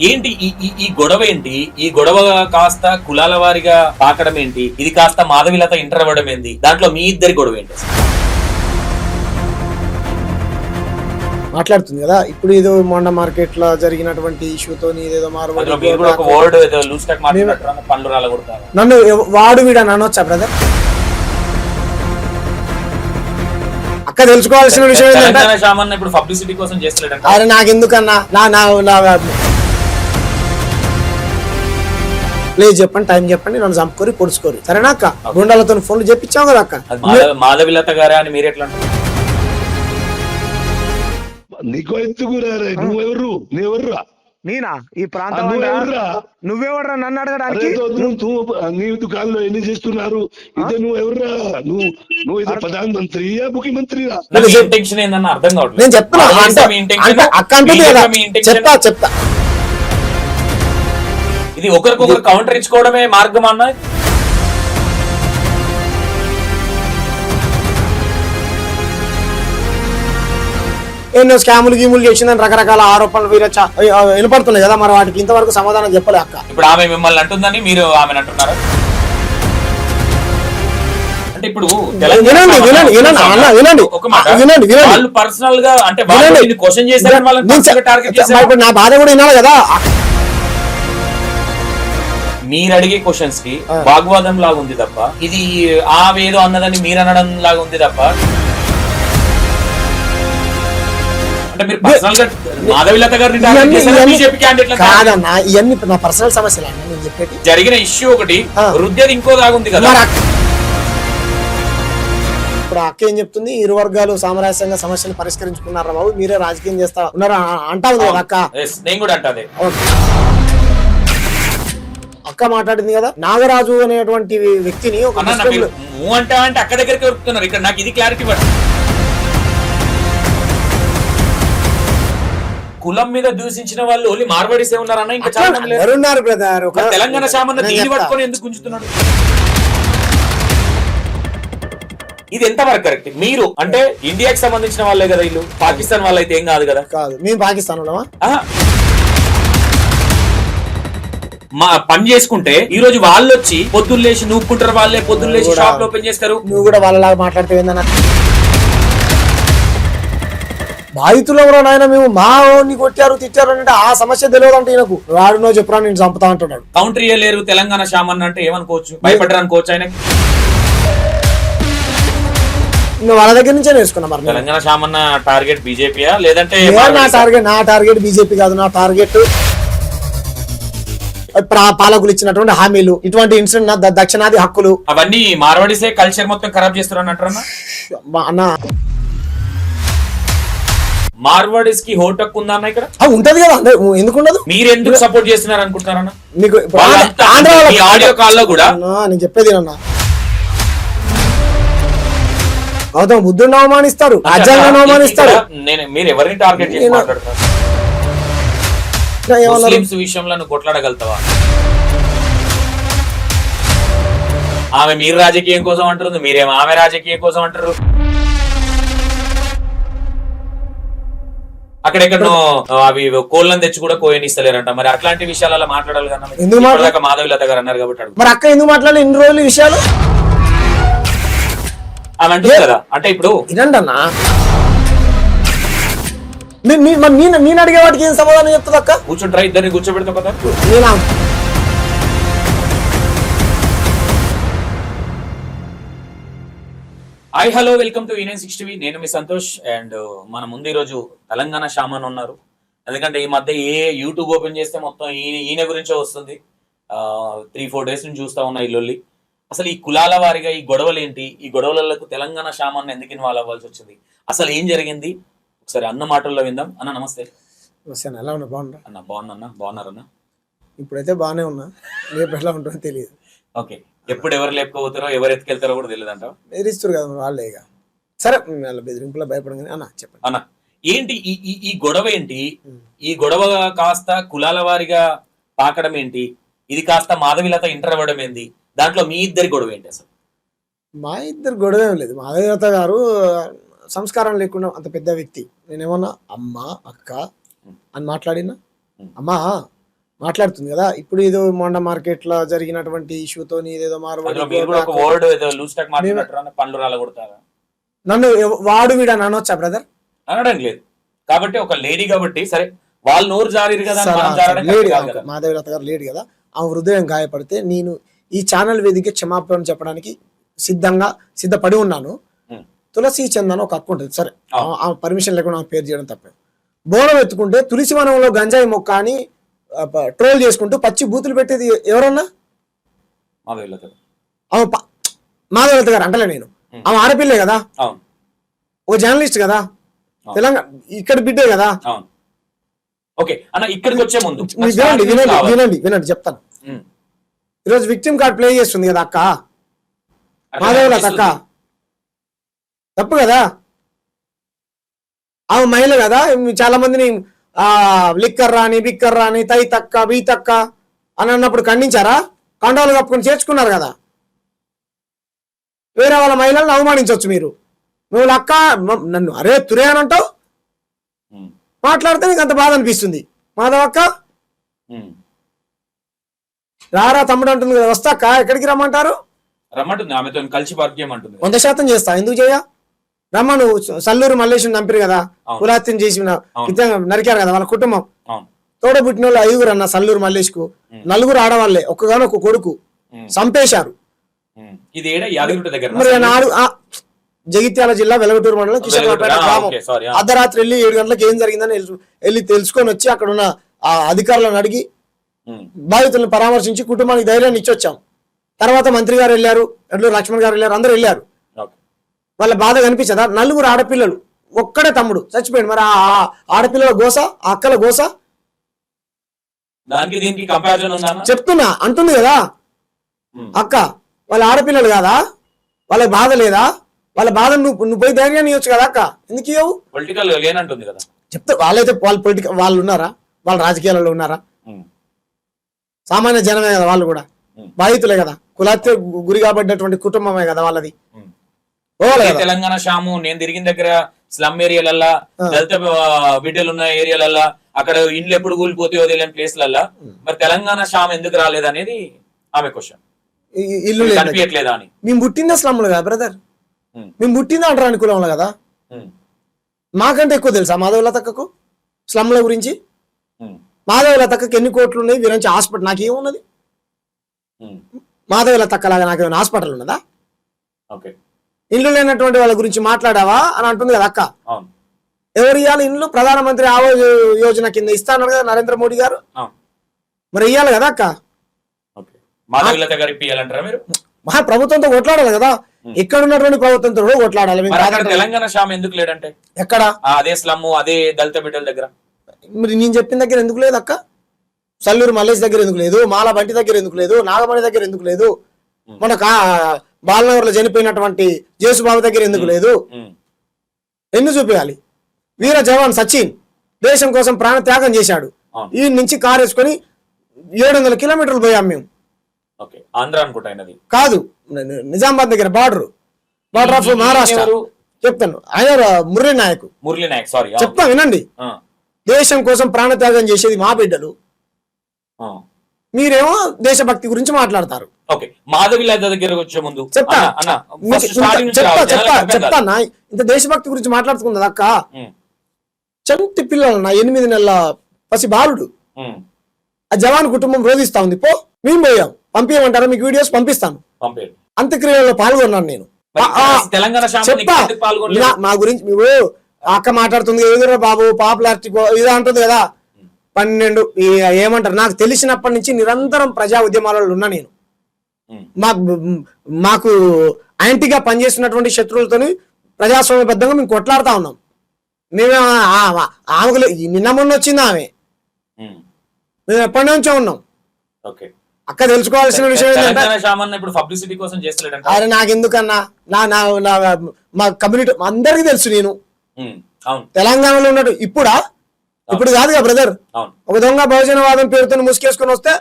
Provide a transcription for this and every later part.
ఏంటి ఈ గొడవ ఏంటి? ఈ గొడవ కాస్త కులాల వారిగా పాకడం ఏంటి? ఇది కాస్త మాధవిలత ఇంటర్ అవ్వడం ఏంటి? దాంట్లో మీ ఇద్దరి గొడవ ఏంటి? మాట్లాడుతుంది కదా ఇప్పుడు ఏదో మొండ మార్కెట్ లో జరిగినటువంటి ఇష్యూతో ఏదో నన్ను వాడు వీడా అనొచ్చా బ్రదర్? అక్క తెలుసుకోవాల్సిన విషయం ఏంటంటే ఇప్పుడు పబ్లిసిటీ కోసం చేస్తలేడు. అరే నాకెందుకన్నా ప్లీజ్ చెప్పండి, టైం చెప్పండి, నన్ను చంపుకోరి పొడుచుకోరి, సరేనా అక్క? గుండాలతో ఫోన్లు చెప్పించావు కదా అక్క. మాధవిలత గారా అని మీరు ఎట్లా అంటారు? నీకో ఎత్తుకురా, నువ్వెవరు? నువ్వెవర్రా? నేనా ఈ ప్రాంతం? నువ్వెవర్రా నన్ను అడగడానికి? నీ దుకాణంలో ఎన్ని చేస్తున్నారు? ఇదే నువ్వెవర్రా? నువ్వు ఇదే ప్రధానమంత్రియా ముఖ్యమంత్రియా? ఇంటెన్షన్ ఏందన్న అర్థం కావట్లేదు. నేను చెప్తున్నా అక్క అంటుంది కదా, చెప్తా. ఇది ఒకరికొకరు కౌంటర్ ఇచ్చుకోవడమే మార్గం అన్న. ఎన్నో స్కాములు గీములు చేసిందని రకరకాల ఆరోపణలు వినపడుతున్నాయి కదా, మరి వాటికి ఇంతవరకు సమాధానం చెప్పలే అక్క. ఇప్పుడు ఆమె మిమ్మల్ని అంటుందని మీరు ఆమెను అంటున్నారు అంటే ఇప్పుడు వాళ్ళు పర్సనల్ గా అంటే క్వశ్చన్ చేశారు. నా బాధ కూడా వినాలి కదా. మీరు అడిగే క్వశ్చన్స్ కి వాగ్వాదం లాగా ఉంది తప్ప, ఇది ఆవేదో అన్నదని మీరు అనడం లాగా ఉంది తప్ప, అంటే మీరు పర్సనల్ గా మాధవిలత గారిని కాదన్నా, ఇవన్నీ నా పర్సనల్ సమస్యలు అన్న. నేను చెప్పేది జరిగిన ఇష్యూ ఒకటి, వృద్ధి ఇంకో దాగుంది కదా. ఇప్పుడు అక్క ఏం చెప్తుంది? ఇరు వర్గాలు సామరస్యంగా సమస్యలు పరిష్కరించుకున్నారా బాబు, మీరే రాజకీయం చేస్తా ఉన్నారా అంటా ఉంది కదా అక్క. నేను కూడా అంటాది. అక్క మాట్లాడింది కదా, నాగరాజు అనేటువంటి వ్యక్తిని అంటే అక్క దగ్గరికి వస్తున్నారు. ఇక్కడ నాకు ఇది క్లారిటీ పడుతుంది. కులం మీద దూషించిన వాళ్ళు ఓన్లీ మార్వాడీసే ఉన్నారన్న, ఇంకా చాలా ఉన్నారు బ్రదర్. తెలంగాణ సామాన్య దీన్ని పట్టుకొని ఎందుకు గుంజుతున్నాడు? ఇది ఎంతవరకు కరెక్ట్? మీరు అంటే ఇండియాకి సంబంధించిన వాళ్ళే కదా వీళ్ళు, పాకిస్తాన్ వాళ్ళు అయితే ఏం కాదు కదా. కాదు, మేము పాకిస్తాన్ మా పని చేసుకుంటే ఈ రోజు వాళ్ళు వచ్చి పొద్దున్న లేచి నూపుకుంటారు, వాళ్ళే పొద్దున్న లేచి షాప్ ఓపెన్ చేస్తారు. నువ్వు కూడా వాళ్ళలాగా మాట్లాడితే బాధితులు ఎవరో నాయన, మేము మా ఓన్ని కొట్టారు తిట్టారు అంటే ఆ సమస్య తెలియదు అంటే ఈయనకు వాడు నో చెప్పరా నేను చంపుతా అంటున్నాడు. కౌంటర్ ఇయ్యలేరు తెలంగాణ శామన్ అంటే ఏమనుకోవచ్చు, భయపడ్డారు అనుకోవచ్చు. ఆయన వాళ్ళ దగ్గర నుంచే నేర్చుకున్నా. మరి తెలంగాణ శామన్న టార్గెట్ బీజేపీయా లేదంటే? నా టార్గెట్ బీజేపీ కాదు, నా టార్గెట్ పాలకులు ఇచ్చినటువంటి హామీలు, ఇటువంటి ఇన్సిడెంట్ దక్షిణాది హక్కులు, అవన్నీ మార్వాడీసే కల్చర్ మొత్తం ఖరాబ్ చేస్తారు అంటారు అన్న. మార్వాడీస్ కి హోట్ హక్కు ఉందా అన్న? ఇక్కడ ఉంటది కదా, ఎందుకు ఉండదు? మీరు ఎందుకు సపోర్ట్ చేస్తున్నారు అనుకుంటున్నారన్న? మీకు ఆడియో కాల్లో కూడా నేను చెప్పేది అన్న, గౌతమ బుద్ధుడిని అవమానిస్తారు, రాజ్యాంగాన్ని అవమానిస్తారు. మీరు ఎవరిని టార్గెట్ చేసి మాట్లాడతారు? ముస్లిమ్స్ విషయంలో నువ్వు కొట్లాడగలుగుతావా? ఆమె మీరు రాజకీయం కోసం అంటారు, మీరేమో ఆమె రాజకీయం కోసం అంటారు. అక్కడెక్కడో అవి కోళ్ళని తెచ్చి కూడా కోయనిస్తలేరంట. మరి అట్లాంటి విషయాలలో మాట్లాడాలి కదా. ఎందుకు మాధవిలత గారు అన్నారు కాబట్టి. మరి అక్క ఎందుకు మాట్లాడాలి ఇన్ని రోజులు ఈ విషయాలు? అవి అంటుంది కదా. అంటే ఇప్పుడు ఇదండి అన్న, నేను అడిగే వాటికి ఏం సమాధానం చెప్తుంది అక్క? కూర్చుంటారా, ఇద్దరిని కూర్చోబెడతా కదా. Hi hello, welcome to E960. నేను మీ సంతోష్. అండ్ మన ముందు ఈరోజు తెలంగాణ శామన్ ఉన్నారు. ఎందుకంటే ఈ మధ్య ఏ యూట్యూబ్ ఓపెన్ చేస్తే మొత్తం ఈయన గురించే వస్తుంది. 3-4 days నుంచి చూస్తా ఉన్నా ఇల్లుల్లి. అసలు ఈ కులాల వారిగా ఈ గొడవలు ఏంటి? ఈ గొడవలకు తెలంగాణ శామన్ ఎందుకు ఇన్వాల్వ్ అవ్వాల్సి వచ్చింది? అసలు ఏం జరిగింది? ఒకసారి అన్న మాటల్లో విందాం. అన్న నమస్తే. ఎలా ఉన్నా? బాగున్నా అన్న. బాగున్నా. బాగున్నారన్న? ఇప్పుడైతే బాగానే ఉన్నా, రేపు ఎలా ఉంటుందో తెలియదు. ఓకే, ఎప్పుడు ఎవరు లేపుకోపోతారో ఎవరు ఎత్తుకెళ్తారో కూడా తెలియదు అంట. బెదిరిస్తారు కదా వాళ్ళే. ఇక సరే, బెదిరింపులో భయపడగానే అన్న చెప్పండి అన్న, ఏంటి ఈ గొడవ ఏంటి? ఈ గొడవ కాస్త కులాల వారిగా పాకడం ఏంటి? ఇది కాస్త మాధవిలత ఇంటర్ అవ్వడం ఏంటి? దాంట్లో మీ ఇద్దరి గొడవ ఏంటి? అసలు మా ఇద్దరు గొడవ ఏం లేదు. మాధవిలత గారు సంస్కారం లేకుండా అంత పెద్ద వ్యక్తి. నేనేమన్నా అమ్మ అక్క అని మాట్లాడినా, అమ్మా మాట్లాడుతుంది కదా. ఇప్పుడు ఏదో మొండ మార్కెట్ లో జరిగినటువంటి ఇష్యూతో ఏదేదో అందులో మీరు కూడా ఒక వర్డ్ ఏదో లూజ్ టాక్ మాట్లాడుతారా, పండ్లు రాలగొడతారా? నన్ను వాడు వీడు అని అనొచ్చా బ్రదర్? అనడం లేదు కాబట్టి ఒక లేడీ కాబట్టి సరే వాళ్ళు నోరు జారీరు కదా అని మనం జారడం లేడీ కరెక్ట్ కాదు కదా. మాధవీలత గారు లేడు కదా, ఆ హృదయం గాయపడితే నేను ఈ ఛానల్ వేదిక క్షమాపణ చెప్పడానికి సిద్ధపడి ఉన్నాను. ఉమ్. తులసి చందన్ ఒక హక్కు ఉంటుంది సరే, అవును. ఆ పర్మిషన్ లేకుండా ఆమె పేరు చేయడం తప్పే. బోనం ఎత్తుకుంటే తులసి వనంలో గంజాయి మొక్క అని ట్రోల్ చేసుకుంటూ పచ్చి బూతులు పెట్టేది ఎవరన్నా? మాధవీలత గారు. ఆమె మాధవీలత గారు అంటలే నేను, ఆమె ఆడపిల్లే కదా, అవును ఒక జర్నలిస్ట్ కదా, తెలంగాణ ఇక్కడ బిడ్డే కదా. అవును ఓకే అన్న, ఇక్కడికి వచ్చే ముందు వినండి వినండి వినండి వినండి చెప్తాను. ఈరోజు విక్టిమ్ కార్డ్ ప్లే చేస్తుంది కదా అక్క, మాధవీలత అక్క, తప్పు కదా. ఆమె మహిళ కదా, చాలా మందిని లిక్కర్ రాని బిక్కర్ రాని తై తక్క బీ తక్క అని అన్నప్పుడు ఖండించారా? కండాలు కప్పుకొని చేర్చుకున్నారు కదా. వేరే వాళ్ళ మహిళలను అవమానించవచ్చు మీరు. నువ్వు అక్క నన్ను అరే తురే అని అంటావు, మాట్లాడితే నీకు అంత బాధ అనిపిస్తుంది. మాధవక్క రారా తమ్ముడు అంటుంది కదా, వస్తాక్క ఎక్కడికి రమ్మంటారు? రమ్మంటుంది, ఆమెతో కలిసి వర్క్ చేయమంటుంది. 100% చేస్తా, ఎందుకు చేయ? రమ్మ, నువ్వు సల్లూరు మల్లేశ్వరం నంపిరు కదా, కులాత్యం చేసి నరికారు కదా వాళ్ళ కుటుంబం. తోడ పుట్టిన వాళ్ళు 5 అన్న సల్లూరు మల్లేష్కు, 4 ఆడవాళ్లే, ఒక్కగానొక్క కొడుకు చంపేశారు. ఇది యాదగిరి దగ్గర మరి జగిత్యాల జిల్లా వెలగటూరు మండలం కిషన్పేట గ్రామం. అర్ధరాత్రి వెళ్ళి 7 గంటలకు ఏం జరిగిందని వెళ్ళి తెలుసుకొని వచ్చి అక్కడ ఉన్న ఆ అధికారులను అడిగి బాధితులను పరామర్శించి కుటుంబానికి ధైర్యాన్ని ఇచ్చొచ్చాం. తర్వాత మంత్రి గారు వెళ్ళారు, ఎడ్లూరు లక్ష్మణ్ గారు వెళ్ళారు, అందరూ వెళ్ళారు. వాళ్ళ బాధ కనిపించదా? 4 ఆడపిల్లలు, ఒక్కడే తమ్ముడు చచ్చిపోయింది. మరి ఆ ఆడపిల్లల గోస, ఆ అక్కల గోస దానికి దీనికి కంపారిజన్ ఉందా? చెప్తున్నా, అంటుంది కదా అక్క, వాళ్ళ ఆడపిల్లలు కాదా, వాళ్ళకి బాధ లేదా? వాళ్ళ బాధ నువ్వు పోయి ధైర్యాన్ని ఇవ్వచ్చు కదా అక్క, ఎందుకు ఇవ్వవు? పొలిటికల్ లేనంటుంది కదా. చెప్తే వాళ్ళైతే వాళ్ళు పొలిటికల్ వాళ్ళు ఉన్నారా? వాళ్ళ రాజకీయాలలో ఉన్నారా? సామాన్య జనమే కదా వాళ్ళు కూడా, బాధితులే కదా, కులహత్య గురి కాబడ్డటువంటి కుటుంబమే కదా వాళ్ళది. తెలంగాణ షాము నేను తిరిగిన దగ్గర స్లమ్ ఏరియాలల్లా, దళిత బిడ్డలు ఉన్న ఏరియాలల్లా, అక్కడ ఇండ్లు ఎప్పుడు కూలిపోతాయో తెలియని ప్లేస్లల్లా మరి తెలంగాణ షామ్ ఎందుకు రాలేదనేది ఆమె క్వశ్చన్. ఇల్లు కనిపించట్లేదా అని. మేము పుట్టిందా స్లమ్లు కదా బ్రదర్, మేము పుట్టిందా అంటారు కులంలో కదా. మాకంటే ఎక్కువ తెలుసా మాధవీలతక్కకు స్లమ్ల గురించి? మాధవీలతక్కకి ఎన్ని కోట్లు ఉన్నాయి, వీరంచి హాస్పిటల్ నాకేమున్నది? మాధవీలతక్క లాగా నాకేమైనా హాస్పిటల్ ఉన్నదా? ఇండ్లు లేనటువంటి వాళ్ళ గురించి మాట్లాడావా అని అంటుంది కదా అక్క. ఎవరు ఇవ్వాలి ఇండ్లు? ప్రధానమంత్రి ఆవాస్ యోజన కింద ఇస్తాను కదా నరేంద్ర మోడీ గారు, మరి ఇవ్వాలి కదా అక్క. మహా ప్రభుత్వంతో కొట్లాడాలి కదా, ఇక్కడ ఉన్నటువంటి ప్రభుత్వంతో కూడా కొట్లాడాలి. తెలంగాణ షామ్ ఎందుకు లేడంటే ఎక్కడ? అదే స్లమ్, అదే దళిత బిడ్డల దగ్గర. మరి నేను చెప్పిన దగ్గర ఎందుకు లేదు అక్క? సల్లూరు మల్లేష్ దగ్గర ఎందుకు లేదు? మాల బంటి దగ్గర ఎందుకు లేదు? నాగమణి దగ్గర ఎందుకు లేదు? మన బాలనగర్ లో చనిపోయినటువంటి జేసుబాబు దగ్గర ఎందుకు లేదు? ఎందుకు చూపించాలి? వీర జవాన్ సచిన్ దేశం కోసం ప్రాణ త్యాగం చేశాడు. ఈ నుంచి కారు వేసుకొని 700 కిలోమీటర్లు పోయాం మేము. ఆంధ్ర అనుకుంటా కాదు, నిజామాబాద్ దగ్గర బార్డర్ ఆఫ్ మహారాష్ట్ర. చెప్తాను, ఆయన మురళీ నాయక్ సారీ చెప్తా వినండి. దేశం కోసం ప్రాణ త్యాగం చేసేది మా బిడ్డలు, మీరేమో దేశభక్తి గురించి మాట్లాడతారు. మాధవీలత దగ్గర వచ్చే ముందు చెప్తా ఇంత దేశభక్తి గురించి మాట్లాడుతున్నది అక్క. చంటి పిల్లలు, నా 8 నెలల పసి బాలుడు, ఆ జవాన్ కుటుంబం రోధిస్తా ఉంది. మేము పోయాం, పంపించమంటారా? మీకు వీడియోస్ పంపిస్తాను. అంత్యక్రియలో పాల్గొన్నాను నేను. చెప్తా మా గురించి. మీరు అక్క మాట్లాడుతుంది ఎదురు బాబు పాపులారిటీ ఇదా అంటుంది కదా. 12 ఏమంటారు, నాకు తెలిసినప్పటి నుంచి నిరంతరం ప్రజా ఉద్యమాలలో ఉన్నా నేను. మాకు యాంటీగా పనిచేస్తున్నటువంటి శత్రువులతోని ప్రజాస్వామ్యబద్ధంగా మేము కొట్లాడుతా ఉన్నాం. మేము ఆమెకు నిన్న మొన్న వచ్చింది ఆమె, మేము ఎప్పటి నుంచో ఉన్నాం. అక్క తెలుసుకోవాల్సిన విషయం ఏంటంటే, అరే నాకెందుకన్నా, మా కమ్యూనిటీ అందరికి తెలుసు. నేను తెలంగాణలో ఉన్నట్టు ఇప్పుడు కాదు కదా బ్రదర్, ఒక దొంగ బహుజనవాదం పేరుతో ముసుకేసుకొని వస్తే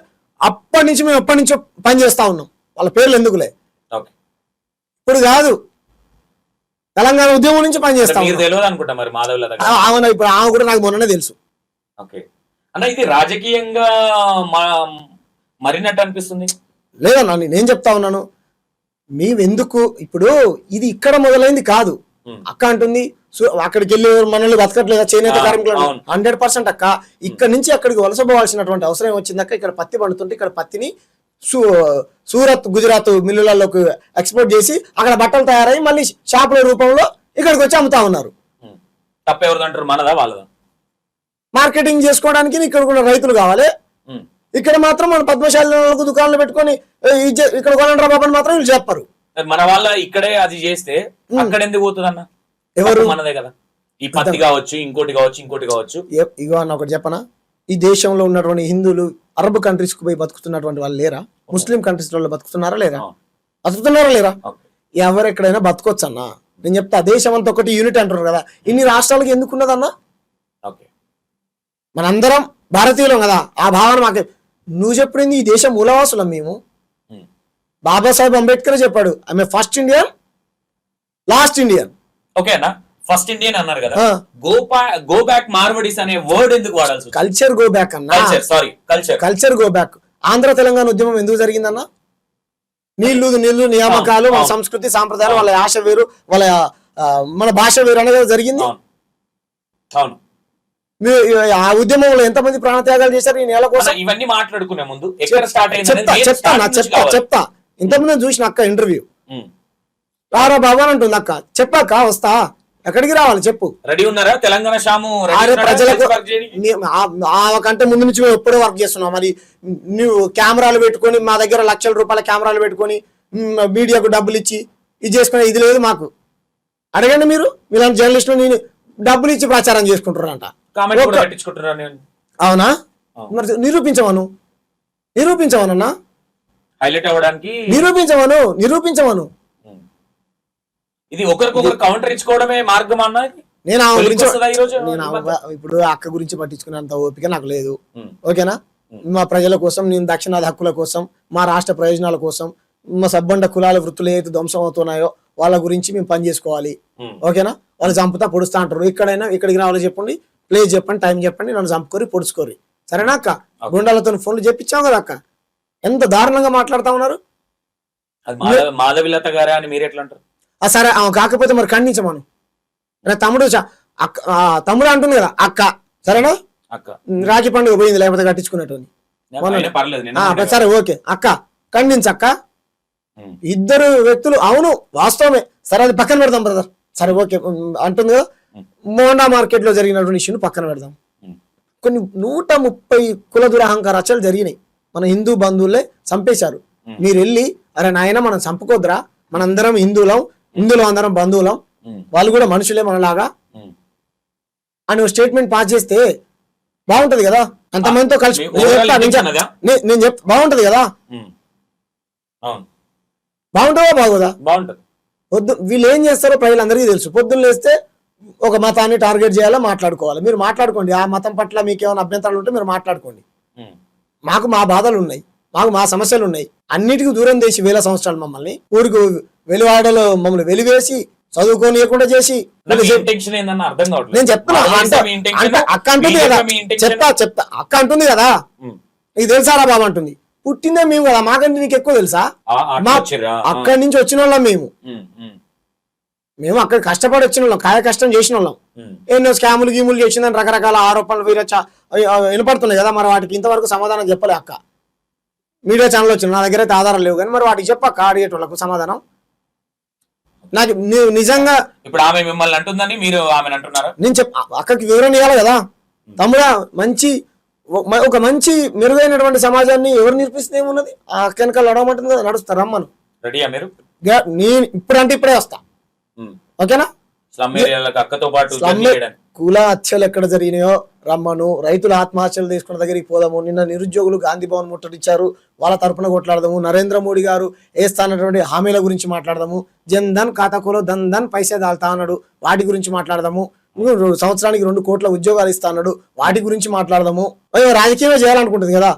అప్పటి నుంచి మేము ఎప్పటి నుంచో పని చేస్తా ఉన్నాం. వాళ్ళ పేర్లు ఎందుకులే, ఇప్పుడు కాదు, తెలంగాణ ఉద్యమం నుంచి పని చేస్తా ఉన్నాం. అనుకుంటా మరి మాధవీలత. అవునా, ఇప్పుడు ఆమె కూడా నాకు మొన్ననే తెలుసు. అన్న ఇది రాజకీయంగా మరినట్టు అనిపిస్తుంది. లేదన్నా నేను చెప్తా ఉన్నాను, మేమెందుకు ఇప్పుడు ఇది ఇక్కడ మొదలైంది కాదు. అక్క అంటుంది అక్కడికి వెళ్ళి మనల్ని బతకట్లేదా చేనేత కార్మికులు, 100% అక్క. ఇక్కడ నుంచి అక్కడికి వలస పోవాల్సినటువంటి అవసరం వచ్చింది అక్క. ఇక్కడ పత్తి పండుతుంటే ఇక్కడ పత్తిని సూరత్ గుజరాత్ మిల్లులలోకి ఎక్స్పోర్ట్ చేసి అక్కడ బట్టలు తయారై మళ్ళీ షాపుల రూపంలో ఇక్కడికి వచ్చి అమ్ముతా ఉన్నారు. తప్పెవరిదంటారు, మనదా వాళ్ళదా? మార్కెటింగ్ చేసుకోవడానికి ఇక్కడ కూడా రైతులు కావాలి. ఇక్కడ మాత్రం మన పద్మశాలకు దుకాణాలు పెట్టుకొని ఇక్కడ కొనండ్రా బాబు అని మాత్రం వీళ్ళు చెప్పారు. మన వాళ్ళ ఇక్కడే అది చేస్తే అక్కడ ఎందుకు పోతుంది అన్న? ఎవరు? మనదే కదా. ఈ పత్తి కావచ్చు, ఇంకోటి కావచ్చు. ఇగో అన్న ఒకటి చెప్పనా, ఈ దేశంలో ఉన్నటువంటి హిందువులు అరబ్ కంట్రీస్ కు పోయి బతుకుతున్నటువంటి వాళ్ళు లేరా? ముస్లిం కంట్రీస్ లో బతుకుతున్నారా లేరా? బతుకుతున్నారా లేరా? ఎవరు ఎక్కడైనా బతుకోవచ్చు అన్న. నేను చెప్తా, దేశం అంతా ఒకటి యూనిట్ అంటారు కదా, ఇన్ని రాష్ట్రాలకు ఎందుకున్నదన్నా? మనందరం భారతీయులం కదా, ఆ భావన మాకు. నువ్వు చెప్పింది ఈ దేశం మూలవాసులం మేము. బాబాసాహెబ్ అంబేద్కర్ చెప్పాడు, I'm first Indian last Indian. Okay అన్న, ఫస్ట్ ఇండియన్ అన్నారు కదా, గో బ్యాక్ మార్వడీస్ అనే వర్డ్ ఎందుకు వాడాల్సి? కల్చర్ గో బ్యాక్ అన్న. Sorry, culture go back. Andhra Telangana ఉద్యమం ఎందుకు జరిగిందన్న? నీళ్లు నియామకాలు, వాళ్ళ సంస్కృతి సాంప్రదాయాలు, వాళ్ళ ఆశ వేరు, వాళ్ళ మన భాష వేరు అనేది జరిగింది. అవును. ఆ ఉద్యమంలో ఎంతమంది ప్రాణత్యాగాలు చేశారు ఈ నేల కోసం? ఇవన్నీ మాట్లాడుకునే ముందు ఎక్కడ స్టార్ట్ చెప్తా. ఇంతకుముందు చూసిన అక్క ఇంటర్వ్యూ, రారా బాబు అని అంటుంది అక్క. చెప్పాక వస్తా, ఎక్కడికి రావాలి చెప్పు. రెడీ ఉన్నారా తెలంగాణ షాము? ప్రజలకు కంటే ముందు నుంచి మేము ఎప్పుడో వర్క్ చేస్తున్నాం. మరి నువ్వు కెమెరాలు పెట్టుకొని, మా దగ్గర లక్షల రూపాయల కెమెరాలు పెట్టుకొని మీడియాకు డబ్బులు ఇచ్చి ఇది చేసుకునే ఇది లేదు మాకు. అడగండి మీరు, మీలాంటి జర్నలిస్టులు నేను డబ్బులు ఇచ్చి ప్రచారం చేసుకుంటారంట. అవునా? మరి నిరూపించమనన్నా, హైలైట్ అవ్వడానికి నిరూపించమను. ఇది ఒకరికొకరు కౌంటర్ ఇచ్చుకోవడమే మార్గం అన్న. నేను ఇప్పుడు అక్క గురించి పట్టించుకునేంత ఓపిక నాకు లేదు. ఓకేనా? మా ప్రజల కోసం, నేను దక్షిణాది హక్కుల కోసం, మా రాష్ట్ర ప్రయోజనాల కోసం, మా సబ్బండ కులాల వృత్తులు ఏదైతే ధ్వంసం అవుతున్నాయో వాళ్ళ గురించి మేము పని చేసుకోవాలి. ఓకేనా? వాళ్ళు చంపుతా పొడుస్తా అంటారు. ఇక్కడైనా ఇక్కడికి రావాలో చెప్పండి, ప్లేస్ చెప్పండి, టైం చెప్పండి, నన్ను చంపుకోరి పొడుచుకోరి. సరేనా అక్క? గుండాలతో ఫోన్లు చెప్పించాం కదా అక్క. ఎంత దారుణంగా మాట్లాడుతా ఉన్నారు. మాధవిలత గారే అని మీరు ఎట్లా అంటారు? సరే కాకపోతే మరి ఖండించమను. తమ్ముడు అంటుంది కదా అక్క. సరేనా? రాఖీ పండుగ పోయింది, లేకపోతే కట్టించుకున్నట్టు. సరే ఓకే అక్క, ఖండించక్క. ఇద్దరు వ్యక్తులు, అవును వాస్తవమే. సరే అది పక్కన పెడదాం బ్రదర్. సరే ఓకే అంటుంది కదా. మోండా మార్కెట్ లో జరిగినటువంటి ఇష్యూని పక్కన పెడదాం. కొన్ని 130 కుల దురహంకార హత్యలు జరిగినాయి. మన హిందూ బంధువులే చంపేశారు. మీరు వెళ్ళి అరే నాయన మనం చంపుకోద్దురా, మనందరం హిందువులం, ఇందులో అందరం బంధువులం, వాళ్ళు కూడా మనుషులే మనలాగా అని స్టేట్మెంట్ పాస్ చేస్తే బాగుంటది కదా. అంతమందితో కలిసి నేను చెప్తా బాగుంటది కదా. బాగుంటుందా బాగోదా? బాగుంటది. వీళ్ళు ఏం చేస్తారో ప్రజలందరికీ తెలుసు. పొద్దున్న లేస్తే ఒక మతాన్ని టార్గెట్ చేయాలో మాట్లాడుకోవాలి. మీరు మాట్లాడుకోండి, ఆ మతం పట్ల మీకు ఏమైనా అభ్యంతరాలు ఉంటే మీరు మాట్లాడుకోండి. మాకు మా బాధలు ఉన్నాయి, మాకు మా సమస్యలు ఉన్నాయి. అన్నిటికీ దూరం చేసి 1000 సంవత్సరాలు మమ్మల్ని ఊరికి వెలువాడలో మమ్మల్ని వెలివేసి చదువుకోనియకుండా చేసి నేను చెప్తున్నా. అక్క అంటుంది కదా, చెప్తా అక్క అంటుంది కదా, నీకు తెలుసారా బాబు అంటుంది. పుట్టిందే మేము కదా, మాకంటే నీకు ఎక్కువ తెలుసా? అక్కడి నుంచి వచ్చిన వాళ్ళం మేము అక్కడ కష్టపడి వచ్చిన వాళ్ళం, కాయ కష్టం చేసిన వాళ్ళం. ఎన్నో స్కాములు గీములు చేసిందని రకరకాల ఆరోపణలు వినపడుతున్నాయి కదా. మరి వాటికి ఇంతవరకు సమాధానం చెప్పలే అక్క. మీడియా ఛానల్ వచ్చిన నా దగ్గర అయితే ఆధారాలు లేవు, కానీ మరి వాటికి చెప్పక్క అడిగేటోళ్ళకు సమాధానం. నాకు నిజంగా ఇప్పుడు ఆమె మిమ్మల్ని అంటుందని మీరు ఆమెను అంటున్నారా? నేను అక్కకి వివరణ ఇవ్వాలి కదా. తమ్ముడా, ఒక మంచి మెరుగైనటువంటి సమాజాన్ని ఎవరు నిర్మిస్తే ఏమున్నది? ఆ అక్క వెనకాల నడవమంటుంది కదా, నడుస్తారు. రమ్మను. రెడీయా మీరు? నేను ఇప్పుడే వస్తా. ఓకేనా? కుల హత్యలు ఎక్కడ జరిగినాయో రమ్మను. రైతుల ఆత్మహత్యలు తీసుకున్న దగ్గరికి పోదాము. నిన్న నిరుద్యోగులు గాంధీ భవన్ ముట్టడిచ్చారు, వాళ్ళ తరపున కొట్లాడదాము. నరేంద్ర మోడీ గారు వేస్తానటువంటి హామీల గురించి మాట్లాడదాము. జన్ ధన్ ఖాతాకులో ధన్ పైసే దాల్తా అన్నాడు, వాటి గురించి మాట్లాడదాము. సంవత్సరానికి 2 కోట్ల ఉద్యోగాలు ఇస్తా అన్నాడు, వాటి గురించి మాట్లాడదాము. రాజకీయమే చేయాలనుకుంటుంది కదా,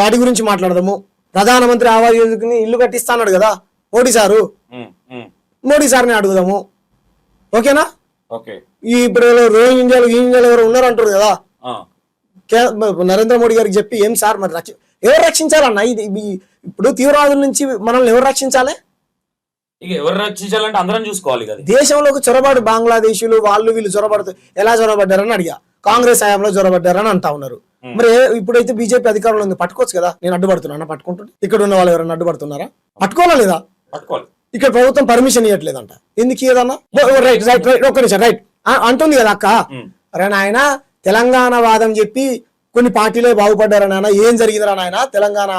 వాటి గురించి మాట్లాడదాము. ప్రధానమంత్రి ఆవాస్ యోజనకి ఇల్లు కట్టిస్తా అన్నాడు కదా మోడీ సార్ని అడుగుదాము. ఓకేనా? ఇప్పుడు రోహింగ్యాలు ఎవరు ఉన్నారు అంటారు కదా, నరేంద్ర మోడీ గారికి చెప్పి ఏం సార్ మరి ఎవరు రక్షించాలన్న ఇప్పుడు తీవ్రవాదుల నుంచి మనల్ని ఎవరు రక్షించాలి? ఇక ఎవరు రక్షించాలంటే అందరం చూసుకోవాలి కదా. దేశంలోకి చొరబాటు బంగ్లాదేశీలు వాళ్ళు వీళ్ళు ఎలా చొరబడ్డారని అడిగా. కాంగ్రెస్ హయాంలో చొరబడ్డారని అంటా ఉన్నారు. మరి ఇప్పుడైతే బీజేపీ అధికారంలో ఉంది, పట్టుకోవచ్చు కదా. నేను అడ్డుపడుతున్నా పట్టుకుంటుంది. ఇక్కడ ఉన్న వాళ్ళు ఎవరైనా అడ్డుపడుతున్నారా? పట్టుకోవాలా లేదా? పట్టుకోవాలి. ఇక్కడ ప్రభుత్వం పర్మిషన్ ఇవ్వట్లేదంట. ఎందుకు ఇవ్వదన్నా? రైట్ రైట్ రైట్ ఒక్క నిమిషం రైట్ అంటుంది కదా అక్క. అరే నాయన తెలంగాణ వాదం చెప్పి కొన్ని పార్టీలే బాగుపడ్డారా నాయన, ఏం జరిగిందిరా నాయన, తెలంగాణ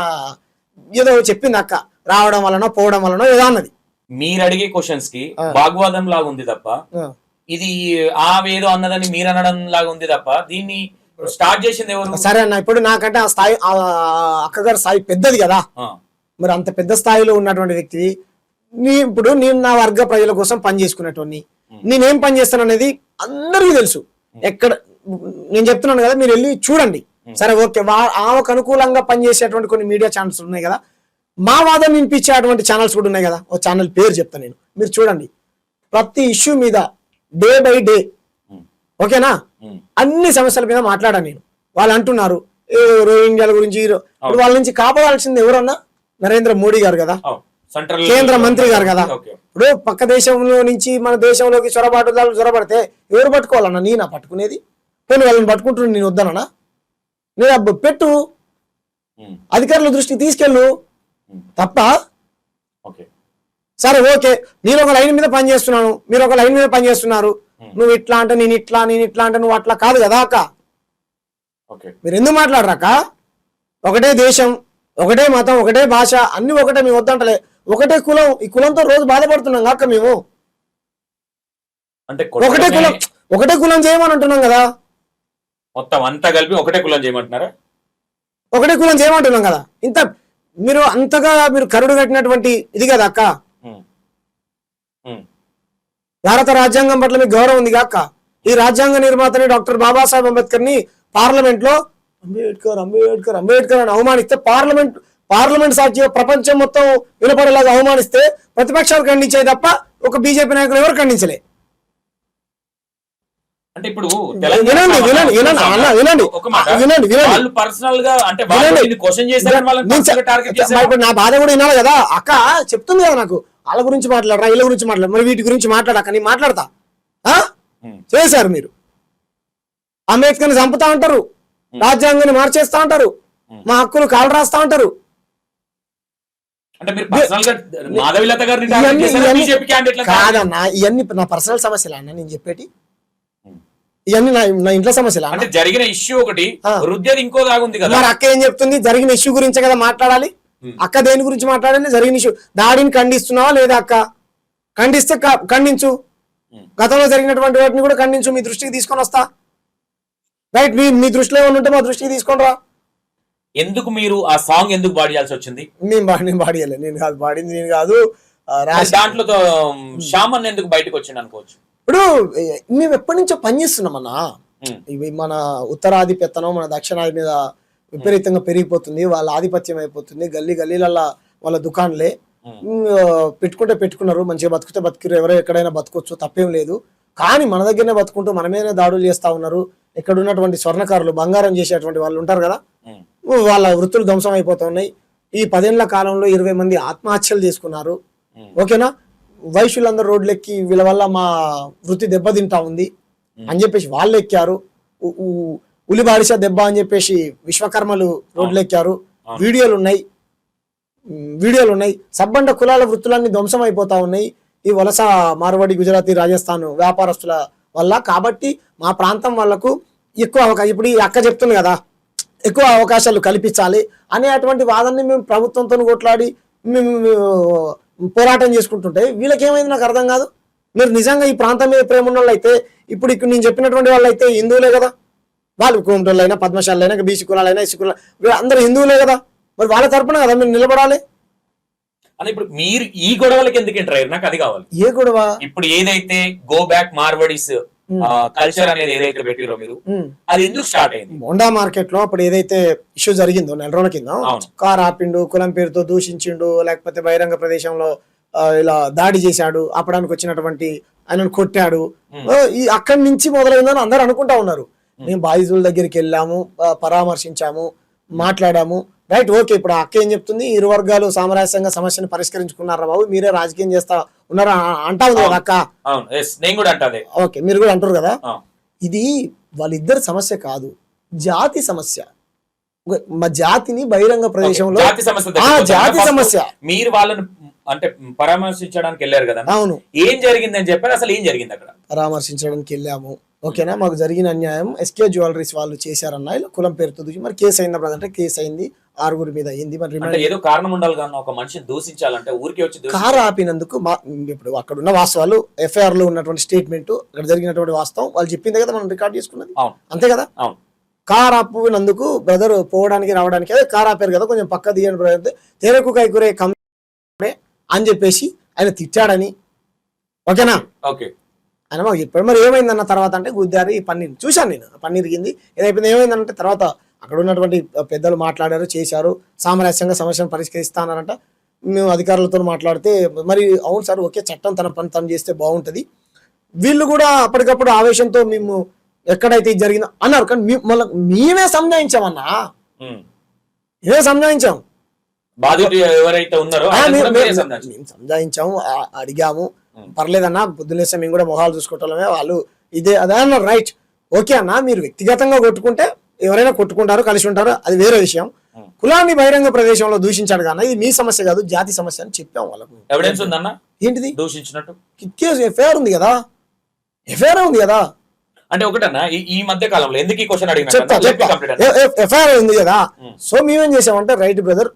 ఏదో చెప్పింది అక్క, రావడం వలన పోవడం వలన ఏదో అన్నది. మీరు అడిగే క్వశ్చన్స్ కి వాగ్వాదం లాగా ఉంది తప్ప ఇది ఏదో అన్నదని మీరు అనడం లాగా ఉంది తప్ప దీన్ని స్టార్ట్ చేసింది ఎవరు? సరే అన్న, ఇప్పుడు నాకంటే ఆ స్థాయి అక్కగారి స్థాయి పెద్దది కదా. మరి అంత పెద్ద స్థాయిలో ఉన్నటువంటి వ్యక్తి ఇప్పుడు నేను నా వర్గ ప్రజల కోసం పని చేసుకునేటోని, నేనేం పని చేస్తాను అనేది అందరికీ తెలుసు. ఎక్కడ నేను చెప్తున్నాను కదా, మీరు వెళ్ళి చూడండి. సరే ఓకే, ఆమెకు అనుకూలంగా పనిచేసేటువంటి కొన్ని మీడియా ఛానల్స్ ఉన్నాయి కదా, మా వాదం వినిపించేటువంటి ఛానల్స్ కూడా ఉన్నాయి కదా. ఓ ఛానల్ పేరు చెప్తాను నేను, మీరు చూడండి. ప్రతి ఇష్యూ మీద డే బై డే, ఓకేనా, అన్ని సమస్యల మీద మాట్లాడాను నేను. వాళ్ళు అంటున్నారు రోహింగ్యాల గురించి, ఇప్పుడు వాళ్ళ నుంచి కాపాడాల్సింది ఎవరన్నా? నరేంద్ర మోడీ గారు కదా, కేంద్ర మంత్రి గారు కదా. ఇప్పుడు పక్క దేశంలో నుంచి మన దేశంలోకి చొరబడితే ఎవరు పట్టుకోవాలన్నా? నేనా పట్టుకునేది? పోనీ వాళ్ళని పట్టుకుంటున్నా నేను వద్దనా? నేను పెట్టు, అధికారుల దృష్టికి తీసుకెళ్ళు తప్ప. సరే ఓకే, నేను ఒక లైన్ మీద పని చేస్తున్నాను, మీరు ఒక లైన్ మీద పని చేస్తున్నారు. నువ్వు ఇట్లా అంటే నేను ఇట్లా అంటే నువ్వు అట్లా కాదు కదా అక్క. మీరు ఎందుకు మాట్లాడరాక? ఒకటే దేశం, ఒకటే మతం, ఒకటే భాష, అన్ని ఒకటే. మేము వద్దంటలే, ఒకటే కులం. ఈ కులంతో రోజు బాధపడుతున్నాం కాక మేము. అంటే ఒకటే కులం చేయమని అంటున్నాం కదా. మొత్తం అంతా కలిపి ఒకటే కులం చేయమంటున్నారా? ఒకటే కులం చేయమంటున్నాం కదా. ఇంత మీరు అంతగా మీరు కరుడు కట్టినటువంటి ఇది కదా అక్క. భారత రాజ్యాంగం పట్ల మీకు గౌరవం ఉంది కాక. ఈ రాజ్యాంగ నిర్మాతని డాక్టర్ బాబాసాహెబ్ అంబేద్కర్ ని పార్లమెంట్ లో అంబేద్కర్ అంబేద్కర్ అంబేద్కర్ అని అవమానిస్తే, పార్లమెంట్ సాక్షిగా ప్రపంచం మొత్తం వినపడేలాగా అవమానిస్తే ప్రతిపక్షాలు ఖండించాయి తప్ప ఒక బీజేపీ నాయకులు ఎవరు ఖండించలే. అంటే ఇప్పుడు నా బాధ కూడా వినాలి కదా అక్క. చెప్తుంది కదా నాకు, వాళ్ళ గురించి మాట్లాడరా, వీళ్ళ గురించి మాట్లాడరా, మరి వీటి గురించి మాట్లాడక నేను మాట్లాడతా. చేశారు మీరు, అంబేద్కర్ని చంపుతా అంటారు, రాజ్యాంగాన్ని మార్చేస్తా అంటారు, మా హక్కులు కాలు రాస్తా అంటారు. కాదన్నా, ఇవన్నీ నా పర్సనల్ సమస్యలు అన్న నేను చెప్పేటి. ఇవన్నీ నా ఇంట్లో సమస్యలు. అంటే జరిగిన ఇష్యూ ఒకటి, రుద్దేది ఇంకో దాగుంది కదా. మరి అక్క ఏం చెప్తుంది? జరిగిన ఇష్యూ గురించే కదా మాట్లాడాలి. అక్క దేని గురించి మాట్లాడాలి? జరిగిన ఇష్యూ. దాడిని ఖండిస్తున్నావా లేదా అక్క? ఖండిస్తే ఖండించు, గతంలో జరిగినటువంటి వాటిని కూడా ఖండించు, మీ దృష్టికి తీసుకొని వస్తా. రైట్, మీ దృష్టిలో ఏమన్నా ఉంటే మా దృష్టికి తీసుకొని రా. ఎందుకు మీరు ఆ సాంగ్ ఎందుకు పాడియాల్సి వచ్చింది? నేను పాడియలే, నేను కాదు పాడింది, నేను కాదు. దాంట్లో శ్యామన్ ఎందుకు బయటకు వచ్చింది అనుకోవచ్చు. ఇప్పుడు మేము ఎప్పటి నుంచో పనిచేస్తున్నామన్నా. ఇవి మన ఉత్తరాధిపత్యం మన దక్షిణాది మీద విపరీతంగా పెరిగిపోతుంది, వాళ్ళ ఆధిపత్యం అయిపోతుంది. గల్లీలల్లా వాళ్ళ దుకాణాలే పెట్టుకున్నారు. మంచిగా బతుకుతే బతుకురు, ఎవరో ఎక్కడైనా బతుకోవచ్చు, తప్పేం లేదు. కానీ మన దగ్గరనే బతుకుంటూ మన మీదనే దాడులు చేస్తా ఉన్నారు. ఇక్కడ ఉన్నటువంటి స్వర్ణకారులు, బంగారం చేసేటువంటి వాళ్ళు ఉంటారు కదా, వాళ్ళ వృత్తులు ధ్వంసం అయిపోతా ఉన్నాయి. ఈ 10 ఏళ్ల కాలంలో 20 మంది ఆత్మహత్యలు చేసుకున్నారు. ఓకేనా, వైశ్యులందరూ రోడ్లెక్కి వీళ్ళ వల్ల మా వృత్తి దెబ్బతింటా ఉంది అని చెప్పేసి వాళ్ళు ఎక్కారు. ఉలి బాడిస దెబ్బ అని చెప్పేసి విశ్వకర్మలు రోడ్లెక్కారు. వీడియోలు ఉన్నాయి. సబ్బండ కులాల వృత్తులన్నీ ధ్వంసం అయిపోతా ఉన్నాయి ఈ వలస మార్వాడి, గుజరాతీ, రాజస్థాన్ వ్యాపారస్తుల వల్ల. కాబట్టి మా ప్రాంతం వాళ్ళకు ఎక్కువ అవకాశం, ఇప్పుడు ఈ అక్క చెప్తుంది కదా, ఎక్కువ అవకాశాలు కల్పించాలి అనేటువంటి వాదనని మేము ప్రభుత్వంతో కొట్లాడి మేము పోరాటం చేసుకుంటుంటే వీళ్ళకి ఏమైంది నాకు అర్థం కాదు. మీరు నిజంగా ఈ ప్రాంతం మీద ప్రేమ ఉన్న వాళ్ళు అయితే, ఇప్పుడు ఇక్కడ నేను చెప్పినటువంటి వాళ్ళు అయితే హిందువులే కదా, వాళ్ళు కోమటోళ్ళైనా, పద్మశాలైనా, బీసీ కులాలైనా, ఎస్సీ కులాలు అందరూ హిందువులే కదా, మరి వాళ్ళ తరపున కదా మీరు నిలబడాలి. అని ఇప్పుడు మీరు ఈ గొడవలకి ఎందుకు ఎంటర్ అయ్యారు? నాకు అది కావాలి. ఏ గొడవ? ఇప్పుడు ఏదైతే గో బ్యాక్ మార్వడీస్ కల్చర్ అనేది ఏదైతే పెట్టిరో మీరు, అది ఎందుకు స్టార్ట్ అయింది? మోండా మార్కెట్ లో అప్పుడు ఏదైతే ఇష్యూ జరిగిందో 4 రోజుల కింద, కార్ ఆపిండు, కులం పేరుతో దూషించిండు, లేకపోతే బహిరంగ ప్రదేశంలో ఇలా దాడి చేశాడు, ఆపడానికి వచ్చినటువంటి ఆయనను కొట్టాడు, ఈ అక్కడి నుంచి మొదలైందని అందరూ అనుకుంటా ఉన్నారు. మేము బాధితుల దగ్గరికి వెళ్ళాము, పరామర్శించాము, మాట్లాడాము. Right, okay. ఇప్పుడు ఆ అక్క ఏం చెప్తుంది, ఇరు వర్గాలు సామరస్యంగా సమస్యను పరిష్కరించుకున్నారా బాబు, మీరే రాజకీయం చేస్తా ఉన్నారా అంటా ఉంది కదా అక్క. ఓకే, మీరు కూడా అంటారు కదా. ఇది వాళ్ళిద్దరి సమస్య కాదు, జాతి సమస్య. మా జాతిని బహిరంగ ప్రదేశంలో జాతి సమస్య. మీరు వాళ్ళని అంటే పరామర్శించడానికి వెళ్ళారు కదా, అవును. ఏం జరిగిందని చెప్పారు, అసలు ఏం జరిగింది అక్కడ? పరామర్శించడానికి వెళ్ళాము, ఓకేనా. మాకు జరిగిన అన్యాయం ఎస్కే జ్యువెలరీస్ వాళ్ళు చేశారన్న, ఇలా కులం పేరుతో దూసి మరి కేసు అయిందా బ్రదర్ అంటే కేసు అయింది, 6 మీద అయింది. మరి ఏదో కారణం ఉండాలి కదా ఒక మనిషిని దూషించాలంటే, ఊరికి వచ్చి కారు ఆపినందుకు ఇప్పుడు అక్కడ ఉన్న వాస్తవాలు, ఎఫ్ఐఆర్ లో ఉన్నటువంటి స్టేట్మెంట్, అక్కడ జరిగినటువంటి వాస్తవం వాళ్ళు చెప్పిందే కదా మనం రికార్డ్ చేసుకున్నది, అంతే కదా. అవును. కారు ఆపినందుకు బ్రదర్ పోవడానికి రావడానికి అదే కారు ఆపారు కదా, కొంచెం పక్క తీయండి బ్రదర్, తెరకు కైకురే కమ్మే అని చెప్పేసి ఆయన తిట్టాడని, ఓకేనా. ఓకే, ఆయన మాకు చెప్పాడు. మరి ఏమైందన్న తర్వాత అంటే గుద్దారి పన్నీర్ చూశాను నేను, పన్నీర్ కింది ఏదైపోయింది. ఏమైందంటే తర్వాత అక్కడ ఉన్నటువంటి పెద్దలు మాట్లాడారు, చేశారు, సామరస్యంగా సమస్యను పరిష్కరిస్తానంట. మేము అధికారులతో మాట్లాడితే మరి అవును సార్, ఓకే, చట్టం తన పని తను చేస్తే బాగుంటుంది. వీళ్ళు కూడా అప్పటికప్పుడు ఆవేశంతో మేము ఎక్కడైతే ఇది జరిగిందో అన్నారు, కానీ మళ్ళీ మేమే సంజాయించామన్నా, మేమే సంజాయించాం. ఎవరైతే ఉన్నారో మేము సంజాయించాము, అడిగాము, పర్లేదన్నా పొద్దున్నేస్తే మేము కూడా మొహాలు చూసుకోవటమే, వాళ్ళు ఇదే అదే అన్నారు. రైట్, ఓకే అన్న, మీరు వ్యక్తిగతంగా కొట్టుకుంటే ఎవరైనా కొట్టుకుంటారు, కలిసి ఉంటారు, అది వేరే విషయం. కులాన్ని బహిరంగ ప్రదేశంలో దూషించాడు కానీ ఇది మీ సమస్య కాదు, జాతి సమస్య అని చెప్పాం వాళ్ళకు. ఎవిడెన్స్ ఉందన్న ఏంటిది? దూషించినట్టు కేసు ఎఫ్ఐఆర్ ఉంది కదా, ఎఫ్ఐఆర్ ఉంది కదా. అంటే ఒకటన్నా ఈ మధ్య కాలంలో ఎందుకు ఈ క్వశ్చన్ అడిగినా, ఎఫ్ఐఆర్ ఉంది కదా. సో మేమేం చేసామంటే, రైట్ బ్రదర్,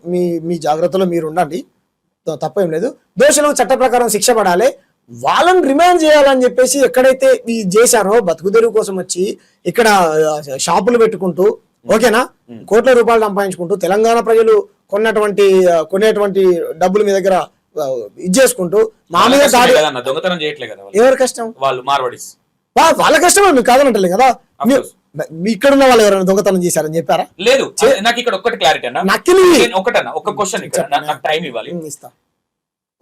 మీ జాగ్రత్తలో మీరు ఉండండి, తప్పేం లేదు, దోషులకు చట్ట ప్రకారం శిక్ష పడాలి, వాళ్ళని రిమాండ్ చేయాలని చెప్పేసి ఎక్కడైతే ఈ చేశారో బతుకు తెరువు కోసం వచ్చి ఇక్కడ షాపులు పెట్టుకుంటూ, ఓకేనా, కోట్ల రూపాయలు సంపాదించుకుంటూ తెలంగాణ ప్రజలు కొనేటువంటి డబ్బులు మీ దగ్గర ఇది చేసుకుంటూ మా మీద దొంగతనం చేయట్లేదు కదా. ఎవరి కష్టం? వాళ్ళు మార్వాడీస్, వాళ్ళ కష్టమే, మీకు కాదనంటలే కదా. ఇక్కడ ఉన్న వాళ్ళు ఎవరైనా దొంగతనం చేశారని చెప్పారా? లేదు. నాకు ఇక్కడ ఒక్కటి క్లారిటీ అన్న, ఒకటన్నా ఒక క్వశ్చన్ ఇక్కడ నాకు టైం ఇవ్వాలి.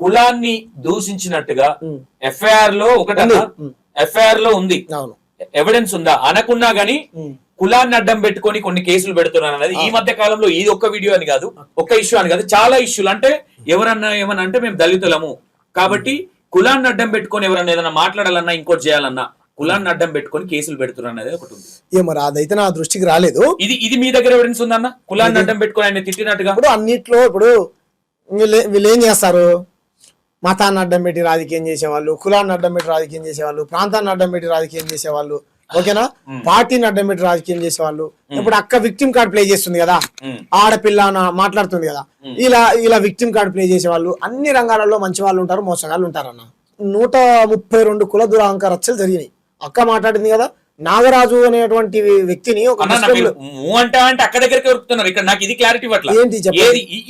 కులాన్ని దూషించినట్టుగా ఎఫ్ఐఆర్ లో ఒకటన్నా, ఎఫ్ఐఆర్ లో ఉంది, ఎవిడెన్స్ ఉందా అనకున్నా గానీ కులాన్ని అడ్డం పెట్టుకొని కొన్ని కేసులు పెడుతున్నారు అనేది ఈ మధ్య కాలంలో ఇది ఒక్క వీడియో అని కాదు, ఒక్క ఇష్యూ అని కాదు, చాలా ఇష్యూలు. అంటే ఎవరన్నా ఏమన్నా అంటే మేము దళితులము కాబట్టి కులాన్ని అడ్డం పెట్టుకొని ఎవరన్నా ఏదైనా మాట్లాడాలన్నా ఇంకోటి చేయాలన్నా కులాన్ని అడ్డం పెట్టుకొని కేసులు పెడుతున్నారు అనేది ఒకటి ఉంది. మరి అదైతే నా దృష్టికి రాలేదు. ఇది మీ దగ్గర ఎవిడెన్స్ ఉందన్న, కులాన్ని అడ్డం పెట్టుకొని ఆయన తిట్టినట్టుగా? ఇప్పుడు అన్నిట్లో ఇప్పుడు వీళ్ళు ఏం చేస్తారు, మతాన్ని అడ్డం పెట్టి రాజకీయం చేసేవాళ్ళు, కులాన్ని అడ్డం పెట్టి రాజకీయం చేసేవాళ్ళు, ప్రాంతాన్ని అడ్డం పెట్టి రాజకీయం చేసేవాళ్ళు, ఓకేనా, పార్టీని అడ్డం పెట్టి రాజకీయం చేసేవాళ్ళు. ఇప్పుడు అక్క విక్టిమ్ కార్డ్ ప్లే చేస్తుంది కదా, ఆడపిల్ల మాట్లాడుతుంది కదా, ఇలా విక్టిమ్ కార్డ్ ప్లే చేసేవాళ్ళు. అన్ని రంగాలలో మంచి వాళ్ళు ఉంటారు, మోసగాళ్ళు ఉంటారన్న. 132 కుల దురహంకార రచ్చలు జరిగినాయి. అక్క మాట్లాడింది కదా, నాగరాజు అనేటువంటి వ్యక్తిని అంటే అక్క దగ్గరికి వరుకుతున్నారు. ఇక్కడ నాకు ఇది క్లారిటీ పట్ల ఏంటి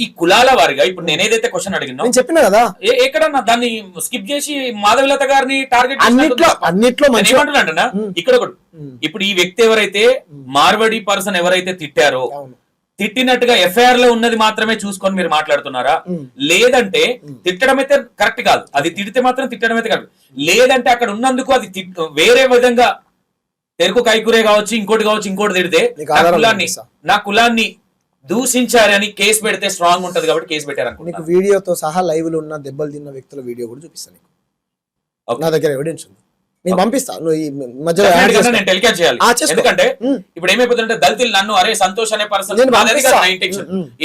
ఈ కులాల వారిగా ఇప్పుడు నేను ఏదైతే క్వశ్చన్ అడిగినా చెప్పిన కదా, ఎక్కడన్నా దాన్ని స్కిప్ చేసి మాధవిలత గారిని టార్గెట్ అన్నిట్లో ఏమంటున్నా ఇక్కడ ఒకటి. ఇప్పుడు ఈ వ్యక్తి ఎవరైతే మార్వడి పర్సన్ ఎవరైతే తిట్టారో, తిట్టినట్టుగా ఎఫ్ఐఆర్ లో ఉన్నది మాత్రమే చూసుకొని మీరు మాట్లాడుతున్నారా? లేదంటే తిట్టడం అయితే కరెక్ట్ కాదు, అది తిడితే మాత్రం తిట్టడం అయితే కరెక్ట్, లేదంటే అక్కడ ఉన్నందుకు అది వేరే విధంగా తెరకు కైకురే కావచ్చు, ఇంకోటి తిడితే నా కులాన్ని దూషించారని కేసు పెడితే స్ట్రాంగ్ ఉంటది కాబట్టి కేసు పెట్టారు. నీకు వీడియోతో సహా లైవ్ లో ఉన్న దెబ్బలు తిన్న వ్యక్తుల వీడియో కూడా చూపిస్తాను, నా దగ్గర ఎవిడెన్స్ ఉంది, నేను పంపిస్తా. నువ్వు ఈ మధ్యలో నేను టెలికాస్ట్ చేయాలి, ఎందుకంటే ఇప్పుడు ఏమైపోతుందంటే దళితులు నన్ను అరే సంతోష్ అనే పర్సన్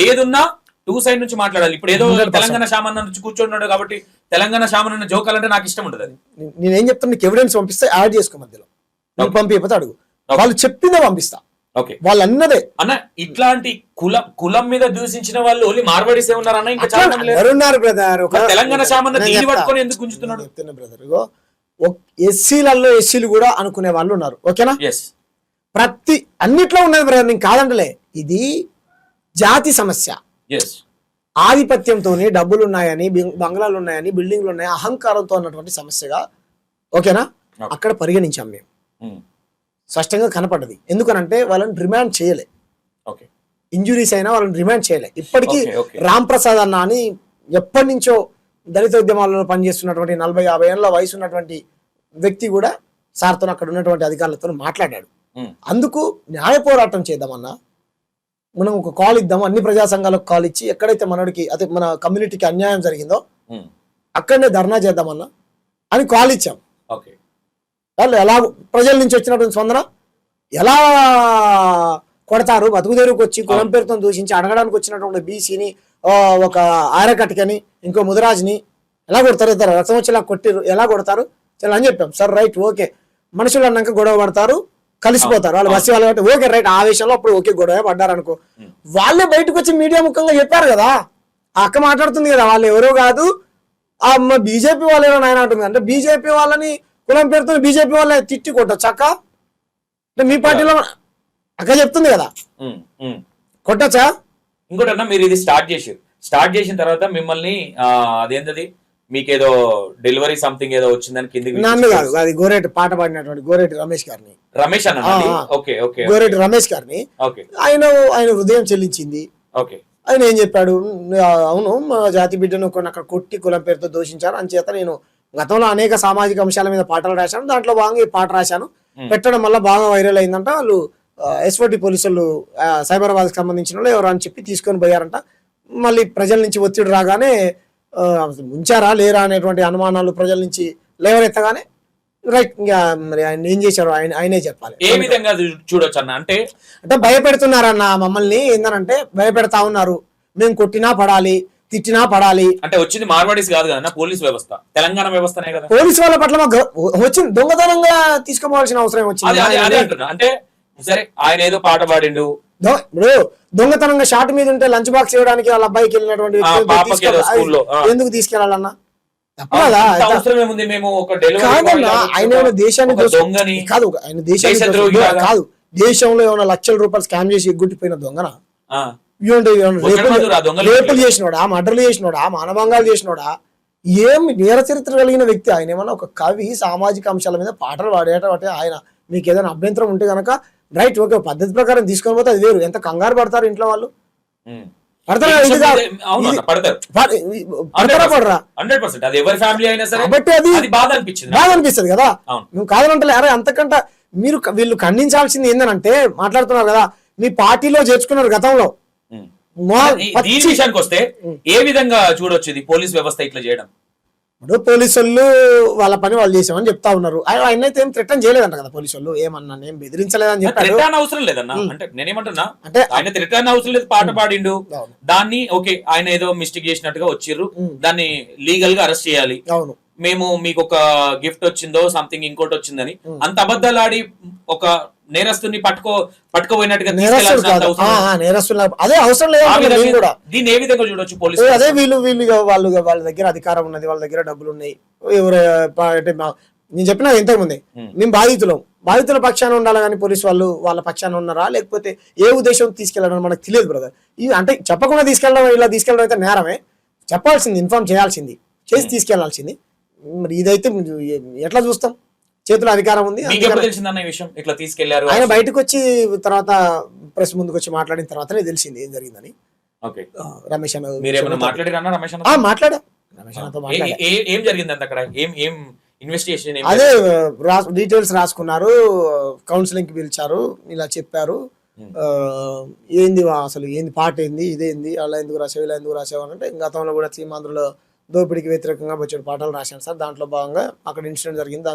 ఏదున్నా 2 సైడ్ నుంచి మాట్లాడాలి. ఇప్పుడు ఏదో తెలంగాణ శామన్న నుంచి కూర్చోన్నాడు కాబట్టి తెలంగాణ శామన్న జోకాలంటే నాకు ఇష్టం ఉంటుంది. అది నేనేం చెప్తాను, నీకు ఎవిడెన్స్ పంపిస్తే యాడ్ చేసుకో, మధ్యలో నువ్వు పంపిపోతే అడుగు, వాళ్ళు చెప్పిందే పంపిస్తా. వాళ్ళు అన్నదే అన్న, ఇట్లాంటి కులం మీద దూషించిన వాళ్ళు ఓన్లీ మార్వాడీసే ఉన్నారన్న, ఇంకా ఎవరున్నారు బ్రదర్? తెలంగాణ శామన్న దీన్ని పట్టుకొని ఎందుకు గుంజుతున్నాడు బ్రదర్? ఎస్సీలు కూడా అనుకునే వాళ్ళు ఉన్నారు, ఓకేనా. ప్రతి అన్నిట్లో ఉన్నది బ్రదర్, నేను కాదంటలే, ఇది జాతి సమస్య. ఆధిపత్యంతో డబ్బులు ఉన్నాయని, బంగ్లాలు ఉన్నాయని, బిల్డింగ్లు ఉన్నాయని అహంకారంతో ఉన్నటువంటి సమస్యగా, ఓకేనా, అక్కడ పరిగణించాం మేము. స్పష్టంగా కనపడ్డది. ఎందుకనంటే వాళ్ళని రిమాండ్ చేయలే, ఇంజురీస్ అయినా వాళ్ళని రిమాండ్ చేయలే. ఇప్పటికీ రామ్ ప్రసాద్ అన్న అని ఎప్పటి నుంచో దళిత ఉద్యమాలలో పనిచేస్తున్నటువంటి 40-50 ఏళ్ల వయసు ఉన్నటువంటి వ్యక్తి కూడా సార్తో అక్కడ ఉన్నటువంటి అధికారులతో మాట్లాడాడు. అందుకు న్యాయ పోరాటం చేద్దామన్నా, మనం ఒక కాల్ ఇద్దాం, అన్ని ప్రజా సంఘాలకు కాల్ ఇచ్చి ఎక్కడైతే మనడికి అదే మన కమ్యూనిటీకి అన్యాయం జరిగిందో అక్కడనే ధర్నా చేద్దామన్నా అని కాల్ ఇచ్చాం. వాళ్ళు ఎలా ప్రజల నుంచి వచ్చినటువంటి స్పందన, ఎలా కొడతారు, బతుకుదేరుకు వచ్చి కులం పేరుతో దూషించి అడగడానికి వచ్చినటువంటి బీసీని ఒక ఆరకటికని ఇంకో ముదిరాజ్ని ఎలా కొడతారు, ఇద్దరు రసం వచ్చేలా కొట్టిరు, ఎలా కొడతారు చాలా అని చెప్పాం. సార్ రైట్, ఓకే, మనుషులు అన్నాక గొడవ పడతారు, కలిసిపోతారు, వాళ్ళు బస్సు వాళ్ళు కాబట్టి ఓకే రైట్, ఆ విషయంలో అప్పుడు ఓకే గొడవ పడ్డారు అనుకో. వాళ్ళే బయటకు వచ్చి మీడియా ముఖంగా చెప్పారు కదా, ఆ అక్క మాట్లాడుతుంది కదా, వాళ్ళు ఎవరో కాదు ఆ బీజేపీ వాళ్ళు ఏమో ఆయన అంటుంది. అంటే బీజేపీ వాళ్ళని కులం పేరుతో బీజేపీ వాళ్ళ తిట్టి కొట్టచ్చు అక్క, అంటే మీ పార్టీలో అక్క చెప్తుంది కదా, కొట్టచ్చా? ఇంకోటి అన్న, మీరు ఇది స్టార్ట్ చేసిన తర్వాత మిమ్మల్ని అదేంటది మీకేదో డెలివరీ సంథింగ్ ఏదో వచ్చిందని కిందికి నన్ను కాదు, అది గోరేటి పాట పాడినటువంటి గోరేటి రమేష్ గారిని, రమేష్ అన్న గోరేటి రమేష్ గారిని ఆయన హృదయం చెల్లించింది. ఆయన ఏం చెప్పాడు, అవును మా జాతి బిడ్డను కొన్ని అక్కడ కొట్టి కులం పేరుతో దూషించారు, అంచేత నేను గతంలో అనేక సామాజిక అంశాల మీద పాటలు రాశాను, దాంట్లో భాగంగా ఈ పాట రాశాను, పెట్టడం వల్ల బాగా వైరల్ అయిందంట. వాళ్ళు ఎస్ఓటి పోలీసులు సైబరాబాద్కి సంబంధించిన వాళ్ళు ఎవరు అని చెప్పి తీసుకొని పోయారంట. మళ్ళీ ప్రజల నుంచి ఒత్తిడి రాగానే ఉంచారా లేరా అనేటువంటి అనుమానాలు ప్రజల నుంచి లేవనెత్తగానే రైట్, ఇంకా మరి ఆయన ఏం చేశారు ఆయనే చెప్పాలి. ఏ విధంగా చూడొచ్చు అన్న, అంటే భయపెడుతున్నారన్న మమ్మల్ని, ఏందనంటే భయపెడతా ఉన్నారు, మేము కొట్టినా పడాలి, తిట్టినా పడాలి. అంటే వచ్చింది మార్వాడీస్ కాదు కదా, పోలీస్ వ్యవస్థ, తెలంగాణ వ్యవస్థనే కదా. పోలీసు వాళ్ళ పట్ల వచ్చింది దొంగతనంగా తీసుకోవాల్సిన అవసరం వచ్చింది. అంటే సరే ఆయన ఏదో పాట పాడిండు, ఇప్పుడు దొంగతనంగా షాట్ మీద ఉంటే లంచ్ బాక్స్ ఇవ్వడానికి వాళ్ళ అబ్బాయికి వెళ్ళినటువంటి ఎందుకు తీసుకెళ్లాలన్నా తప్పదా? ఆయన దేశాన్ని కాదు, ఆయన దేశాన్ని కాదు, దేశంలో ఏమైనా లక్షల రూపాయలు స్కామ్ చేసి ఎగ్గుట్టిపోయిన దొంగన, రేపులు చేసినోడా, మర్డర్లు చేసినోడా, మానభంగాలు చేసినోడా, ఏం నేర చరిత్ర కలిగిన వ్యక్తి ఆయన. ఏమన్నా ఒక కవి సామాజిక అంశాల మీద పాటలు పాడేటట్టే ఆయన. మీకు ఏదైనా అభ్యంతరం ఉంటే కనుక రైట్, ఓకే, పద్ధతి ప్రకారం తీసుకొని పోతే అది వేరు. ఎంత కంగారు పడతారు ఇంట్లో వాళ్ళు, పడతారా? కాబట్టి అది బాధ అనిపిస్తుంది కదా. మేము కాదనంటే అరే అంతకంటే మీరు వీళ్ళు ఖండించాల్సింది ఏంటంటే, మాట్లాడుతున్నారు కదా మీ పార్టీలో చేర్చుకున్నారు గతంలో. ఈ విషయానికి వస్తే ఏ విధంగా చూడొచ్చు ఇది పోలీస్ వ్యవస్థ ఇట్లా చేయడం? ఇప్పుడు పోలీసు వాళ్ళు వాళ్ళ పని వాళ్ళు చేసామని చెప్తా ఉన్నారు. ఆయన అయితే ఏం థ్రెటన్ చేయలేదంట కదా పోలీసు వాళ్ళు, ఏమన్నా ఏం బెదిరించలేదని చెప్పారు. అవసరం లేదన్నా, అంటే నేనేమంటున్నా, అంటే ఆయన థ్రెటన్ అవసరం లేదు, పాట పాడిండు, దాన్ని ఓకే ఆయన ఏదో మిస్టేక్ చేసినట్టుగా వచ్చిర్రు, దాన్ని లీగల్ గా అరెస్ట్ చేయాలి. అవును, మేము మీకు ఒక గిఫ్ట్ వచ్చిందో సంథింగ్ ఇంకోటి వచ్చిందని అంత అబద్ధాలు ఆడి ఒక నేరస్తుని పట్టుకోపోయినట్టుగా అదే అవసరం లేదు. దీన్ని ఏ విధంగా చూడొచ్చు పోలీసు? అదే వీళ్ళు వాళ్ళ దగ్గర అధికారం ఉన్నది, వాళ్ళ దగ్గర డబ్బులు ఉన్నాయి. ఎవరు నేను చెప్పినా ఇంతకుముందే మేము బాధితుల పక్షాన ఉండాలి కానీ పోలీసు వాళ్ళు వాళ్ళ పక్షాన ఉన్నారా లేకపోతే ఏ ఉద్దేశం తీసుకెళ్ళడం మనకు తెలియదు బ్రదర్. ఇవి అంటే చెప్పకుండా తీసుకెళ్ళడం, ఇలా తీసుకెళ్ళడం అయితే నేరమే. చెప్పాల్సింది, ఇన్ఫార్మ్ చేయాల్సింది, చేసి తీసుకెళ్లాల్సింది. మరి ఇదైతే ఎట్లా చూస్తాం? చేతిలో అధికారం ఉంది. ఆయన బయటకు వచ్చి తర్వాత ప్రెస్ ముందుకు వచ్చి మాట్లాడిన తర్వాతనే తెలిసింది ఏం జరిగిందని. రమేష్ అన్న మాట్లాడా, అదే డీటెయిల్స్ రాసుకున్నారు, కౌన్సిలింగ్ కి పిలిచారు, ఇలా చెప్పారు, ఏంది అసలు ఏంది పాట ఏంది, ఇదేంది, అలా ఎందుకు రాసావు, ఇలా ఎందుకు రాసావు అంటే, గతంలో కూడా సీమాంధ్రలో దోపిడీకి వ్యతిరేకంగా వచ్చే పాటలు రాశాను సార్, దాంట్లో భాగంగా అక్కడ ఇన్సిడెంట్ జరిగింది,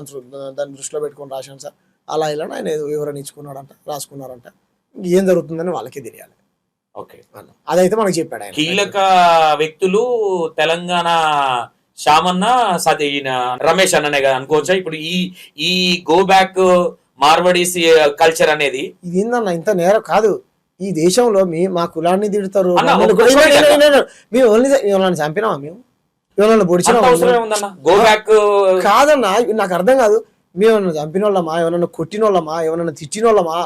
దాన్ని దృష్టిలో పెట్టుకొని రాశాను సార్, అలా ఇలా ఆయన వివరణ ఇచ్చుకున్నాడంట, రాసుకున్నారంట. ఏం జరుగుతుందని వాళ్ళకే తెలియాలి. ఓకే, అదైతే మనకు చెప్పాడు ఆయన. కీలక వ్యక్తులు తెలంగాణ శామన్న రమేష్ అన్ననే కదా అనుకోవచ్చా ఇప్పుడు ఈ గో బ్యాక్ మార్వడీస్ కల్చర్ అనేది? ఇది ఏందన్న ఇంత నేరం కాదు. ఈ దేశంలో మా కులాన్ని తిడతారు, మేము ఎవరైనా చంపినామా, మేము ఎవరైనా కాదన్నా, నాకు అర్థం కాదు. మేము ఏమన్నా చంపిన వాళ్ళమా, ఎవరన్నా కొట్టిన వాళ్ళమా, ఎవరన్నా తిట్టిన వాళ్ళమా?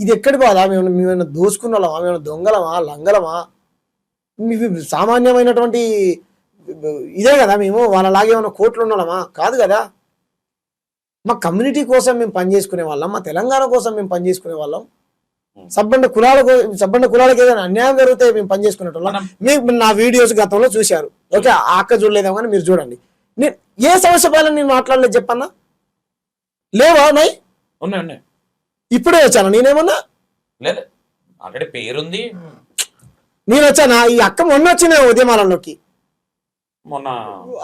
ఇది ఎక్కడి బాధ? మేమేమన్నా దోసుకున్న వాళ్ళమా, మేమన్నా దొంగలమా, లంగలమా? సామాన్యమైనటువంటి ఇదే కదా, మేము వాళ్ళలాగే ఏమన్నా కోట్లు ఉన్న వాళ్ళమా? కాదు కదా. మా కమ్యూనిటీ కోసం మేము పనిచేసుకునే వాళ్ళం, మా తెలంగాణ కోసం మేము పనిచేసుకునే వాళ్ళం. సబ్బండ కులాలకు ఏదైనా అన్యాయం జరిగితే మేము పనిచేసుకునేటోళ్ళం. మీకు నా వీడియోస్ గతంలో చూశారు, ఓకే, ఆ అక్క చూడలేదేమో కానీ మీరు చూడండి. నేను ఏ సమస్య పైన నేను మాట్లాడలేదు చెప్పన్నా? లేవా? ఉన్నాయి. ఇప్పుడే వచ్చాను నేనేమన్నా, లేదు ఆల్రెడీ పేరుంది. నేను వచ్చానా? ఈ అక్క మొన్న వచ్చిన ఉద్యమాలలోకి, మొన్న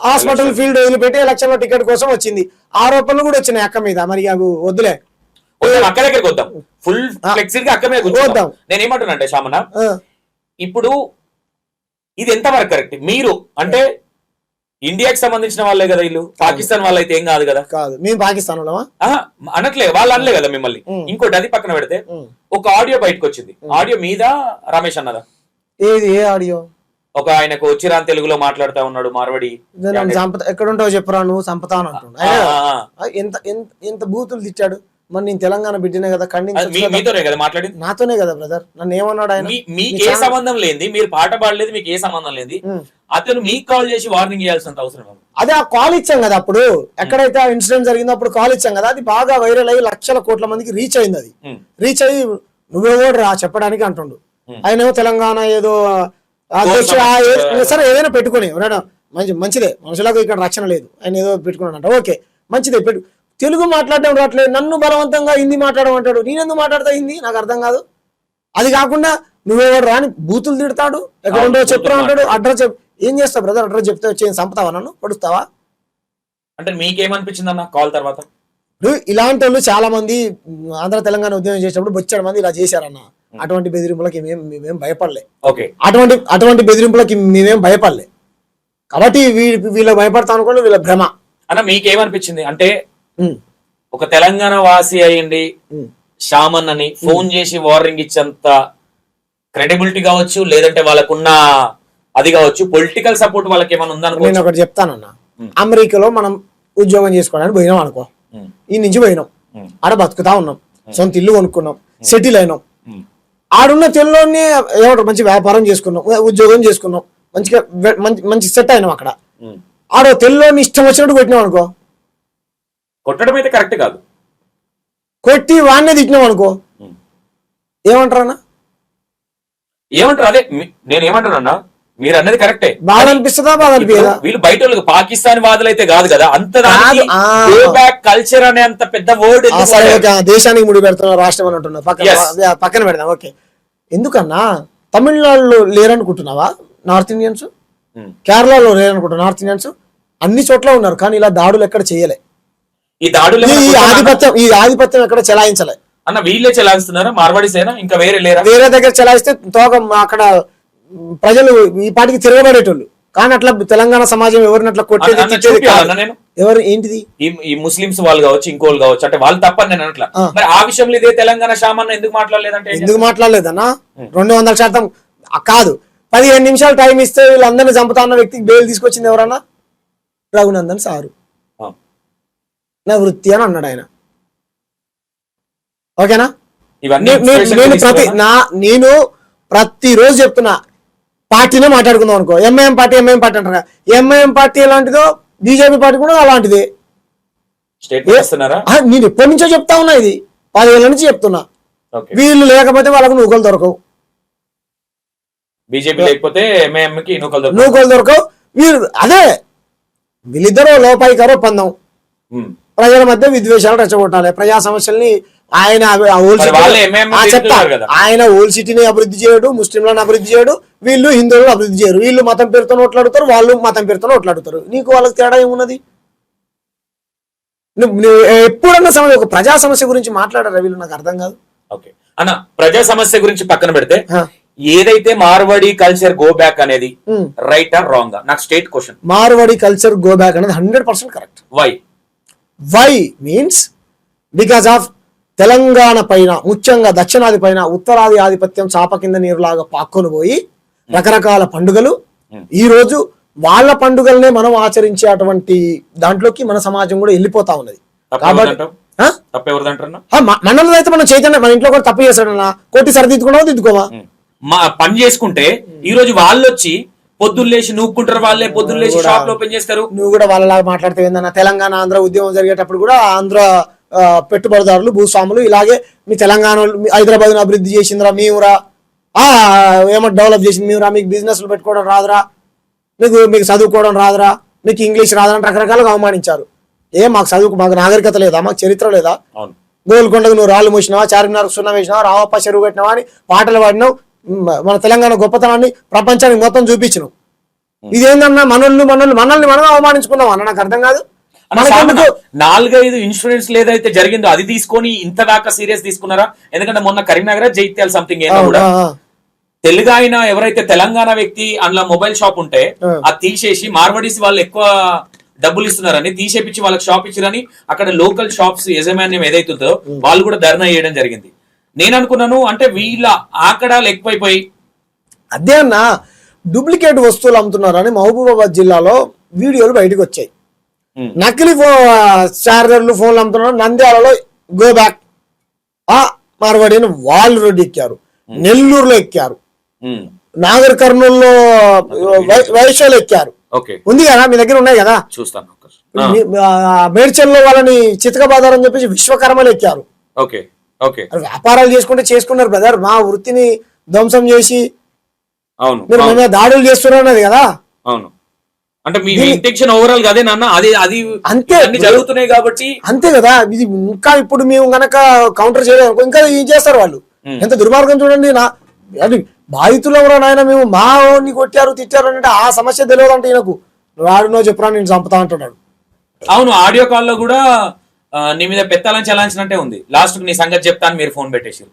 హాస్పిటల్ ఫీల్డ్ వదిలిపెట్టి ఎలక్షన్ లో టికెట్ కోసం వచ్చింది. ఆరోపణలు కూడా వచ్చినాయి అక్క మీద. మరి అవి వద్దులే, అక్క దగ్గరికి వద్దాం. ఫుల్ ఫ్లెక్సిబుల్ గా అక్క మీద కూర్చోద్దాం. నేను ఏమంటున్నా అంటే శామన్న, ఇప్పుడు ఇది ఎంత వరకు కరెక్ట్? మీరు అంటే ఇండియాకి సంబంధించిన వాళ్ళే కదా వీళ్ళు, పాకిస్తాన్ వాళ్ళు అయితే ఏం కాదు కదా. కాదు, మేము పాకిస్తాన్ అనట్లే, వాళ్ళు అనలే కదా మిమ్మల్ని. ఇంకోటి అది పక్కన పెడితే ఒక ఆడియో బయటకు వచ్చింది. ఆడియో మీద రమేష్ అన్నదా? ఏది? ఏ ఆడియో? ఒక ఆయనకు వచ్చిరాన్ తెలుగులో మాట్లాడుతా ఉన్నాడు మార్వడి. ఎక్కడ ఉంటావు చెప్పురా నువ్వు చంపుతా అని అంటున్నాడు. ఎంత బూతులు తిట్టాడు. మరి నేను తెలంగాణ బిడ్డనే కదా, మీతోనే కదా మాట్లాడింది, నాతోనే కదా బ్రదర్. నన్ను ఏమన్నాడు ఆయన? మీకు ఏ సంబంధం లేని, మీరు పాట పాడలేదు, మీకు ఏ సంబంధం లేని అతను మీకు కాల్ చేసి వార్నింగ్ ఇవ్వాల్సినంత అవసరం. అదే ఆ కాల్ ఇచ్చాం కదా అప్పుడు, ఎక్కడైతే ఆ ఇన్సిడెంట్ జరిగిందో అప్పుడు కాల్ ఇచ్చాం కదా. అది బాగా వైరల్ అయ్యి లక్షల కోట్ల మందికి రీచ్ అయింది. అది రీచ్ అయ్యి నువ్వెవడు రా చెప్పడానికి అంటుండు. ఆయన ఏమో తెలంగాణ ఏదో సరే ఏదైనా పెట్టుకుని ఎవరైనా మంచిదే, మనుషులకు ఇక్కడ రక్షణ లేదు, ఆయన ఏదో పెట్టుకున్నాడంట. ఓకే మంచిదే, తెలుగు మాట్లాడడం రావట్లేదు, నన్ను బలవంతంగా హిందీ మాట్లాడమంటాడు. నేనెందుకు మాట్లాడతా హిందీ? నాకు అర్థం కాదు. అది కాకుండా నువ్వెవడు రాని బూతులు తిడతాడు, ఎక్కడ ఉండో చెప్తా ఉంటాడు. అడ్రస్ ఏం చేస్తావు బ్రదర్? అడ్రస్ చెప్తే వచ్చి చంపుతావా? నన్ను పడుస్తావా? అంటే మీకేమనిపించింది అన్న కాల్ తర్వాత? ఇలాంటి వాళ్ళు చాలా మంది ఆంధ్ర తెలంగాణ ఉద్యమం చేసినప్పుడు బొచ్చాడు మంది ఇలా చేశారన్న. అటువంటి బెదిరింపులకి మేమేం భయపడలే. అటువంటి బెదిరింపులకి మేమేం భయపడలే. కాబట్టి వీళ్ళకి భయపడతా అనుకోండి, వీళ్ళ భ్రమ. అన్న మీకేమనిపించింది అంటే, ఒక తెలంగాణ వాసి అయ్యండి శ్యామన్ అని ఫోన్ చేసి వార్నింగ్ ఇచ్చేంత క్రెడిబిలిటీ కావచ్చు, లేదంటే వాళ్ళకున్న అది కావచ్చు, పొలిటికల్ సపోర్ట్ వాళ్ళకి ఏమైనా ఉందనుకో. నేను ఒకటి చెప్తానన్నా, అమెరికాలో మనం ఉద్యోగం చేసుకోవడానికి పోయినాం అనుకో, ఈ నుంచి పోయినాం, ఆడ బతుకుతా ఉన్నాం, సొంత ఇల్లు కొనుక్కున్నాం, సెటిల్ అయినాం. ఆడున్న తెల్లోనే ఏమంటారు మంచి వ్యాపారం చేసుకున్నాం, ఉద్యోగం చేసుకున్నాం, మంచిగా మంచి సెట్ అయినాం. అక్కడ ఆడో తెల్లోని ఇష్టం వచ్చినట్టు కొట్టినాం అనుకో, కొట్టడం అయితే కరెక్ట్ కాదు, కొట్టి వాడినే తిట్టినాం అనుకో, ఏమంటారు అన్న? ఏమంటారు? అదే నేను ఏమంటానన్నా, మీరు అన్నది కరెక్టే. బాధ అనిపిస్తుందా? బాధ అనిపించదా? వీళ్ళు బయట వాళ్ళకి పాకిస్తాన్ వాదులు అయితే కాదు కదా, అంత కల్చర్ అనే అంత పెద్ద వర్డ్. దేశానికి ముడి పెడుతున్నారు, రాష్ట్రం అని అంటున్నారు, పక్కన పెడదాం. ఓకే, ఎందుకన్నా తమిళనాడులో లేరనుకుంటున్నావా నార్త్ ఇండియన్స్? కేరళలో లేరనుకుంటున్నా నార్త్ ఇండియన్స్? అన్ని చోట్ల ఉన్నారు, కానీ ఇలా దాడులు ఎక్కడ చేయలే. ఈ దాడులు ఈ ఆధిపత్యం ఎక్కడ చెలాయించలే అన్న. వీళ్ళే చెలాయిస్తున్నారా? మార్వాడి సేన ఇంకా వేరే లేరా? వేరే దగ్గర చెలాయిస్తే అక్కడ ప్రజలు ఈ పాటికి తిరగబడేటోళ్ళు. కానీ అట్లా తెలంగాణ సమాజం ఎవరిని అట్లా కొట్టేది ఎవరు ఏంటిది? ఈ ముస్లింస్ వాళ్ళు కావచ్చు, ఇంకోళ్ళు కావచ్చు, అంటే వాళ్ళు తప్పని నేను అట్లా. మరి ఆ విషయంలో ఇదే తెలంగాణ శ్యామన్న ఎందుకు మాట్లాడలేదంటే? ఎందుకు మాట్లాడలేదన్నా? 200% కాదు, 15 నిమిషాలు టైం ఇస్తే వీళ్ళందరినీ చంపుతా ఉన్న వ్యక్తికి బెయిల్ తీసుకొచ్చింది ఎవరన్నా? రఘునందన్ సారు. నా వృత్తి అని అన్నాడు ఆయన. ఓకేనా? నేను ప్రతిరోజు చెప్తున్నా, పార్టీనే మాట్లాడుకుందాం అనుకో, ఎంఐఎం పార్టీ అంటారు. ఎంఐఎం పార్టీ ఎలాంటిదో బీజేపీ పార్టీ కూడా అలాంటిదే. నేను ఎప్పటి నుంచో చెప్తా ఉన్నా, ఇది 10 ఏళ్ళ నుంచి చెప్తున్నా. వీళ్ళు లేకపోతే వాళ్ళకు నూకలు దొరకవు, బీజేపీ లేకపోతే నూకలు దొరకవు. అదే వీళ్ళిద్దరూ లోపాయికారో ఒప్పందం, ప్రజల మధ్య విద్వేషాలు రెచ్చగొట్టాలి, ప్రజా సమస్యల్ని. ఆయన ఓల్డ్ సిటీని అభివృద్ధి చేయడు, ముస్లింలను అభివృద్ధి చేయడు, వీళ్ళు హిందువులను అభివృద్ధి చేయరు. వీళ్ళు మతం పేరుతో ఓట్లాడుతారు, వాళ్ళు మతం పేరుతో ఓట్లాడుతారు. నీకు వాళ్ళకి తేడా ఏమున్నది? ఎప్పుడన్నా ఒక ప్రజా సమస్య గురించి మాట్లాడారా వీళ్ళు? నాకు అర్థం కాదు. ఓకే అన్న, ప్రజా సమస్య గురించి పక్కన పెడితే, ఏదైతే మార్వాడి కల్చర్ గో బ్యాక్ అనేది రైట్ ఆర్ రాంగ్? నాకు state question. Marwadi culture go back అనేది 100% correct. Why means because of Telangana పైన, ముఖ్యంగా దక్షిణాది పైన ఉత్తరాది ఆధిపత్యం చాప కింద నీరులాగా పాక్కొని పోయి రకరకాల పండుగలు, ఈ రోజు వాళ్ళ పండుగలనే మనం ఆచరించే అటువంటి దాంట్లోకి మన సమాజం కూడా వెళ్ళిపోతా ఉన్నది. మనలో అయితే మనం చైతన్య, మన ఇంట్లో కూడా తప్పు చేశాడన్నా, కొట్టి సరిదిద్దుకున్నావా దిద్దుకోవా? పని చేసుకుంటే ఈ రోజు వాళ్ళు వచ్చి పొద్దున్న లేచి నూక్కుంటారు, వాళ్ళే పొద్దున్న లేచి షాప్ ఓపెన్ చేస్తారు. నువ్వు కూడా వాళ్ళలాగా మాట్లాడితే ఏందన్నా? తెలంగాణ ఆంధ్ర ఉద్యమం జరిగేటప్పుడు కూడా ఆంధ్ర పెట్టుబడిదారులు, భూస్వాములు ఇలాగే మీ తెలంగాణ హైదరాబాద్ ను అభివృద్ధి చేసిందిరా మేమురా, ఏమో డెవలప్ చేసింది మేమురా, మీకు బిజినెస్లు పెట్టుకోవడం రాదురా, మీకు చదువుకోవడం రాదురా, మీకు ఇంగ్లీష్ రాదని రకరకాలుగా అవమానించారు. మాకు మాకు నాగరికత లేదా? మాకు చరిత్ర లేదా? గోల్కొండకు నువ్వు రాళ్ళు మూసినావా, చార్మినార్ సున్నం వేసినావా, రావప్ప చెరువు కట్టినావా అని పాటలు పాడినావు, మన తెలంగాణ గొప్పతనాన్ని ప్రపంచానికి మొత్తం చూపించినావు. ఇదేందన్నా మనల్ని మనం అవమానించుకున్నాం అన్న, నాకు అర్థం కాదు. 4-5 ఇన్సూరెన్స్ ఏదైతే జరిగిందో అది తీసుకొని ఇంత దాకా సీరియస్ తీసుకున్నారా? ఎందుకంటే మొన్న కరీంనగర్ జైత్యాల సంథింగ్ ఏదో కూడా తెలుగు ఆయన ఎవరైతే తెలంగాణ వ్యక్తి అందులో మొబైల్ షాప్ ఉంటే అది తీసేసి మార్వడీస్ వాళ్ళు ఎక్కువ డబ్బులు ఇస్తున్నారని తీసేపించి వాళ్ళకి షాప్ ఇచ్చారని అక్కడ లోకల్ షాప్స్ యజమాన్యం ఏదైతుందో వాళ్ళు కూడా ధర్నా చేయడం జరిగింది. నేను అనుకున్నాను అంటే వీళ్ళ ఆకడాలు ఎక్కువైపోయి అదే అన్న డూప్లికేట్ వస్తువులు అమ్ముతున్నారని మహబూబాబాద్ జిల్లాలో వీడియోలు బయటకు వచ్చాయి. నకిలీ చార్జర్లు ఫోన్లు అమ్ముతున్నారు. నంద్యాలలో గో బ్యాక్ మార్వాడిని వాళ్ళు రోడ్డు ఎక్కారు, నెల్లూరులో ఎక్కారు, నాగర్ కర్నూలులో వైశ్యాలు ఎక్కారు. ఉంది కదా మీ దగ్గర ఉన్నాయి కదా, చూస్తాను. మేడ్చల్లో వాళ్ళని చితకబాదారని చెప్పేసి విశ్వకర్మలు ఎక్కారు. వ్యాపారాలు చేసుకున్నారు బ్రదర్. మా వృత్తిని ధ్వంసం చేసి మీరు మేము దాడులు చేస్తున్నారు కదా. అవును, అంటే మీ ఇంటెన్షన్ ఓవరాల్ అదే నాన్న, అది అంతే జరుగుతున్నాయి కాబట్టి అంతే కదా. ఇది ఇంకా ఇప్పుడు మేము గనక కౌంటర్ చేయలేదు ఇంకా ఏం చేస్తారు వాళ్ళు. ఎంత దుర్మార్గం చూడండి. అది బాధితులు ఎవరో నాయన మేము మా ఓన్ని కొట్టారు తిట్టారు అంటే ఆ సమస్య తెలియదు అంటే ఈయనకు వాడునో చెప్పురా నేను చంపుతా అంటున్నాడు. అవును, ఆడియో కాల్ లో కూడా నీ మీద పెత్తాలని చలాంచినట్టే ఉంది. లాస్ట్ నీ సంగతి చెప్తాను మీరు ఫోన్ పెట్టేసారు.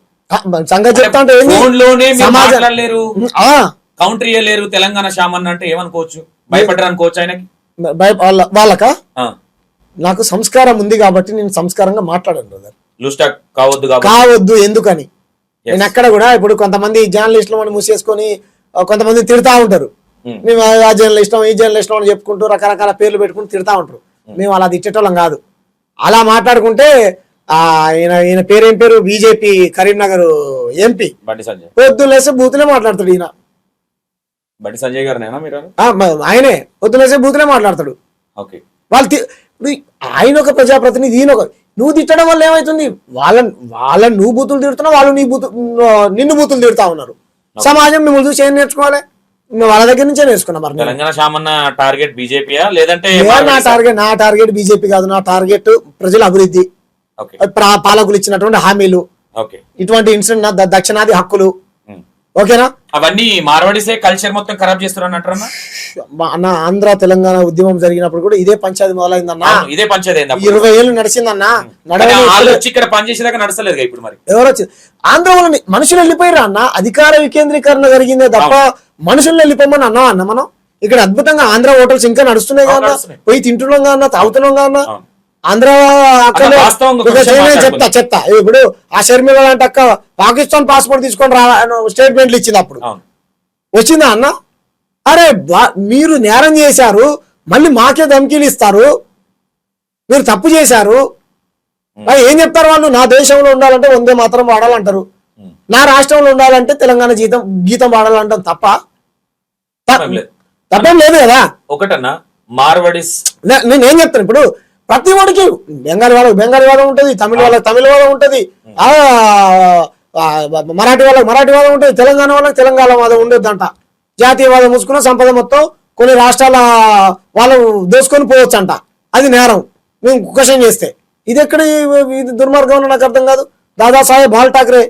సంగతి చెప్తా అంటే ఫోన్ లోనే మాట్లాడలేరు, కౌంటర్ ఇయ్యలేరు. తెలంగాణ శామన్ అంటే ఏమనుకోవచ్చు, భయపడ్డారు అనుకోవచ్చు ఆయనకి. వాళ్ళక నాకు సంస్కారం ఉంది కాబట్టి నేను సంస్కారంగా మాట్లాడాను బ్రదర్. లూస్టాక్ కావద్దు ఎందుకని నేను అక్కడ కూడా ఇప్పుడు కొంతమంది జర్నలిస్టులు మనం మూసేసుకొని కొంతమంది తిడతా ఉంటారు. మేము ఆ జర్నలిస్టం ఈ జర్నలిస్టం అని చెప్పుకుంటూ రకరకాల పేర్లు పెట్టుకుని తిడతా ఉంటారు. మేము అలా తిట్టేటోళ్ళం కాదు. అలా మాట్లాడుకుంటే ఈయన పేరేం పేరు బీజేపీ కరీంనగర్ ఎంపీ పొద్దులేసే బూతులే మాట్లాడతాడు. ఈయన బండి సంజయ్ గారు ఆయనే పొద్దులేసే బూతులే మాట్లాడతాడు. వాళ్ళు ఆయన ఒక ప్రజాప్రతినిధి, ఈయన ఒక. నువ్వు తిట్టడం వల్ల ఏమైతుంది, వాళ్ళని నువ్వు బూతులు తిడుతున్నావు, వాళ్ళు నిన్ను బూతులు తిడతా ఉన్నారు. సమాజం మిమ్మల్ని చూసి ఏం నేర్చుకోవాలి, వాళ్ళ దగ్గర నుంచే నేర్చుకున్నాం. టార్గెట్ బీజేపీయా లేదంటే నా టార్గెట్ బీజేపీ కాదు. నా టార్గెట్ ప్రజల అభివృద్ధి, పాలకులు ఇచ్చినటువంటి హామీలు, ఇటువంటి ఇన్సిడెంట్ దక్షిణాది హక్కులు. ఓకేనా, అవన్నీ మార్వాడీసే కల్చర్ మొత్తం ఖరాబ్ చేస్తున్నారు అన్న. ఆంధ్ర తెలంగాణ ఉద్యమం జరిగినప్పుడు కూడా ఇదే పంచాయతీ మొదలైందన్న. ఇదే పంచాయతీ 20 ఏళ్ళు నడిచిందన్న. ఇక్కడ పనిచేసేదాకా నడసలేదు. ఇప్పుడు మరి ఎవరు వచ్చి ఆంధ్ర వాళ్ళని మనుషులు వెళ్ళిపోయారు అన్న. అధికార వికేంద్రీకరణ జరిగిందే తప్ప మనుషులు వెళ్ళిపోమని అన్న. మనం ఇక్కడ అద్భుతంగా ఆంధ్ర హోటల్స్ ఇంకా నడుస్తున్నాయి కదా, పోయి తింటున్నాం కదా, తాగుతున్నాం కదా. ఆంధ్ర చెప్తా ఇప్పుడు ఆ షర్మిల లాంటి అక్క పాకిస్తాన్ పాస్పోర్ట్ తీసుకొని స్టేట్మెంట్లు ఇచ్చింది. అప్పుడు వచ్చిందా అన్న? అరే మీరు నేరం చేశారు, మళ్ళీ మాకే ధమ్కీలు ఇస్తారు, మీరు తప్పు చేశారు. ఏం చెప్తారు వాళ్ళు? నా దేశంలో ఉండాలంటే వందే మాత్రం వాడాలంటారు, నా రాష్ట్రంలో ఉండాలంటే తెలంగాణ గీతం వాడాలంటారు. తప్పేం లేదు కదా. ఒకటన్నా మార్వాడీస్ నేనేం చెప్తాను ఇప్పుడు ప్రతి వాడికి బెంగాలీ వాళ్ళకి బెంగాలీ వాదం ఉంటది, తమిళ వాళ్ళకి తమిళ వాదం ఉంటది, మరాఠీ వాళ్ళకి మరాఠీ వాదం ఉంటది, తెలంగాణ వాళ్ళకి తెలంగాణ వాదం ఉండొద్దంట. జాతీయవాదం మూసుకున్న సంపద మొత్తం కొన్ని రాష్ట్రాల వాళ్ళు దోసుకొని పోవచ్చు అంట. అది నేరం మేము క్వశ్చన్ చేస్తే. ఇది ఎక్కడ ఇది దుర్మార్గం నాకు అర్థం కాదు. దాదాసాహెబ్ బాల్ ఠాక్రే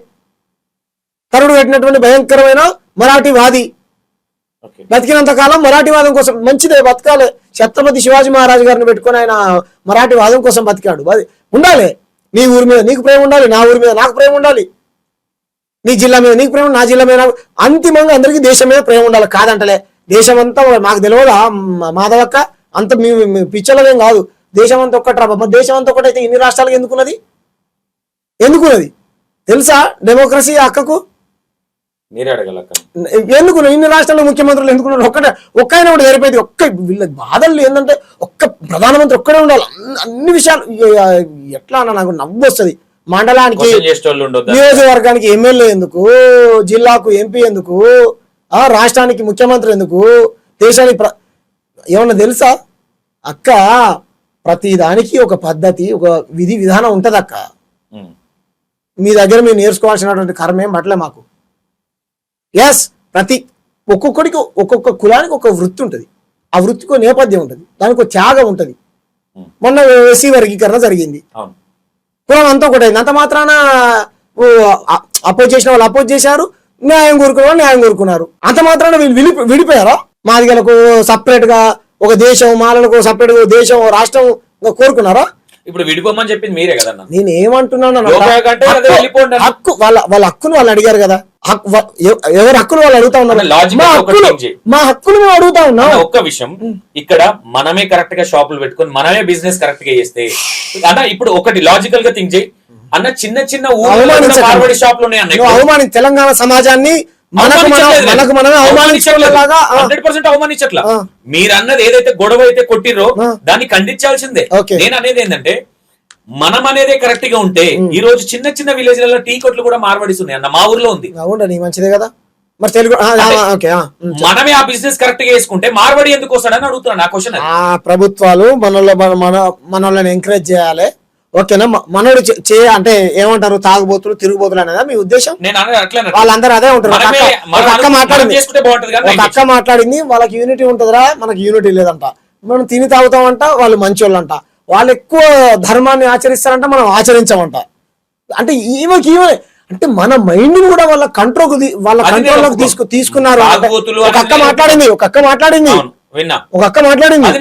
కరుడు పెట్టినటువంటి భయంకరమైన మరాఠీ వాది. బతికినంత కాలం మరాఠీ వాదం కోసం మంచిదే, బతకాలి. ఛత్రపతి శివాజీ మహారాజు గారిని పెట్టుకొని ఆయన మరాఠీ వాదం కోసం బతికాడు. ఉండాలి. నీ ఊరి మీద నీకు ప్రేమ ఉండాలి, నా ఊరి మీద నాకు ప్రేమ ఉండాలి, నీ జిల్లా మీద నీకు ప్రేమ, నా జిల్లా మీద. అంతిమంగా అందరికీ దేశం మీద ప్రేమ ఉండాలి. కాదంటలే దేశం అంతా మాకు తెలియదా మాధవక్క, అంత పిచ్చలదేం కాదు. దేశం అంతా ఒక్కట్రా బాబా. దేశం అంతా ఒకటైతే ఇన్ని రాష్ట్రాలకు ఎందుకున్నది తెలుసా? డెమోక్రసీ అక్కకు ఎందుకు ఇన్ని రాష్ట్రాల్లో ముఖ్యమంత్రులు ఎందుకున్నారు? ఒక్కైనా కూడా సరిపోయింది. వీళ్ళ బాధలు ఏంటంటే ఒక్క ప్రధానమంత్రి ఒక్కడే ఉండాలి అన్ని విషయాలు. ఎట్లా అన్న నాకు నవ్వు వస్తుంది. మండలానికి నియోజకవర్గానికి ఎమ్మెల్యే ఎందుకు, జిల్లాకు ఎంపీ ఎందుకు, రాష్ట్రానికి ముఖ్యమంత్రి ఎందుకు, దేశానికి ఏమన్నా తెలుసా అక్క? ప్రతి దానికి ఒక పద్ధతి, ఒక విధి విధానం ఉంటది అక్క. మీ దగ్గర మీరు నేర్చుకోవాల్సినటువంటి కర్మ ఏం పట్టలే మాకు. ప్రతి ఒక్కొక్కడికి ఒక్కొక్క కులానికి ఒక వృత్తి ఉంటుంది. ఆ వృత్తికి నేపథ్యం ఉంటుంది, దానికి ఒక త్యాగం ఉంటుంది. మొన్న ఎస్సీ వర్గీకరణ జరిగింది, కులం అంతా ఒకటైంది. అంత మాత్రాన అపోజ్ చేసిన వాళ్ళు అపోజ్ చేశారు, న్యాయం కోరుకున్న వాళ్ళు న్యాయం కోరుకున్నారు. అంత మాత్రాన వీళ్ళు విడిపోయారా? మాదిగలకు సపరేట్ గా ఒక దేశం, మాలలకు సపరేట్ గా దేశం, రాష్ట్రం కోరుకున్నారా? ఇప్పుడు విడిపోమని చెప్పింది మీరే కదా. నేను ఏమంటున్నాను, హక్కు వాళ్ళ హక్కును వాళ్ళు అడిగారు కదా. ఎవరి హక్కులు వాళ్ళు అడుగుతా ఉన్నారు. మా హక్కులు మేము అడుగుతా ఉన్నాం. ఒక్క విషయం, ఇక్కడ మనమే కరెక్ట్ గా షాపులు పెట్టుకుని మనమే బిజినెస్ కరెక్ట్ గా చేస్తే అన్న, ఇప్పుడు ఒకటి లాజికల్ గా థింక్ చేయి అన్న, చిన్న చిన్న ఊర్లో షాపులు ఉన్నాయి. తెలంగాణ సమాజాన్ని అవమానించట్లా. మీరు అన్నది ఏదైతే గొడవ అయితే కొట్టిరో దాన్ని ఖండించాల్సిందే. నేను అనేది ఏంటంటే, మనం అనేదే కరెక్ట్ గా ఉంటే ఈ రోజు చిన్న చిన్న విలేజ్ లలో టీ కొట్లు కూడా మార్వడిస్తున్నాయి అన్న. మా ఊర్లో ఉంది. మంచిదే కదా. మరి తెలుగు మనమే ఆ బిజినెస్ కరెక్ట్ గా వేసుకుంటే మార్వడి ఎందుకు వస్తాడని అడుగుతున్నా. నా క్వశ్చన్ ప్రభుత్వాలు మనల్ని ఎంకరేజ్ చేయాలి. ఓకేనా? మనోడు అంటే ఏమంటారు, తాగుబోతులు తిరుగుబోతులు అనేదా మీ ఉద్దేశం? వాళ్ళందరూ అదే ఉంటారు. అక్క మాట్లాడింది వాళ్ళకి యూనిటీ ఉంటుందిరా, మనకి యూనిటీ లేదంట. మనం తిని తాగుతామంట, వాళ్ళు మంచి వాళ్ళంట. వాళ్ళు ఎక్కువ ధర్మాన్ని ఆచరిస్తారంట, మనం ఆచరించమంట. అంటే ఈమె అంటే మన మైండ్ కూడా వాళ్ళ కంట్రోల్లోకి తీసుకున్నారు. ఒక అక్క మాట్లాడింది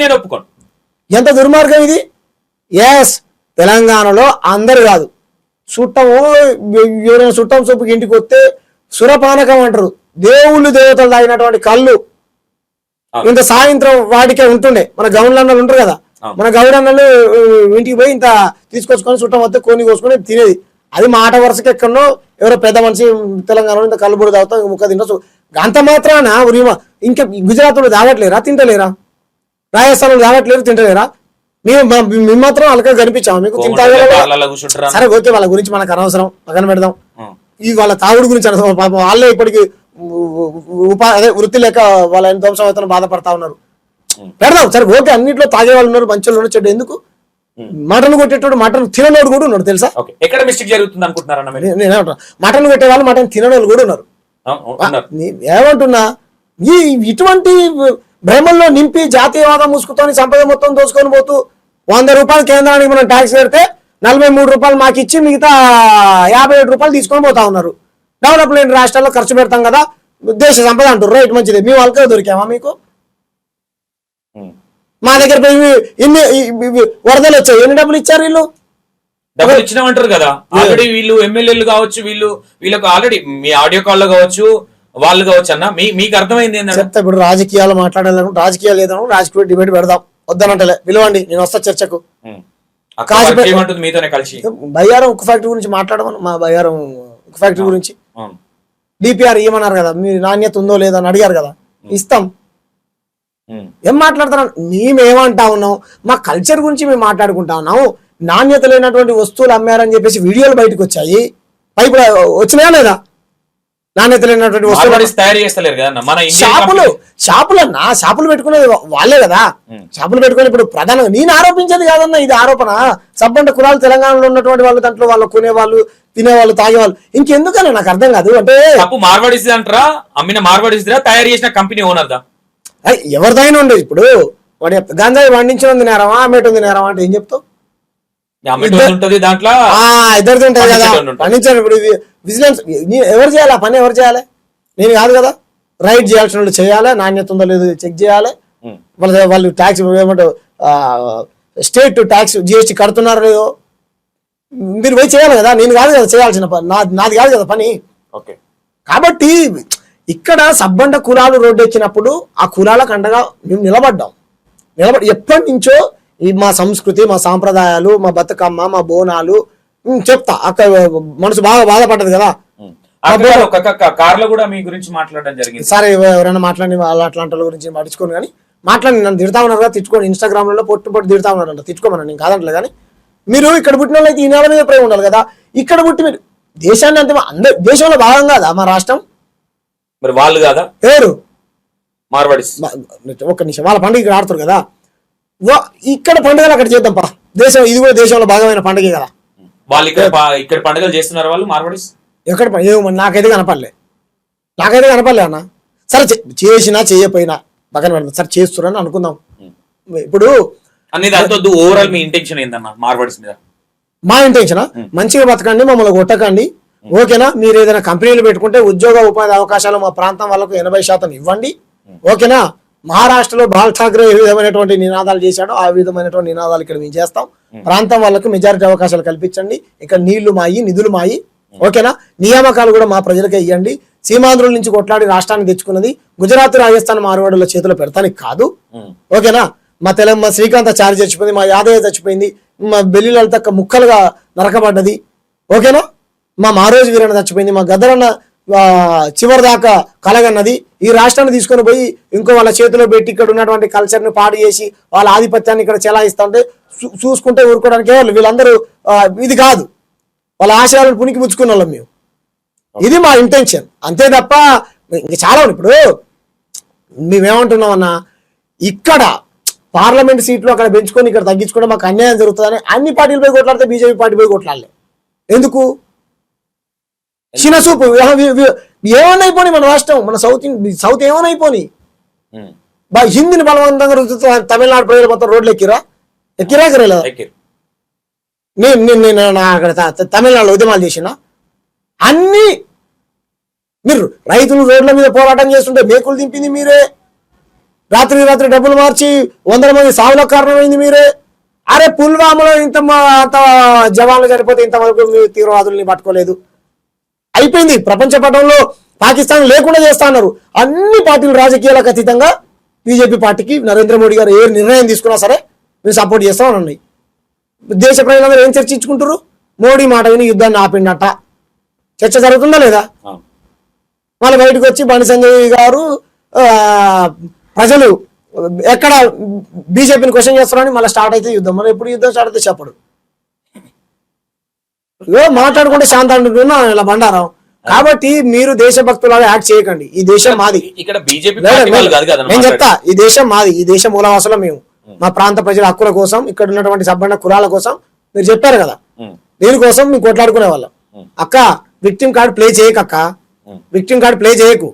నేను ఒప్పుకోను. ఎంత దుర్మార్గం ఇది. ఎస్, తెలంగాణలో అందరు కాదు, చుట్టము ఎవరైనా చుట్టం సొప్పుకి ఇంటికి వస్తే సురపానకం అంటారు. దేవుళ్ళు దేవతలు తాగినటువంటి కళ్ళు ఇంత సాయంత్రం వాటికే ఉంటుండే. మన గౌన్లన్నలు ఉంటారు కదా, మన గౌడన్నలు ఇంటికి పోయి ఇంత తీసుకొచ్చుకొని చుట్టం వస్తే కొన్ని కోసుకొని తినేది. అది మాట వరుసకి ఎక్కడో ఎవరో పెద్ద మనిషి తెలంగాణలో ఇంత కళ్ళుబొడి తాగుతాం, ముక్క తింటా. అంత మాత్రాన ఇంకా గుజరాత్ లో తాగట్లేరా, తింటలేరా? రాజస్థాన్ తాగట్లేరు, తింటలేరా? మేము మాత్రం అలక కనిపించాము మీకు. సరే ఓకే, వాళ్ళ గురించి మనకు అనవసరం, పక్కన పెడదాం. ఈ వాళ్ళ తాగుడు గురించి అనవసరం. పాపం వాళ్ళే ఇప్పటికి అదే వృత్తి లేక వాళ్ళ ధ్వంసం అవుతాను బాధపడతా ఉన్నారు. పెడదాం సరే ఓకే. అన్నింటిలో తాగే వాళ్ళు ఉన్నారు, మంచి వాళ్ళు, చెడ్డ ఎందుకు? మటన్ కొట్టేటోడు మటన్ తిననోడు కూడా ఉన్నాడు తెలుసా? ఎక్కడ మిస్టేక్ జరుగుతుంది అనుకుంటున్నారా? నేనేమంటున్నా, మటన్ కొట్టే వాళ్ళు మటన్ తిననోళ్ళు కూడా ఉన్నారు. ఏమంటున్నా, ఇటువంటి భ్రమల్లో నింపి జాతీయవాదం ముసుగుతోని సంపద మొత్తం దోచుకొని పోతూ 100 రూపాయలు కేంద్రానికి మనం ట్యాక్స్ పెడితే 43 రూపాయలు మాకు ఇచ్చి మిగతా 57 రూపాయలు తీసుకొని పోతా ఉన్నారు. డెవలప్ లేని రాష్ట్రాల్లో ఖర్చు పెడతాం కదా, దేశ సంపద అంటారు. రైట్, మంచిది. మేము వాళ్ళకే దొరికామా మీకు? మా దగ్గర ఇన్ని వరదలు వచ్చాయి, ఎన్ని డబ్బులు ఇచ్చారు వీళ్ళు? డబ్బులు ఇచ్చినామంటారు కదా. ఆల్రెడీ వీళ్ళు ఎమ్మెల్యేలు కావచ్చు, వీళ్ళకు ఆల్రెడీ మీ ఆడియో కాల్ లో కావచ్చు, వాళ్ళు కావచ్చు అన్న. మీకు అర్థమైంది ఏంటంటే చెప్తా. ఇప్పుడు రాజకీయాలు మాట్లాడాలను, రాజకీయాలు ఏదన్నా రాజకీయ డిబేట్ పెడదాం, వద్దనంటలే, పిలవండి, నేను వస్తా చర్చకు. మీతోనే కలిసి బయ్యారం ఉక్కు ఫ్యాక్టరీ గురించి మాట్లాడమని, మా బయ్యారం ఉక్కు ఫ్యాక్టరీ గురించి డిపిఆర్ ఇవ్వమన్నారు కదా, మీ నాణ్యత ఉందో లేదో అని అడిగారు కదా, ఇస్తాం. ఏం మాట్లాడతారు? మేమేమంటా ఉన్నాం, మా కల్చర్ గురించి మేము మాట్లాడుకుంటా ఉన్నాం. నాణ్యత లేనటువంటి వస్తువులు అమ్మారని చెప్పేసి వీడియోలు బయటకు వచ్చాయి. పైపు వచ్చినాయా లేదా? నాణ్యత లేనటువంటి వస్తువులు తయారు చేస్తలేరు కదా మన షాపులు పెట్టుకునేది వాళ్ళే కదా. షాపులు పెట్టుకుని ఇప్పుడు ప్రధానంగా నేను ఆరోపించేది కాదన్న, ఇది ఆరోపణ. సబ్బండ కులాలు తెలంగాణలో ఉన్నటువంటి వాళ్ళు, దాంట్లో వాళ్ళు కొనేవాళ్ళు, తినేవాళ్ళు, తాగేవాళ్ళు, ఇంకెందుకని నాకు అర్థం కాదు. అంటే మార్వాడిస్ అంటారా, అమ్మిన మార్వాడిస్ తయారు చేసిన కంపెనీ ఓనర్ దా, ఎవరిదైనా ఉండదు. ఇప్పుడు వాడు గంజాయి పండించడం తినారమా, అమ్మేటం తినారమా అంటే ఏం చెప్తావు? దాంట్లో ఇద్దరిది ఉంటుంది కదా పండించారు. ఇప్పుడు విజిలెన్స్ ఎవరు చేయాలి? ఆ పని ఎవరు చేయాలి? నేను కాదు కదా. రైడ్ చేయాల్సిన వాళ్ళు చేయాలి, నాణ్యత ఉందో లేదో చెక్ చేయాలి. వాళ్ళు ట్యాక్స్ ఏమంటారు, స్టేట్ ట్యాక్స్ జిఎస్టీ కడుతున్నారో లేదో మీరు పోయి చేయాలి కదా. నేను కాదు కదా చేయాల్సిన పని, నాది కాదు కదా పని. కాబట్టి ఇక్కడ సబ్బండ కులాలు రోడ్డు ఎక్కినప్పుడు ఆ కులాలకు అండగా మేము నిలబడి ఎప్పటి నుంచో మా సంస్కృతి, మా సాంప్రదాయాలు, మా బతుకమ్మ, మా బోనాలు చెప్తా. అక్కడ మనసు బాగా బాధపడ్డది కదా. కార్లో కూడా మీ గురించి మాట్లాడడం జరిగింది. సరే ఎవరైనా మాట్లాడి వాళ్ళు అట్లాంటి వాళ్ళ గురించి పట్టించుకోను కానీ మాట్లాడి నన్ను తిడతా ఉన్నారు కదా, తిట్టుకోండి. ఇన్స్టాగ్రామ్ లో పొట్టు తిడతా ఉన్నారంట, తిట్టుకోమని నేను కాదంటలే. కానీ మీరు ఇక్కడ పుట్టిన వాళ్ళు అయితే ఈ నెల మీద ప్రేమ ఉండాలి కదా. ఇక్కడ పుట్టి మీరు దేశాన్ని అంతే అందరు దేశంలో భాగం కాదా మా రాష్ట్రం? మరి వాళ్ళు కాదా ఎవరు? మార్వాడిస్. ఒక్క నిమిషం, వాళ్ళ పండుగ ఇక్కడ ఆడుతారు కదా. ఇక్కడ పండుగలు అక్కడ చేద్దాం పా. దేశం ఇది కూడా దేశంలో భాగమైన పండుగే కదా. వాళ్ళు ఇక్కడ పండుగలు చేస్తున్నారు వాళ్ళు మార్వాడిస్. ఎక్కడ నాకైతే కనపడలే అన్న. సరే చేసినా చేయకపోయినా పక్కన పెడతాం. సరే చేస్తున్నారని అనుకుందాం. ఇప్పుడు అనేది ఓవరాల్ మీ ఇంటెన్షన్ ఏందన్న మార్వాడిస్ మీద? మా ఇంటెన్షన్ మంచిగా బతకండి, మమ్మల్ని కొట్టకండి, ఓకేనా? మీరు ఏదైనా కంపెనీలు పెట్టుకుంటే ఉద్యోగ ఉపాధి అవకాశాలు మా ప్రాంతం వాళ్ళకు 80% ఇవ్వండి, ఓకేనా? మహారాష్ట్రలో బాల్ ఠాక్రే ఏ విధమైనటువంటి నినాదాలు చేశాడో ఆ విధమైనటువంటి నినాదాలు ఇక్కడ మేము చేస్తాం. ప్రాంతం వాళ్ళకు మెజారిటీ అవకాశాలు కల్పించండి, ఇక్కడ నీళ్లు మాయి నిధులు మాయి, ఓకేనా? నియామకాలు కూడా మా ప్రజలకే ఇవ్వండి. సీమాంధ్రుల నుంచి కొట్లాడి రాష్ట్రాన్ని తెచ్చుకున్నది గుజరాత్ రాజస్థాన్ మార్వాడుల చేతిలో పెడతానికి కాదు, ఓకేనా? మా తెలంగాణ శ్రీకాంత్ చారి చచ్చిపోయింది, మా యాదయ్య చచ్చిపోయింది, మా బెల్లి లలితక్క ముక్కలుగా నరకబడ్డది, ఓకేనా? మా మారోజు వీరన్న చచ్చిపోయింది, మా గద్దరన్న చివరి దాకా కలగన్నది. ఈ రాష్ట్రాన్ని తీసుకొని పోయి ఇంకో వాళ్ళ చేతిలో పెట్టి ఇక్కడ ఉన్నటువంటి కల్చర్ని పాడు చేసి వాళ్ళ ఆధిపత్యాన్ని ఇక్కడ చెలాయిస్తా ఉంటే చూసుకుంటే ఊరుకోవడానికి వీళ్ళందరూ ఇది కాదు, వాళ్ళ ఆశయాలను పునికి పుచ్చుకున్న వాళ్ళం మేము. ఇది మా ఇంటెన్షన్, అంతే తప్ప ఇంక చాలా ఉంది. ఇప్పుడు మేమేమంటున్నామన్నా, ఇక్కడ పార్లమెంట్ సీట్లు అక్కడ పెంచుకొని ఇక్కడ తగ్గించుకుంటే మాకు అన్యాయం జరుగుతుందని అన్ని పార్టీలు పోయి కొట్లాడితే బీజేపీ పార్టీ పోయి కొట్లాడలే ఎందుకు? చిన్న చూపు ఏమనైపోయి మన రాష్ట్రం, మన సౌత్ ఏమనైపోయి హిందీని బలవంతంగా రుద్దుతా తమిళనాడు ప్రజలు మొత్తం రోడ్లు ఎక్కిరా ఎక్కిరా నేను అక్కడ తమిళనాడులో ఉద్యమాలు చేసిన అన్ని మీరు రైతులు రోడ్ల మీద పోరాటం చేస్తుంటే మేకులు దింపింది మీరే, రాత్రి డబ్బులు మార్చి 100 మంది సావులకు కారణమైంది మీరే. అరే పుల్వామాలో అంత జవాన్లు చనిపోతే ఇంతవరకు తీవ్రవాదుల్ని పట్టుకోలేదు. అయిపోయింది, ప్రపంచ పటంలో పాకిస్తాన్ లేకుండా చేస్తా అన్నారు. అన్ని పార్టీలు రాజకీయాలకు అతీతంగా బీజేపీ పార్టీకి నరేంద్ర మోడీ గారు ఏ నిర్ణయం తీసుకున్నా సరే మేము సపోర్ట్ చేస్తామని ఉన్నాయి. దేశ ప్రజలందరూ ఏం చర్చించుకుంటారు? మోడీ మాట విని యుద్ధాన్ని ఆపిండట. చర్చ జరుగుతుందా లేదా? మళ్ళీ బయటకు వచ్చి బండి సంజయ్ గారు ప్రజలు ఎక్కడ బీజేపీని క్వశ్చన్ చేస్తారని మళ్ళీ స్టార్ట్ అయితే యుద్ధం. మరి ఎప్పుడు యుద్ధం స్టార్ట్ అయితే చెప్పడు. మాట్లాడుకుంటే శాంతంగా ఇలా బండారం. కాబట్టి మీరు దేశభక్తులాగా యాక్ట్ చేయకండి. ఈ దేశం మాది, ఇక్కడ బీజేపీ నేను చెప్తా, ఈ దేశం మాది, ఈ దేశం మూలవాసులం మేము. మా ప్రాంత ప్రజల హక్కుల కోసం, ఇక్కడ ఉన్నటువంటి సబ్బండ కులాల కోసం మీరు చెప్పారు కదా, దీనికోసం మేము కొట్లాడుకునే వాళ్ళం. అక్క విక్టిమ్ కార్డ్ ప్లే చేయకు, అక్క విక్టిమ్ కార్డ్ ప్లే చేయకు.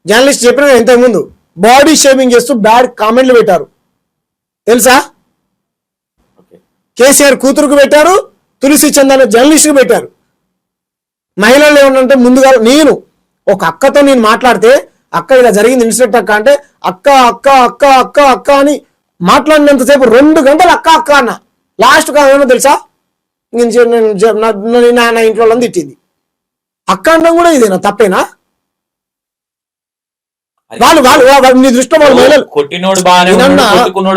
జర్నలిస్ట్ చెప్పిన ఇంతకు ముందు బాడీ షేమింగ్ చేస్తూ బ్యాడ్ కామెంట్లు పెట్టారు తెలుసా? కేసీఆర్ కూతురుకు పెట్టారు, తులసి చందన జర్నలిస్ట్ కు పెట్టారు. మహిళలు ఏమన్నంటే ముందుగా నేను ఒక అక్కతో నేను మాట్లాడితే, అక్క ఇలా జరిగింది ఇన్సిడెంట్ అక్క అంటే, అక్క అక్క అక్క అక్క అక్క అని మాట్లాడినంతసేపు 2 గంటలు అక్క అక్క అన్న. లాస్ట్ కాదేమో తెలుసా, నా ఇంట్లో వాళ్ళని తిట్టింది. అక్క అనడం కూడా ఇదేనా? తప్పేనా? వాళ్ళు నీ దృష్టిలో వాళ్ళు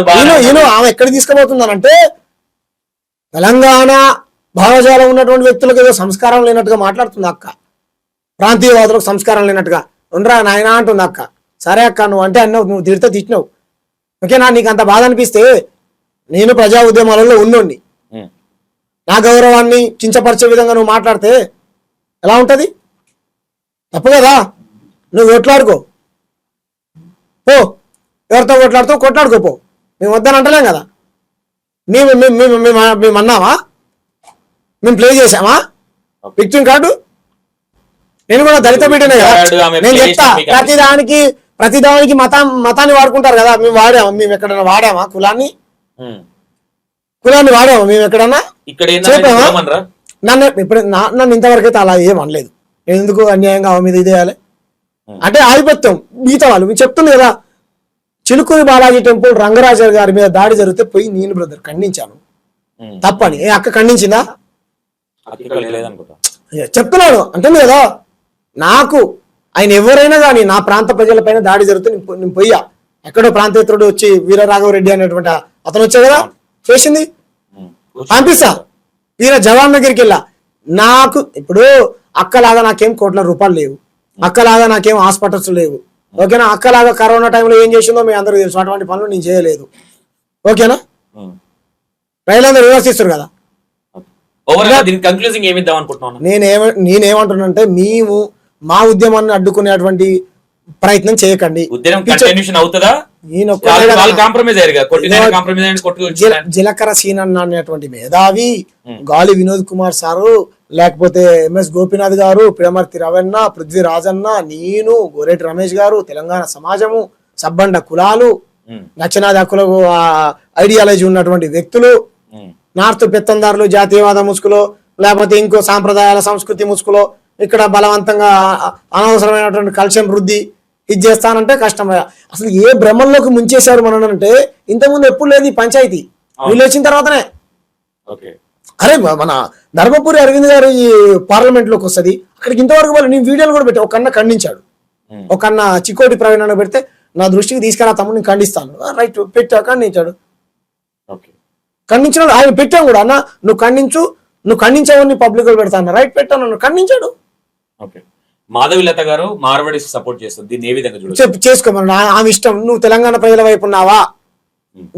మహిళలు ఆమె ఎక్కడ తీసుకుపోతుందనంటే, తెలంగాణ భావజాలం ఉన్నటువంటి వ్యక్తులకు ఏదో సంస్కారం లేనట్టుగా మాట్లాడుతుంది అక్క. ప్రాంతీయవాదులకు సంస్కారం లేనట్టుగా ఉండరా నాయన అంటుంది అక్క. సరే అక్క, నువ్వు అంటే అన్నావు, నువ్వు తిడితే తిట్టినావు, ఓకేనా? నీకు అంత బాధ అనిపిస్తే, నేను ప్రజా ఉద్యమాలలో ఉన్నోండి, నా గౌరవాన్ని కించపరిచే విధంగా నువ్వు మాట్లాడితే ఎలా ఉంటది? తప్పు కదా. నువ్వు కొట్లాడుకో పో, ఎవరితో కొట్లాడుతావు కొట్లాడుకోపో, మేము వద్దని అంటలేం కదా. మేము అన్నావా? మేము ప్లే చేసామా విక్టిమ్ కార్డు? నేను కూడా దళిత బిడ్డనే కదా. నేను చెప్తా, ప్రతిదానికి మతాన్ని వాడుకుంటారు కదా. మేము వాడామా? మేము ఎక్కడన్నా వాడామా కులాన్ని వాడామా? మేము ఎక్కడన్నా చెప్పామా? నన్ను ఇంతవరకు అయితే అలా ఏం అనలేదు. ఎందుకు అన్యాయంగా ఆమె మీద ఇదేయాలి అంటే ఆధిపత్యం. మిగతా వాళ్ళు మేము చెప్తుంది కదా, చిలుకూరి బాలాజీ టెంపుల్ రంగరాజు గారి మీద దాడి జరిగితే పోయి నేను బ్రదర్ ఖండించాను, తప్పని. అక్క ఖండించిందా? చెప్తున్నాడు అంటుంది కదా. నాకు ఆయన ఎవరైనా కానీ నా ప్రాంత ప్రజల పైన దాడి జరిగితే నేను పోయా. ఎక్కడో ప్రాంతేతరుడు వచ్చి వీరరాఘవరెడ్డి అనేటువంటి అతను వచ్చా కదా, చేసింది పంపిస్తా. వీర జవాన్ దగ్గరికి వెళ్ళా. నాకు ఇప్పుడు అక్కలాగా నాకేం కోట్ల రూపాయలు లేవు, అక్కలాగా నాకేం హాస్పిటల్స్ లేవు, ఓకేనా? అక్కలాగా కరోనా టైంలో ఏం చేసిందో మీ అందరికీ తెలుసు. అటువంటి పనులు నేను చేయలేదు, ఓకేనా? ప్రజలందరూ విమర్శిస్తారు కదా. నేనేమంటున్నానంటే, మేము మా ఉద్యమాన్ని అడ్డుకునేటువంటి ప్రయత్నం చేయకండి. జిలకర సీనన్న అనేటువంటి మేధావి, గాలి వినోద్ కుమార్ సారు, లేకపోతే ఎంఎస్ గోపీనాథ్ గారు, పిడమర్తి రవణ, పృథ్వీ రాజన్న, నేను, గోరేటి రమేష్ గారు, తెలంగాణ సమాజము, సబ్బండ కులాలు, నచ్చనాది హక్కులకు ఐడియాలజీ ఉన్నటువంటి వ్యక్తులు, నార్త్ పెత్తందారులు జాతీయవాద ముసుగులో లేకపోతే ఇంకో సాంప్రదాయాల సంస్కృతి ముసుగులో ఇక్కడ బలవంతంగా అనవసరమైనటువంటి కల్చర్ వృద్ధి ఇది చేస్తానంటే కష్టం. అసలు ఏ భ్రమంలోకి ముంచేశారు మనం అంటే ఇంతకుముందు ఎప్పుడు లేదు ఈ పంచాయతీ, వీళ్ళు వచ్చిన తర్వాతనే. అరే మన ధర్మపురి అరవింద్ గారు ఈ పార్లమెంట్ లోకి వస్తుంది, అక్కడికి ఇంతవరకు వాళ్ళు నేను వీడియోలు కూడా పెట్టా. ఒక అన్న ఖండించాడు, ఒక అన్న చిక్కోటి ప్రవీణ్ అన్న పెడితే నా దృష్టికి తీసుకురా తమ్ముడు నేను ఖండిస్తాను, రైట్ పెట్టా, ఖండించాడు. ఖండించినాడు ఆయన పెట్టాం కూడా, అన్న నువ్వు ఖండించావని పబ్లిక్ లో పెడతాను, రైట్ పెట్టాను, నన్ను ఖండించాడు. మాధవిలత గారు మార్వాడి సపోర్ట్ చేస్తుంది, దీన్ని ఏ విధంగా చూడాలి? చేసుకోమని ఆమె ఇష్టం. నువ్వు తెలంగాణ ప్రజల వైపు ఉన్నావా,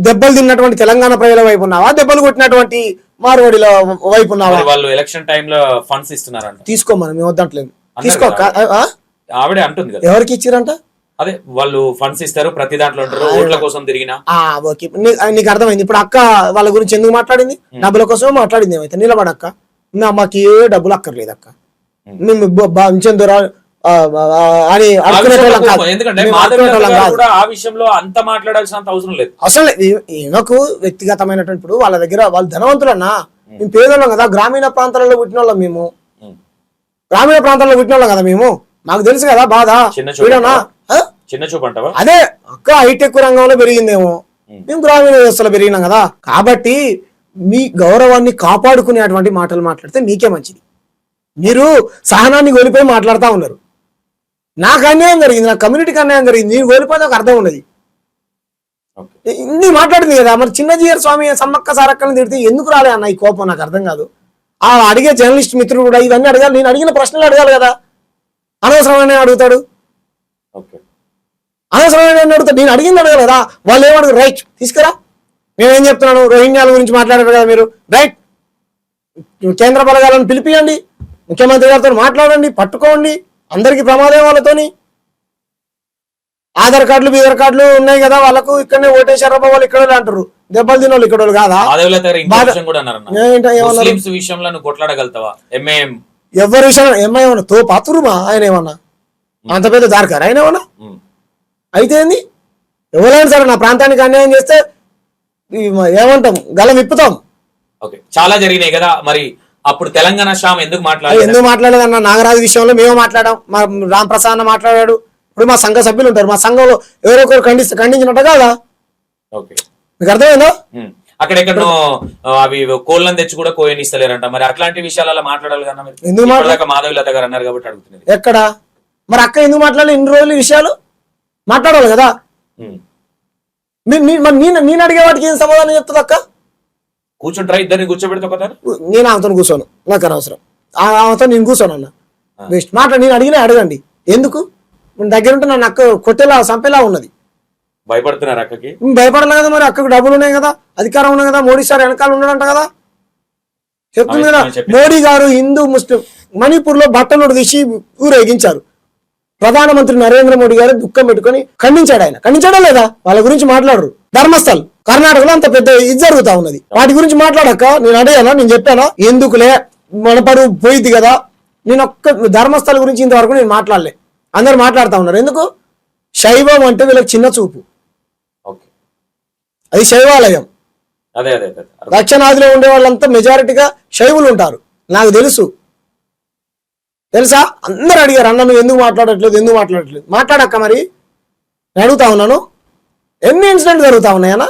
దెబ్బలు తిన్నటువంటి తెలంగాణ ప్రజల వైపు ఉన్నావా, దెబ్బలు కొట్టినటువంటి మార్వాడిల వైపు ఉన్నావా? వాళ్ళు ఎలక్షన్ టైంలో ఫండ్స్ ఇస్తున్నారంట, తీసుకోమని మేము వద్దంటలేదు. తీసుకో ఆవిడే అంటుంది కదా. ఎవరికి ఇచ్చిరంట? అదే వాళ్ళు ఫండ్స్ ఇస్తారు, ప్రతి దాంట్లో ఉంటారు, ఓట్ల కోసం తిరిగినా. ఓకే, నీకు అర్థమైంది. ఇప్పుడు అక్క వాళ్ళ గురించి ఎందుకు మాట్లాడింది? డబ్బుల కోసం మాట్లాడింది. ఏమైతే నిలబడక్క, మాకు ఏ డబ్బులు అక్కర్లేదు అక్క, మేము అని ఆ విషయంలో అంత మాట్లాడాల్సినంత అవసరం లేదు. అసలు ఈమెకు వ్యక్తిగతమైనటువంటి ఇప్పుడు వాళ్ళ దగ్గర వాళ్ళు ధనవంతులన్నా, మేము పేదోళ్ళం కదా, గ్రామీణ ప్రాంతాలలో పుట్టిన వాళ్ళం మేము, గ్రామీణ ప్రాంతాల్లో పుట్టిన వాళ్ళం కదా మేము, మాకు తెలుసు కదా బాధ. చిన్న చూపు అంటావా? అదే అక్క హైటెక్ రంగంలో పెరిగిందేమో, మేము గ్రామీణ వ్యవస్థలో పెరిగినాం కదా. కాబట్టి మీ గౌరవాన్ని కాపాడుకునేటువంటి మాటలు మాట్లాడితే మీకే మంచిది. మీరు సహనాన్ని కోల్పోయి మాట్లాడుతూ ఉన్నారు. నాకు అన్యాయం జరిగింది, నా కమ్యూనిటీకి అన్యాయం జరిగింది, నేను కోల్పోతే ఒక అర్థం ఉన్నది. ఇన్ని మాట్లాడింది కదా, మరి చిన్నజీయర్ స్వామి సమ్మక్క సారక్కలను తిడితే ఎందుకు రాలే అన్న ఈ కోపం? నాకు అర్థం కాదు. ఆ అడిగే జర్నలిస్ట్ మిత్రుడు కూడా ఇవన్నీ అడగాలి, నేను అడిగిన ప్రశ్నలు అడగాలి కదా. అనవసరమైన అడుగుతాడు, అనవసరమైన అడుగుతాడు, నేను అడిగింది అడగాలి కదా. వాళ్ళు ఏమడుగు, రైట్ తీసుకురా, నేనేం చెప్తున్నాను, రోహింగ్యాల గురించి మాట్లాడారు కదా మీరు, రైట్ కేంద్ర బలగాలను పిలిపియండి, ముఖ్యమంత్రి గారితో మాట్లాడండి, పట్టుకోండి, అందరికి ప్రమాదం వాళ్ళతోని. ఆధార్ కార్డులు బీదర్ కార్డులు ఉన్నాయి కదా వాళ్ళకు, ఇక్కడనే ఓటేశారు వాళ్ళు ఇక్కడ అంటారు, దెబ్బలు తిన వాళ్ళు ఇక్కడ కాదా? ఎవరి విషయం ఎంఐ ఏమన్నా తో పాతురుమా ఆయన ఏమన్నా అంత పెద్ద దారకారు ఆయన ఏమన్నా అయితే ఏంది? ఎవరైనా సరే నా ప్రాంతానికి అన్యాయం చేస్తే ఏమంటాం, గలం విప్పుతాం. చాలా జరిగినాయి కదా. మరి అప్పుడు తెలంగాణ శ్యామ్ ఎందుకు మాట్లాడలేదన్న? నాగరాజు విషయంలో మేము మాట్లాడాం, మా రామ్ ప్రసాద్ అన్న మాట్లాడాడు. ఇప్పుడు మా సంఘ సభ్యులు ఉంటారు, మా సంఘంలో ఎవరో ఒకరు ఖండించినట్టు కాదా? మీకు అర్థమైందా? అక్కడెక్కడో అవి కోళ్ళని తెచ్చి కూడా కోయనిస్తలేరంట. మరి అట్లాంటి విషయాలలో మాట్లాడాలి కదా. ఎందుకు మాధవిలత గారు అన్నారు కాబట్టి అడుగుతున్నారు. ఎక్కడ మరి అక్క ఎందుకు మాట్లాడాలి? ఇన్ని రోజులు విషయాలు మాట్లాడాలి కదా. నేను అడిగే వాటికి ఏం సమాధానం చెప్తుంది అక్క? కూర్చుంటారా ఇద్దరిని కూర్చోబెడితే ఒక నేను ఆమెతో కూర్చోను, నాకు అనవసరం. ఆమెతో నేను కూర్చోను అన్న, బెస్ట్ మాట. నేను అడిగినా అడగండి, ఎందుకు దగ్గర ఉంటే నన్ను అక్క కొట్టేలా చంపేలా ఉన్నది. భయపడుతున్నారు అక్కకి? భయపడలే కదా, మరి అక్కకు డబ్బులు ఉన్నాయి కదా, అధికారం ఉన్నాయి కదా, మోడీ సార్ వెనకాల ఉన్నాడంట కదా, చెప్తుంది కదా. మోడీ గారు హిందూ ముస్లిం మణిపూర్ లో బట్టలు తీసి ఊరేగించారు. ప్రధానమంత్రి నరేంద్ర మోడీ గారు దుఃఖం పెట్టుకుని ఖండించాడు. ఆయన ఖండించాడా లేదా? వాళ్ళ గురించి మాట్లాడరు. ధర్మస్థల్ కర్ణాటకలో అంత పెద్ద ఇది జరుగుతా ఉన్నది, వాటి గురించి మాట్లాడక నేను అడిగానా? నేను చెప్పానా? ఎందుకులే మన పరువు పోయిద్ది కదా. నేను ఒక్క ధర్మస్థల గురించి ఇంతవరకు నేను మాట్లాడలే, అందరు మాట్లాడుతూ ఉన్నారు. ఎందుకు? శైవం అంటే వీళ్ళకి చిన్న చూపు, అది శైవాలయం. దక్షిణాదిలో ఉండే వాళ్ళంతా మెజారిటీగా శైవులు ఉంటారు, నాకు తెలుసా. అందరు అడిగారు, అన్న నువ్వు ఎందుకు మాట్లాడట్లేదు? మాట్లాడక్క మరి, నేను అడుగుతా ఉన్నాను. ఎన్ని ఇన్సిడెంట్ జరుగుతా ఉన్నాయన్నా?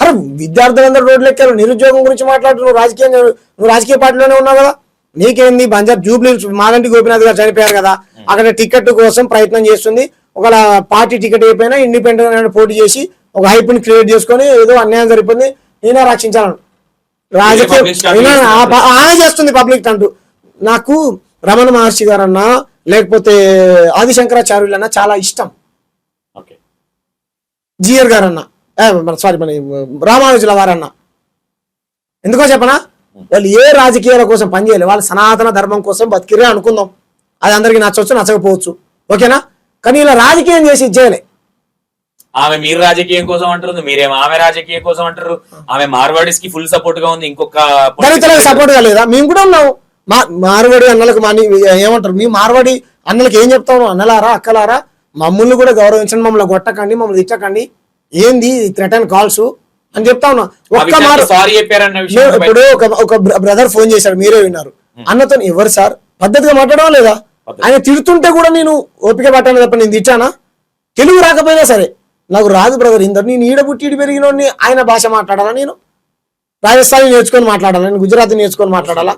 అరే విద్యార్థులందరూ రోడ్లు ఎక్కారు, నిరుద్యోగం గురించి మాట్లాడు. నువ్వు రాజకీయ పార్టీలోనే ఉన్నావు కదా, నీకేంది? బంజార్ జూబ్లీ మాగంటి గోపినాథ్ గారు చనిపోయారు కదా, అక్కడ టికెట్ కోసం ప్రయత్నం చేస్తుంది. ఒకవేళ పార్టీ టికెట్ అయిపోయినా ఇండిపెండెంట్ పోటీ చేసి ఒక హైప్ ని క్రియేట్ చేసుకొని ఏదో అన్యాయం జరిపోయింది, నేనే రక్షించాలను. రాజకీయ ఆమె చేస్తుంది పబ్లిక్ అంటూ. నాకు రమణ మహర్షి గారన్నా లేకపోతే ఆదిశంకరాచార్యులన్నా చాలా ఇష్టం. జిఆర్ గారన్నా, సారీ మన రామానుజుల వారన్నా. ఎందుకో చెప్పనా? వాళ్ళు ఏ రాజకీయాల కోసం పనిచేయాలి, వాళ్ళు సనాతన ధర్మం కోసం బతికిరే అనుకుందాం. అది అందరికి నచ్చవచ్చు, నచ్చకపోవచ్చు, ఓకేనా. కానీ ఇలా రాజకీయం చేసి ఇచ్చేయాలి. ఆమె మీరు రాజకీయం కోసం అంటారు, మీరేమో ఆమె రాజకీయం కోసం అంటారు. ఆమె మార్వాడీస్ కి ఫుల్ సపోర్ట్ గా ఉంది, ఇంకొక దళితులకు సపోర్ట్ గా లేదా? మేము కూడా ఉన్నాము. మార్వాడి అన్నలకు ఏమంటారు, మీ మార్వాడి అన్నలకు ఏం చెప్తాము? అన్నలారా అక్కలారా మమ్మల్ని కూడా గౌరవించండి, మమ్మల్ని కొట్టకండి, మమ్మల్ని తిట్టకండి. ఏంది థ్రెటన్ కాల్స్? అని చెప్తా ఉన్నా. ఒక్క మాట సారీ చెప్పారన్న నేను విషయం ఇప్పుడు ఒక బ్రదర్ ఫోన్ చేశాడు, మీరే విన్నారు. అన్నతో ఎవరు సార్ పద్ధతిగా మాట్లాడడం లేదా? ఆయన తిడుతుంటే కూడా నేను ఓపిక పట్టాను తప్ప నేను తిట్టానా? తెలుగు రాకపోయినా సరే నాకు రాదు బ్రదర్, ఇందరు నేను ఈడ పుట్టి ఈడ పెరిగినోడిని ఆయన భాష మాట్లాడాలా? నేను రాజస్థానీ నేర్చుకొని మాట్లాడాలా? నేను గుజరాతీ నేర్చుకొని మాట్లాడాలా?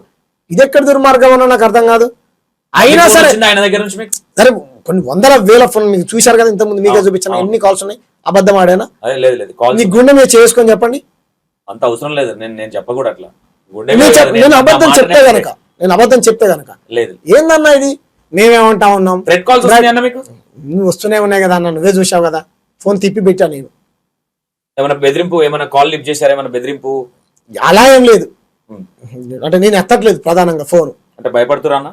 ఇది ఎక్కడ దుర్మార్గం అన్నా నాకు అర్థం కాదు. అయినా సరే ఆయన దగ్గర నుంచి మీకు సరే కొన్ని వందల వేల ఫోన్ మీకు చూశారు కదా, ఇంతకుముందు మీకే చూపించాను ఎన్ని కాల్స్ ఉన్నాయి. అబద్ధం ఆడేనా? లేదు లేదు కాల్ మీ గుండె మీద చేసుకొని చెప్పండి. అంత అవసరం లేదు, నేను చెప్పకూడదు అట్లా. నేను అబద్ధం చెప్తే గనక లేదు ఏందన్నా ఇది మేమేమంటా ఉన్నాం? రెడ్ కాల్స్ వస్తున్నాయన్న మీకు? నువ్వు వస్తూనే ఉన్నాయి కదా అన్న, నువ్వే చూసావు కదా. ఫోన్ తిప్పి పెట్టా నేను. ఏమైనా బెదిరింపు, ఏమైనా కాల్ లిఫ్ట్ చేశారు? ఏమైనా బెదిరింపు? అలా ఏం లేదు, అంటే నేను ఎత్తట్లేదు ప్రధానంగా ఫోన్. అంటే భయపడుతురా అన్న?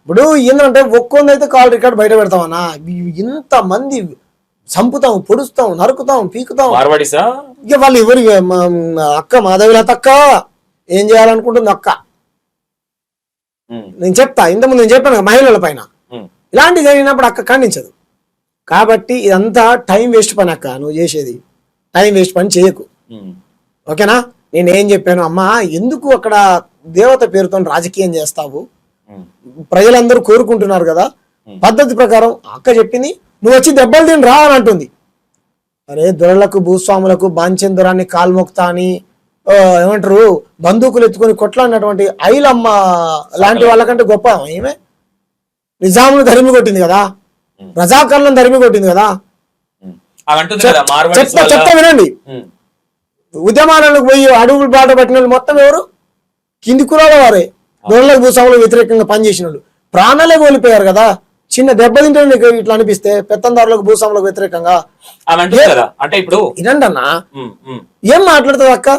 ఇప్పుడు ఏంటంటే ఒక్కొంది అయితే కాల్ రికార్డ్ బయట పెడతామన్నా, ఇంత మంది చంపుతాం, పొడుస్తాం, నరుకుతాం, పీకుతాం. మార్వాడిసా? ఇక వాళ్ళు ఎవరు అక్క మాధవిలత అక్క ఏం చేయాలనుకుంటుంది అక్క? నేను చెప్తా, ఇంతకుముందు నేను చెప్పాను మహిళల పైన ఇలాంటి జరిగినప్పుడు అక్క ఖండించదు. కాబట్టి ఇదంతా టైం వేస్ట్ పని అక్క, నువ్వు చేసేది టైం వేస్ట్ పని చేయకు, ఓకేనా? నేనేం చెప్పాను, అమ్మా ఎందుకు అక్కడ దేవత పేరుతో రాజకీయం చేస్తావు? ప్రజలందరూ కోరుకుంటున్నారు కదా, పద్ధతి ప్రకారం అక్క చెప్పింది, నువ్వు వచ్చి దెబ్బలు తిని రా అని అంటుంది. అరే దొరలకు భూస్వాములకు బాంచెందురాన్ని కాల్మొక్తా అని ఏమంటారు, బందూకులు ఎత్తుకొని కొట్లాడినటువంటి ఐలమ్మ లాంటి వాళ్ళకంటే గొప్ప ఏమే? నిజామును ధరిమి కొట్టింది కదా, రజాకర్లను ధరిమి కొట్టింది కదా. చెప్తా వినండి, ఉద్యమాలకు పోయి అడుగులు బాట పట్టిన వాళ్ళు మొత్తం ఎవరు? కింది కులాల వారే, దొరలకు భూస్వాములకు వ్యతిరేకంగా పనిచేసిన వాళ్ళు. ప్రాణాలే కోల్పోయారు కదా. చిన్న దెబ్బ తింటే ఇట్లా అనిపిస్తే పెత్తందారులకు భూస్వాములకు వ్యతిరేకంగా అంటే ఇప్పుడు ఇదంటన్నా ఏం మాట్లాడుతుంది అక్క?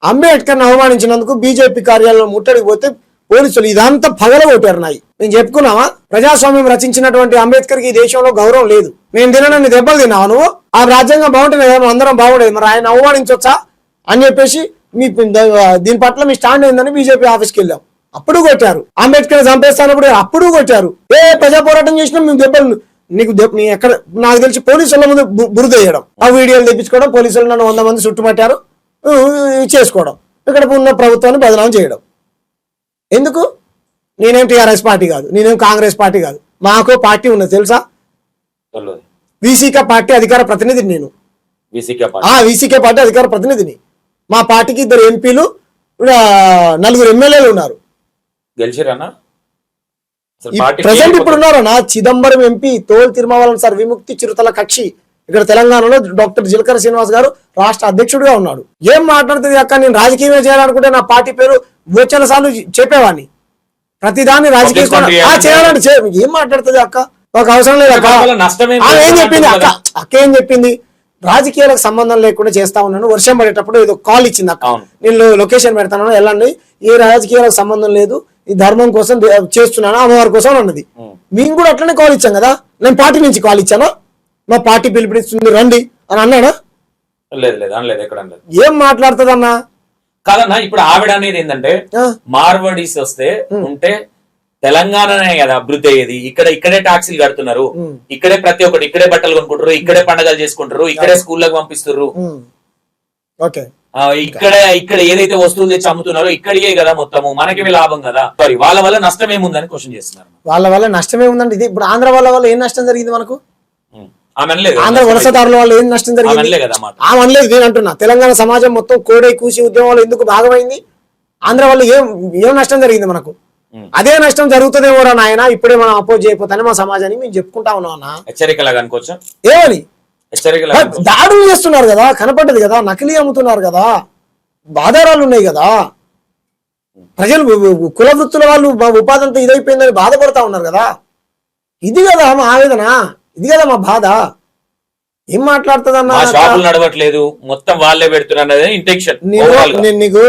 అంబేద్కర్ అవమానించినందుకు బీజేపీ కార్యాలయం ముట్టడికి పోతే పోలీసులు ఇదంతా పగలగొట్టారు. నేను చెప్పుకున్నావా? ప్రజాస్వామ్యం రచించినటువంటి అంబేద్కర్ కి ఈ దేశంలో గౌరవం లేదు. నేను తినని దెబ్బలు తిన్నావు నువ్వు. ఆ రాజ్యాంగం బాగుంటుంది కదా, అందరం బాగుండేది, మరి ఆయన అవమానించవచ్చా అని చెప్పేసి మీ దీని పట్ల మీ స్టాండ్ ఏందని బీజేపీ ఆఫీస్కి వెళ్ళాం. అప్పుడు కొట్టారు. అంబేద్కర్ చంపేస్తానప్పుడు అప్పుడు కొట్టారు. ప్రజా పోరాటం చేసినా మేము దెబ్బలు నీకు ఎక్కడ నాకు తెలిసి పోలీసుల ముందు బురద వేయడం, ఆ వీడియోలు తెప్పించుకోవడం, పోలీసులు నన్ను 100 మంది చుట్టుపట్టారు చేసుకోవడం, ఇక్కడ ఉన్న ప్రభుత్వాన్ని బదనాం చేయడం. ఎందుకు? నేనేం టీఆర్ఎస్ పార్టీ కాదు, నేనేం కాంగ్రెస్ పార్టీ కాదు, మాకు పార్టీ ఉన్నది తెలుసా? వీసీకే పార్టీ అధికార ప్రతినిధిని నేను. వీసీకే పార్టీ అధికార ప్రతినిధిని. మా పార్టీకి 2 ఎంపీలు, 4 ఎమ్మెల్యేలు ఉన్నారు. ప్రెసెంట్ ఇప్పుడు ఉన్నారన్నా చిదంబరం ఎంపీ, తోల్ తిరుమావళవన్ సార్ విముక్తి చిరుతల కక్షి ఇక్కడ తెలంగాణలో డాక్టర్ జిలకర శ్రీనివాస్ గారు రాష్ట్ర అధ్యక్షుడిగా ఉన్నాడు. ఏం మాట్లాడుతుంది అక్క? నేను రాజకీయమే చేయాలనుకుంటే నా పార్టీ పేరు వచ్చేల సార్లు చెప్పేవాడిని. ప్రతిదాన్ని రాజకీయ చేయాలంటే ఏం మాట్లాడుతుంది అక్క? నాకు అవసరం లేదు అక్క. ఏం చెప్పింది అక్క? అక్క ఏం చెప్పింది? రాజకీయాలకు సంబంధం లేకుండా చేస్తా ఉన్నాను, వర్షం పడేటప్పుడు ఏదో కాల్ ఇచ్చింది అక్క, నేను లొకేషన్ పెడతాను వెళ్ళండి, ఏ రాజకీయాలకు సంబంధం లేదు, ఈ ధర్మం కోసం చేస్తున్నాను, అమ్మవారి కోసం అన్నది. మేము కూడా అట్లనే కాల్ ఇచ్చాం కదా. నేను పార్టీ నుంచి కాల్ ఇచ్చానా? మా పార్టీ పిలుపునిస్తుంది రండి అని అన్నాడా? ఏం మాట్లాడుతుంది అన్నా? కాదన్నా ఇప్పుడు ఆవిడ అనేది ఏంటంటే మార్వాడీస్ వస్తే ఉంటే తెలంగాణనే కదా అభివృద్ధి అయ్యేది. ఇక్కడే టాక్సీలు కడుతున్నారు, ఇక్కడే ప్రతి ఒక్కటి, ఇక్కడే బట్టలు కొనుక్కుంటారు, ఇక్కడే పండగలు చేసుకుంటారు, ఇక్కడే స్కూళ్ళకి పంపిస్తున్నారు, ఇక్కడ ఏదైతే వస్తువులు తెచ్చి అమ్ముతున్నారో ఇక్కడికే కదా మొత్తము, మనకి లాభం కదా. సారీ, వాళ్ళ వల్ల నష్టం ఏముందని క్వశ్చన్ చేస్తున్నారు. వాళ్ళ వల్ల నష్టం ఏముందండి? ఇది ఇప్పుడు ఆంధ్ర వల్ల ఏం నష్టం జరిగింది మనకు? ఆంధ్ర వలసదారుల వల్ల ఏం నష్టం జరిగింది? ఆమె అనలేదు, నేను అంటున్నా. తెలంగాణ సమాజం మొత్తం కోడై కూసి ఉద్యమంలో ఎందుకు భాగమైంది? ఆంధ్ర వల్ల ఏం నష్టం జరిగింది మనకు? అదే నష్టం జరుగుతుందేమో రా నాయన, ఇప్పుడే మనం అపోజ్ చేయకపోతానే మా సమాజాన్ని మేము చెప్పుకుంటా ఉన్నాం అన్న. హెచ్చరికలాగా అనుకోవచ్చు. ఏమని దాడులు చేస్తున్నారు కదా, కనపడ్డది కదా, నకిలీ అమ్ముతున్నారు కదా, ఆధారాలు ఉన్నాయి కదా. ప్రజలు కుల వృత్తుల వాళ్ళు ఉపాధి అంతా ఇదైపోయిందని బాధపడతా ఉన్నారు కదా. ఇది కదా మా ఆవేదన, ఇది కదా మా బాధ. ఏం మాట్లాడుతుందన్నా? నడవట్లేదు, మొత్తం వాళ్ళే పెడుతున్నారు ఇంటెన్షన్. నేను నీకు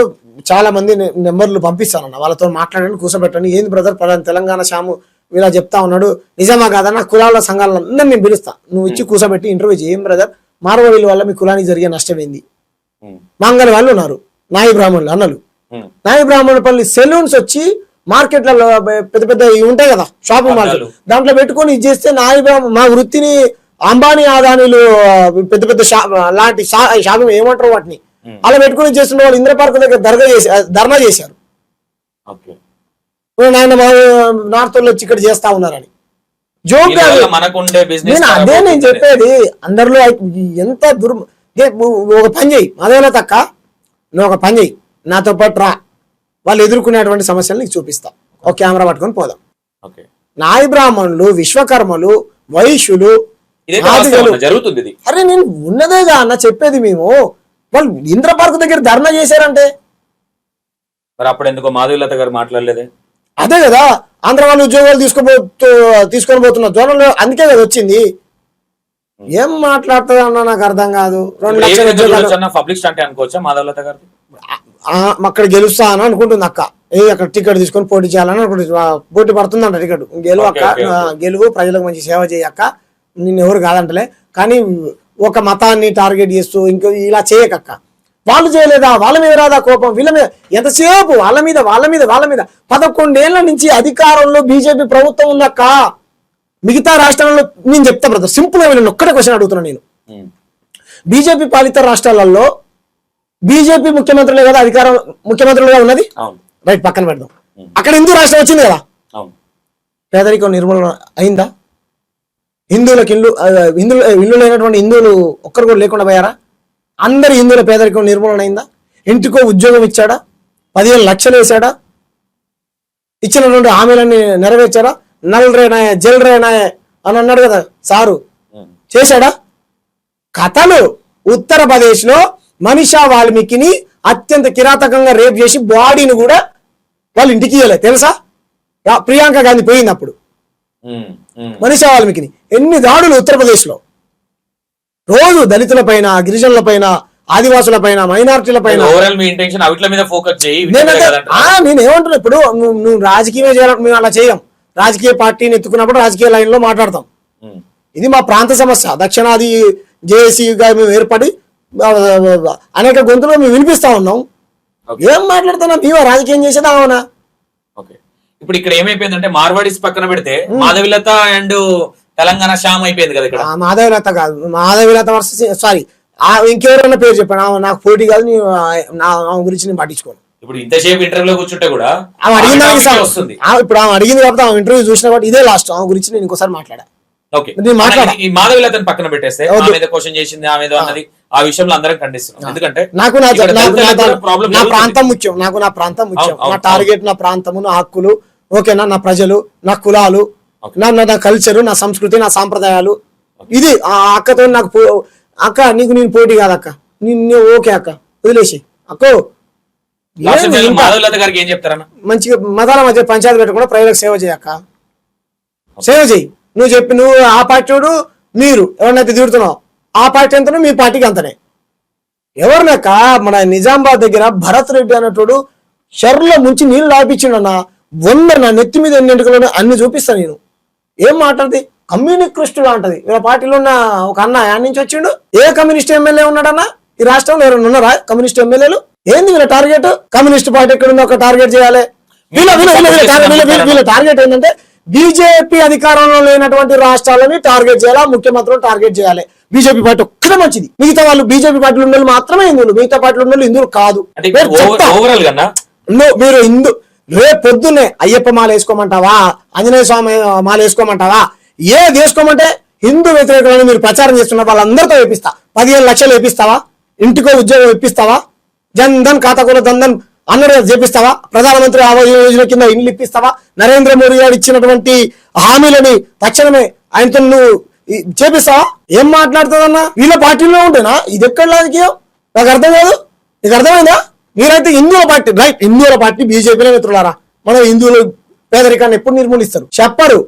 చాలా మంది నెంబర్లు పంపిస్తానన్న, వాళ్ళతో మాట్లాడండి, కూర్చోబెట్టండి. ఏంది బ్రదర్ తెలంగాణ శ్యాము ఇలా చెప్తా ఉన్నాడు, నిజమా కాదన్న? కులాల సంఘాలందరినీ నేను పిలుస్తా, నువ్వు ఇచ్చి కూర్చోబెట్టి ఇంటర్వ్యూ చేయం బ్రదర్. మార్వాడీల వల్ల మీ కులానికి జరిగే నష్టం ఏంది? మంగళ వాళ్ళు ఉన్నారు, నాయి బ్రాహ్మణులు అన్నలు, నాయి బ్రాహ్మణులపల్లి సెలూన్స్ వచ్చి మార్కెట్లలో పెద్ద పెద్ద ఇవి ఉంటాయి కదా షాపింగ్ మాల్, దాంట్లో పెట్టుకొని ఇది చేస్తే నాయి మా వృత్తిని అంబానీ ఆదానీలు పెద్ద పెద్ద లాంటి షాపింగ్ ఏమంటారు వాటిని అలా పెట్టుకుని చేస్తున్న వాళ్ళు ఇంద్ర పార్క్ దగ్గర ధర్నా చేశారు. నాయన నార్త్ వాళ్ళు వచ్చి ఇక్కడ చేస్తా ఉన్నారని జోక్. నేను అదే నేను చెప్పేది, అందరిలో ఎంత ఒక పని చెయ్యి అదేలా తక్క, నువ్వు ఒక పని చెయ్యి నాతో పాటు రా, వాళ్ళు ఎదుర్కొనేటువంటి సమస్యలు నీకు చూపిస్తా, ఒక కెమెరా పట్టుకొని పోదాం. నాయి బ్రాహ్మణులు, విశ్వకర్మలు, వైశ్యులు జరుగుతుంది. అరే నేను ఉన్నదేగా అన్న చెప్పేది, మేము వాళ్ళు ఇంద్ర పార్క్ దగ్గర ధర్నా చేశారంటే మరి అప్పుడు ఎందుకో మాధవీలత గారు మాట్లాడలేదే? అదే కదా ఆంధ్ర వాళ్ళు ఉద్యోగాలు తీసుకొని పోతున్న జోన్లో, అందుకే కదా వచ్చింది. ఏం మాట్లాడుతుంది అన్న నాకు అర్థం కాదు. 2 లక్షల పబ్లిక్ స్టాంట్ అనుకోవచ్చా మాధవీలత గారు? అక్కడ గెలుస్తా అని అనుకుంటుంది అక్క. అక్కడ టికెట్ తీసుకొని పోటీ చేయాలని అనుకుంటుంది, పోటీ పడుతుందంట టికెట్. గెలువు అక్క, గెలువు, ప్రజలకు మంచి సేవ చేయక్క, నిన్ను ఎవరు కాదంటలే, కానీ ఒక మతాన్ని టార్గెట్ చేస్తూ ఇంకో ఇలా చేయకక్క. వాళ్ళు చేయలేదా, వాళ్ళ మీద రాదా కోపం, వీళ్ళ మీద ఎంతసేపు వాళ్ళ మీద 11 ఏళ్ల నుంచి అధికారంలో బీజేపీ ప్రభుత్వం ఉందక్క. మిగతా రాష్ట్రాలలో నేను చెప్తా బ్రదర్, సింపుల్ గా నేను ఒక్కటే క్వశ్చన్ అడుగుతున్నాను నేను. బీజేపీ పాలిత రాష్ట్రాలలో బీజేపీ ముఖ్యమంత్రులే కదా అధికారం, ముఖ్యమంత్రులుగా ఉన్నది, రైట్, పక్కన పెడదాం. అక్కడ హిందూ రాష్ట్రం వచ్చింది కదా, పేదరికం నిర్మూలన అయిందా? హిందువులకు ఇల్లు లేనటువంటి హిందువులు ఒక్కరు కూడా లేకుండా పోయారా? అందరి హిందువుల పేదరికం నిర్మూలన అయిందా? ఇంటికో ఉద్యోగం ఇచ్చాడా? 15 లక్షలు వేసాడా? ఇచ్చినటువంటి హామీలన్నీ నెరవేర్చాడా? నల్ రేనాయ జల్ రేనాయ అని అన్నాడు కదా సారు, చేశాడా? కథలు ఉత్తరప్రదేశ్ లో మనీషా వాల్మీకిని అత్యంత కిరాతకంగా రేప్ చేసి బాడీని కూడా వాళ్ళు ఇంటికి ఇవ్వలేదు తెలుసా? ప్రియాంక గాంధీ పోయింది అప్పుడు. మనీషా వాల్మీకిని ఎన్ని దాడులు ఉత్తరప్రదేశ్ లో, రోజు దళితుల పైన, గిరిజనుల పైన, ఆదివాసుల పైన, మైనారిటీల పైన. నేనేమంటున్నా, ఇప్పుడు నువ్వు రాజకీయమే చేయాలంటే మేము అలా చేయం. రాజకీయ పార్టీని ఎత్తుకున్నప్పుడు రాజకీయ లైన్ లో మాట్లాడతాం. ఇది మా ప్రాంత సమస్య. దక్షిణాది జేఏసీగా మేము ఏర్పడి అనేక గొంతులు మేము వినిపిస్తా ఉన్నాం. ఏం మాట్లాడుతున్నా, మేము రాజకీయం చేసేదా? అవునా? ఇప్పుడు ఇక్కడ ఏమైపోయిందంటే మార్వాడీస్ పక్కన పెడితే మాధవీలత అండ్ తెలంగాణ శ్యామ్ అయిపోయింది కదా. ఇక్కడ మాధవీలత కాదు, మాధవీలత సారీ ఇంకెవరైనా పేరు చెప్పాను, నాకు పోటీ కాదు, నా గురించి నేను పట్టించుకోను. ఇప్పుడు ఇంతసేపు ఇంటర్వ్యూలో కూర్చుంటే కూడా ఆమె అడిగింది వస్తుంది. ఇప్పుడు ఆమె అడిగింది కాబట్టి ఆమె ఇంటర్వ్యూ చూసిన కాబట్టి ఇదే లాస్ట్. ఆమె గురించి నేను ఇంకోసారి మాట్లాడా. ఈ మాధవీలతను పక్కన పెట్టేస్తే క్వశ్చన్ చేసింది ఆమె అన్నది, ఆ విషయంలో అందరం ఖండిస్తున్నాం. ఎందుకంటే నాకు నా ప్రాంతం ముఖ్యం, నాకు నా ప్రాంతం ముఖ్యం, నా టార్గెట్ నా ప్రాంతము, నా హక్కులు, ఓకేనా, నా ప్రజలు, నా కులాలు, నా కల్చరు, నా సంస్కృతి, నా సాంప్రదాయాలు. ఇది ఆ అక్కతో నాకు అక్క నీకు నేను పోటీ కాదు అక్క, నిన్ను ఓకే అక్క వదిలేసి అక్కో. మాధవీలత గారికి ఏం చెప్తారన్న? మంచిగా మతాల మధ్య పంచాయతీ పెట్టకుండా ప్రజలకు సేవ చేయక్క, సేవ చేయి. నువ్వు ఆ పార్టీ మీరు ఎవరినైతే తిడుతున్నావు ఆ పార్టీ ఎంతనో మీ పార్టీకి అంతనే. ఎవరినాక మన నిజామాబాద్ దగ్గర భరత్ రెడ్డి అన్నట్టు షర్లో ముంచి నీళ్ళు లాపించిండన్న, 100 నా నెత్తి మీద ఎన్ని ఎంటుకలు అన్ని చూపిస్తాను నేను. ఏం మాట్లాడితే కమ్యూనిస్టుడు అంటది. వీళ్ళ పార్టీలో ఉన్న ఒక అన్న యాడ్ నుంచి వచ్చిండు. ఏ కమ్యూనిస్ట్ ఎమ్మెల్యే ఉన్నాడన్నా ఈ రాష్ట్రంలో? ఎవరైనా ఉన్నారా కమ్యూనిస్ట్ ఎమ్మెల్యేలు? ఏంది వీళ్ళ టార్గెట్? కమ్యూనిస్ట్ పార్టీ ఎక్కడుందో ఒక టార్గెట్ చేయాలి. వీళ్ళ టార్గెట్ ఏంటంటే బీజేపీ అధికారంలో లేనటువంటి రాష్ట్రాలని టార్గెట్ చేయాలా, ముఖ్యమంత్రులను టార్గెట్ చేయాలి. బీజేపీ పార్టీ ఒక్కడే మంచిది, మిగతా వాళ్ళు బీజేపీ పార్టీలు ఉన్న మాత్రమే హిందువులు, మిగతా పార్టీలు ఉన్న హిందువులు కాదు. మీరు హిందూ రేపు పొద్దున్నే అయ్యప్ప మాల వేసుకోమంటావా, ఆంజనేయ స్వామి మాల వేసుకోమంటావా, ఏది వేసుకోమంటే హిందూ వ్యతిరేకులను మీరు ప్రచారం చేస్తున్న వాళ్ళందరితో వేపిస్తా. 15 లక్షలు వేపిస్తావా? ఇంటికో ఉద్యోగం ఇప్పిస్తావా? జన్ ధన్ ఖాతాకుల ధన్ అన్నది చేపిస్తావా? ప్రధానమంత్రి ఆవాస్ యోజన కింద ఇల్లు ఇప్పిస్తావా? నరేంద్ర మోడీ గారు ఇచ్చినటువంటి హామీలని తక్షణమే ఆయనతో నువ్వు చేపిస్తావా? ఏం మాట్లాడుతుందన్నా? వీళ్ళ పార్టీలో ఉంటేనా ఇది ఎక్కడ రాజకీయం? నాకు అర్థం కాదు. నీకు అర్థమైందా? మీరైతే హిందువుల పార్టీ, రైట్, హిందువుల పార్టీ బీజేపీలో మిత్రులారా, మనం హిందువులు పేదరికాన్ని ఎప్పుడు నిర్మూలిస్తారు చెప్పరు.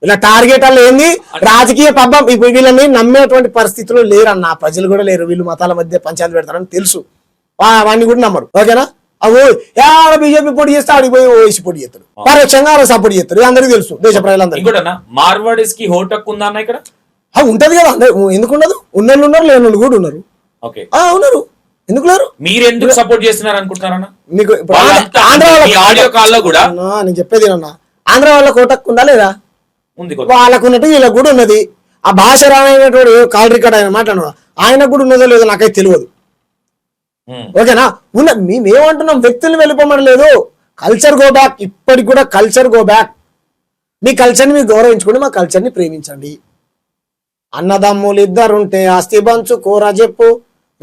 ఇలా టార్గెట్ అలా ఏంది రాజకీయ పబ్బం. ఇప్పుడు వీళ్ళని నమ్మేటువంటి పరిస్థితుల్లో లేరన్న, ప్రజలు కూడా లేరు. వీళ్ళు మతాల మధ్య పంచాయతీ పెడతారని తెలుసు, వాడిని కూడా నమ్మరు. ఓకేనా? అవు ఎవడ బీజేపీ పోటీ చేస్తే ఆడికి పోయి ఓఎసి పోటీ చేస్తాడు, పరోక్షంగా సపోర్ట్ చేస్తారు. అందరికీ తెలుసు, దేశ ప్రజలందరూ. మార్వాడీస్ కి హోటక్ ఉందా అన్న ఇక్కడ? ఉంటది కదా, ఎందుకు ఉండదు? ఉన్నోళ్ళు ఉన్నారు, లేని కూడా ఉన్నారు. ఉన్నారు, ఎందుకు లేరు? మీరు ఎందుకు సపోర్ట్ చేస్తున్నారు అనుకుంటున్నారన్న? మీకు నేను చెప్పేది అన్న, ఆంధ్ర వాళ్ళకి హోటక్ ఉందా లేదా? ఉంది, వాళ్ళకు ఉన్నట్టు వీళ్ళకి కూడా ఉన్నది. ఆ భాష రానైనటువంటి కాల్ రికార్డ్ ఆయన మాట్లాడు ఆయనకు కూడా ఉన్నదో లేదో నాకైతే తెలియదు. ఓకేనా, మేమేమంటున్నాం వ్యక్తుల్ని వెళ్ళిపోమని లేదు, కల్చర్ గో బ్యాక్. ఇప్పటికి కూడా కల్చర్ గో బ్యాక్. మీ కల్చర్ని మీరు గౌరవించుకోండి, మా కల్చర్ని ప్రేమించండి. అన్నదమ్ములు ఇద్దరుంటే ఆస్తి బంచు కూర చెప్పు,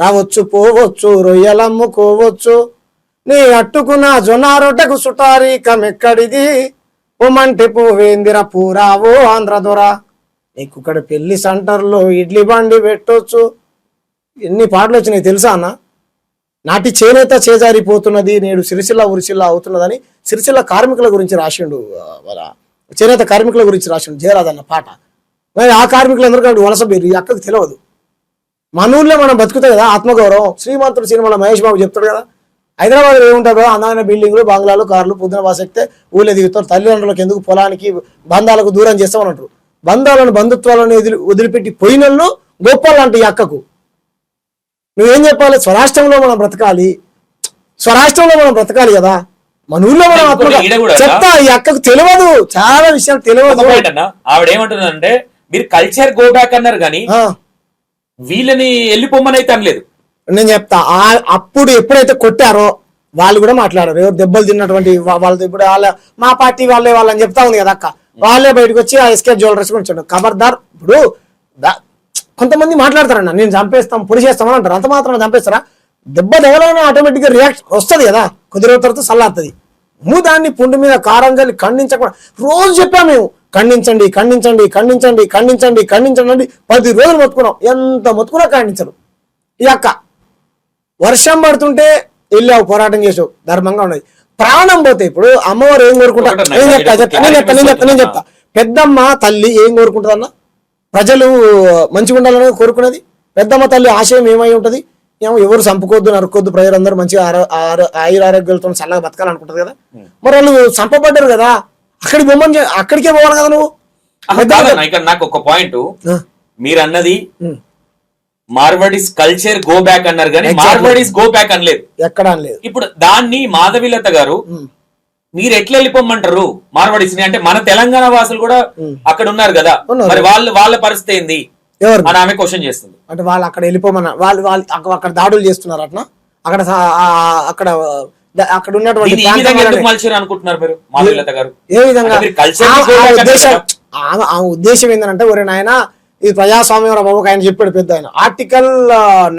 రావచ్చు పోవచ్చు రొయ్యలమ్ముకోవచ్చు, నీ అట్టుకున్న జొన్న రొట్టెకు సుటారీకం ఎక్కడిది, ఉమంటే పువేందిర పూరావో ఆంధ్ర దొర, నీకు ఇక్కడ పెళ్లి సెంటర్లో ఇడ్లీ బండి పెట్టొచ్చు. ఎన్ని పాటలు వచ్చినాయి తెలుసా అన్న. నాటి చేనేత చేజారిపోతున్నది, నేడు సిరిసిల్ల ఉరిసిల్ల అవుతున్నదని సిరిసిల్ల కార్మికుల గురించి రాసిండు, చేనేత కార్మికుల గురించి రాసిండు జయరాజన్న పాట. మరి ఆ కార్మికులందరికీ వలస పేరు ఈ అక్కకు తెలియదు. మన ఊళ్ళో మనం బతుకుతాయి కదా ఆత్మగౌరవం. శ్రీమంతుడు సినిమాలో మహేష్ బాబు చెప్తాడు కదా, హైదరాబాద్లో ఏముంటుందో అందమైన బిల్డింగ్లు బంగ్లాలు కార్లు పొద్దున బాస్ ఎక్కితే ఊళ్ళో దిగుతారు, తల్లిదండ్రులకు ఎందుకు పొలానికి బంధాలకు దూరం చేస్తామని అంటారు. బంధాలను బంధుత్వాలను వదిలిపెట్టి పోయినళ్ళు గొప్పలంటే ఈ అక్కకు నువ్వేం చెప్పాలి, స్వరాష్ట్రంలో మనం బ్రతకాలి, స్వరాష్ట్రంలో మనం బ్రతకాలి కదా. మన ఊళ్ళో మనం చెప్తా, ఈ అక్కకు తెలియదు, చాలా విషయాలు తెలియదు. ఆవిడ ఏమంటుందంటే మీరు కల్చర్ గో బ్యాక్ అన్నారు కానీ వీళ్ళని వెళ్ళిపోమని అయితే అనలేదు. నేను చెప్తా, అప్పుడు ఎప్పుడైతే కొట్టారో వాళ్ళు కూడా మాట్లాడారు. ఎవరు దెబ్బలు తిన్నటువంటి వాళ్ళతో ఇప్పుడు మా పార్టీ వాళ్ళని చెప్తా ఉంది కదా అక్క, వాళ్ళే బయటకు వచ్చి ఆ ఎస్కే జ్యువెలరీస్ గురించి ఖబర్దార్. ఇప్పుడు కొంతమంది మాట్లాడతారన్న నేను చంపేస్తాం పొడి చేస్తామని అంటారు, అంత మాత్రం చంపేస్తారా? దెబ్బ తగలైనా ఆటోమేటిక్ గా రియాక్ట్ వస్తుంది కదా, కొద్ది రోజుల తర్వాత చల్లారుతుంది. దాన్ని పుండు మీద కారం జల్లి ఖండించకుండా రోజు చెప్పాము మేము, ఖండించండి ఖండించండి ఖండించండి ఖండించండి ఖండించండి 10 రోజులు మొత్తుకున్నాం. ఎంత మొత్తుకున్నా ఖండించరు. ఈ అక్క వర్షం పడుతుంటే వెళ్ళావు, పోరాటం చేసావు, ధర్మంగా ఉన్నది. ప్రాణం పోతే ఇప్పుడు అమ్మవారు ఏం కోరుకుంటారు? నేను చెప్తా పెద్దమ్మ తల్లి ఏం కోరుకుంటుంది అన్న? ప్రజలు మంచిగా ఉండాలని కోరుకున్నది. పెద్దమ్మ తల్లి ఆశయం ఏమై ఉంటది? ఎవరు చంపుకోవద్దు నరుకోవద్దు, ప్రజలందరూ మంచిగా ఆరోగ్యాలతో చల్లగా బతకాలనుకుంటది కదా. మరి వాళ్ళు చంపబడ్డారు కదా, అక్కడికి బొమ్మని అక్కడికే పోవాలి కదా నువ్వు. నాకు ఒక పాయింట్, మీరు అన్నది మార్వాడీస్ కల్చర్ గో బ్యాక్ అన్నారు కానీ మార్వాడీస్ గో బ్యాక్ అనలేదు, ఎక్కడ అనలేదు. ఇప్పుడు దాన్ని మాధవీలత గారు మీరు ఎట్లా వెళ్ళిపోమంటారు మార్వాడీస్ ని? అంటే మన తెలంగాణ వాసులు కూడా అక్కడ ఉన్నారు కదా, మరి వాళ్ళ పరిస్థితి ఏంది అని ఆమె క్వశ్చన్ చేస్తుంది. అంటే వాళ్ళు అక్కడ వెళ్ళిపోమన్న వాళ్ళు అక్కడ దాడులు చేస్తున్నారు అట్లా, అక్కడ అక్కడ అక్కడ ఉన్నటువంటి అనుకుంటున్నారు మీరు మాధవీలత గారు ఏ విధంగా ఆ ఉద్దేశం ఏంటంటే, ఒరే నాయన ఇది ప్రజాస్వామ్యం బాబు ఆయన చెప్పాడు పెద్ద ఆయన, ఆర్టికల్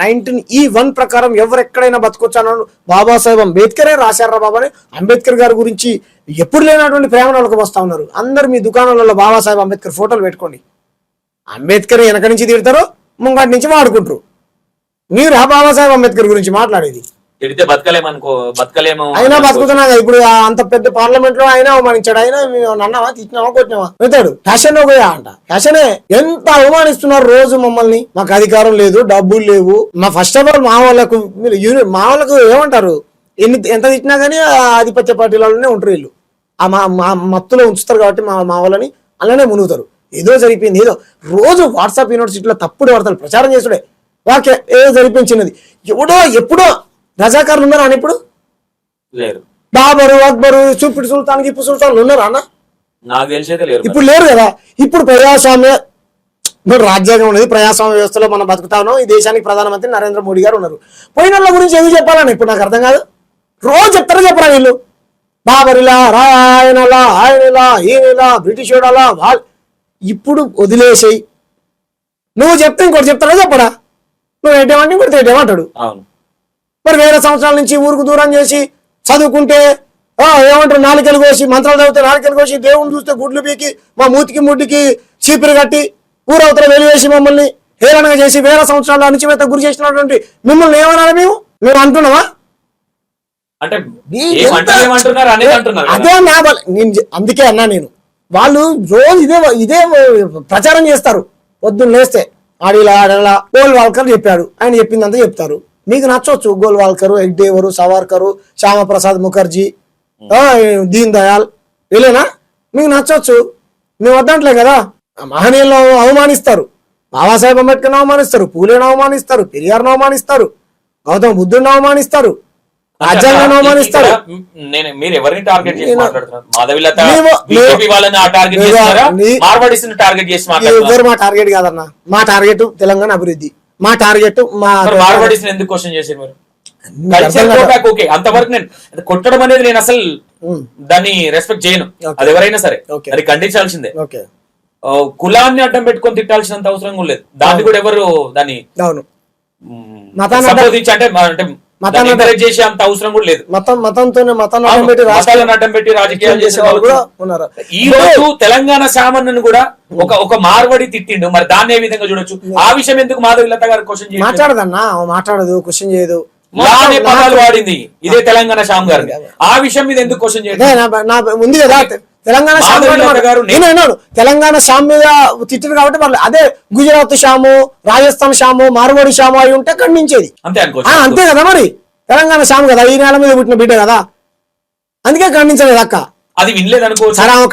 19E1 ప్రకారం ఎవరు ఎక్కడైనా బతకొచ్చు అన్నాడు బాబాసాహెబ్ అంబేద్కరే రాశారా బాబా అని. అంబేద్కర్ గారి గురించి ఎప్పుడు లేనటువంటి ప్రేమను వాళ్ళకి వస్తా ఉన్నారు. అందరు మీ దుకాణాలలో బాబాసాహెబ్ అంబేద్కర్ ఫోటోలు పెట్టుకోండి. అంబేద్కర్ వెనక నుంచి తిడతారు, ముంగటి నుంచి వాడుకుంటారు. మీరు ఆ బాబాసాహెబ్ అంబేద్కర్ గురించి మాట్లాడేది తిడితే బతకలేము అయినా బతుకుతున్నా. ఇప్పుడు అంత పెద్ద పార్లమెంట్ లో అయినా అవమానించాడు. అయినా అన్నావా తిట్టినావా కొట్టినావా వెతాడు ఫ్యాషన్ పోయా అంట. ఫ్యాషనే ఎంత అవమానిస్తున్నారు రోజు మమ్మల్ని. మాకు అధికారం లేదు, డబ్బులు లేవు. ఫస్ట్ ఆఫ్ ఆల్ మా వాళ్ళకు ఏమంటారు, ఎంత తిట్టినా గానీ ఆధిపత్య పార్టీలలోనే ఉంటారు వీళ్ళు. ఆ మత్తులో ఉంచుతారు కాబట్టి మా వాళ్ళని అలానే మునుగుతారు. ఏదో జరిగిపోయింది, ఏదో రోజు వాట్సాప్ యూనివర్సిటీలో తప్పుడు వార్తలు ప్రచారం చేస్తుడే వాకే ఏదో జరిపించినది. ఎవడో ఎప్పుడో రజాకారులు ఉన్నారా అని ఇప్పుడు లేరు. బాబరు అక్బరు చూపిడి సుల్తాన్ గిప్పు సుల్తాన్లు ఉన్నారా అన్న? నాకు తెలిసైతే లేరు, ఇప్పుడు లేరు కదా. ఇప్పుడు ప్రజాస్వామ్య రాజ్యాంగం ఉన్నది, ప్రజాస్వామ్య వ్యవస్థలో మనం బతుకుతా ఉన్నాం. ఈ దేశానికి ప్రధానమంత్రి నరేంద్ర మోడీ గారు ఉన్నారు. పోయిన వాళ్ళ గురించి ఎందుకు చెప్పాలని ఇప్పుడు నాకు అర్థం కాదు. రోజు చెప్తారా చెప్పరా వీళ్ళు, బాబరిలా ఆయనలా ఆయనలా ఈయనలా బ్రిటిష్ అలా వాళ్ళు. ఇప్పుడు వదిలేసాయి. నువ్వు చెప్తే ఇంకోటి చెప్తారా చెప్పరా? నువ్వు ఏంటేమంటే ఇంకోటి ఏంటేమంటాడు. మరి వేరే సంవత్సరాల నుంచి ఊరుకు దూరం చేసి చదువుకుంటే ఏమంటారు, నాలుకలు కోసి మంత్రాలు చదివితే నాలుకలు కోసి దేవుని చూస్తే గుడ్లు పీకి మా మూతికి ముడ్డికి చీపురు కట్టి ఊరవతల వెలివేసి మమ్మల్ని హేళనగా చేసి వేరే సంవత్సరాల అణచివేత గురి చేసినటువంటి మిమ్మల్ని ఏమనాలి మేము అంటున్నావా? అదే నా అందుకే అన్నా నేను. వాళ్ళు రోజు ఇదే ప్రచారం చేస్తారు. పొద్దున్న లేస్తే ఆడిలా గోల్వాల్కర్ చెప్పాడు, ఆయన చెప్పిందంతా చెప్తారు. మీకు నచ్చవచ్చు గోల్వాల్కరు, ఎగ్డేవరు, సవార్కరు, శ్యామప్రసాద్ ముఖర్జీ, దీన్ దయాల్ వీళ్ళేనా మీకు నచ్చవచ్చు. మేము వద్దంటలే కదా. మహనీయులను అవమానిస్తారు, బాబాసాహెబ్ అంబేద్కర్ని అవమానిస్తారు, పూలేని అవమానిస్తారు, పెరియార్ను అవమానిస్తారు, గౌతమ బుద్ధుడిని అవమానిస్తారు. రాజ్యాంగాన్ని అవమానిస్తారు. మీరు ఎవరిని టార్గెట్ చేసి మాట్లాడుతున్నారు? మాధవిలత మేము- బీజేపీ వాళ్ళని టార్గెట్ చేస్తున్నారా? మార్వాడీస్ని టార్గెట్ చేసి మాట్లాడుతున్నారు? ఎవరు మా టార్గెట్ కాదన్న, మా టార్గెట్ తెలంగాణ అభివృద్ధి, మా టార్గెట్ మా మార్వాడీస్ని ఎందుకు క్వశ్చన్ చేశారు మీరు? ఓకే, అంతవరకు నేను కొట్టడం అనేది నేను అసలు దాన్ని రెస్పెక్ట్ చేయను. అది ఎవరైనా సరే అది ఖండించాల్సిందే. ఓకే, కులాన్ని అడ్డం పెట్టుకొని తిట్టాల్సినంత అవసరం కూడా లేదు. దాన్ని కూడా ఎవరు దాన్ని అవును సంబోధించి అంటే మతాన్ని ఎంకరేజ్ చేసే అంత అవసరం కూడా లేదు. మతంతోనే మతాలను అడ్డం పెట్టి రాజకీయాలు చేసే వాళ్ళు కూడా ఉన్నారు. ఈ రోజు తెలంగాణ సామాన్యుని కూడా ఒక మార్వడి తిట్టిండు, మరి దాన్ని ఏ విధంగా చూడొచ్చు? ఆ విషయం ఎందుకు మాధవిలత గారు క్వశ్చన్ చేయాలి? మాట్లాడదన్నా, మాట్లాడదు, క్వశ్చన్ చేయదు. లానే పదాలు వాడింది ఇదే తెలంగాణ శ్యామ్ గారు. ఆ విషయం మీద ఎందుకు క్వశ్చన్ చేయదు? ఉంది కదా తెలంగాణ శ్యామ్ గారు, తెలంగాణ శ్యామ్ మీద తిట్టారు కాబట్టి వాళ్ళు అదే గుజరాత్ శ్యాము, రాజస్థాన్ శ్యాము, మార్వాడి శ్యాము అయి ఉంటే ఖండించేది. అంతే అంతే కదా, మరి తెలంగాణ శ్యామ్ కదా, ఈ నేల మీద పుట్టిన బిడ్డ కదా, అందుకే ఖండించలేదు అక్క. అది వినలేదు అనుకో. సరే, ఆమె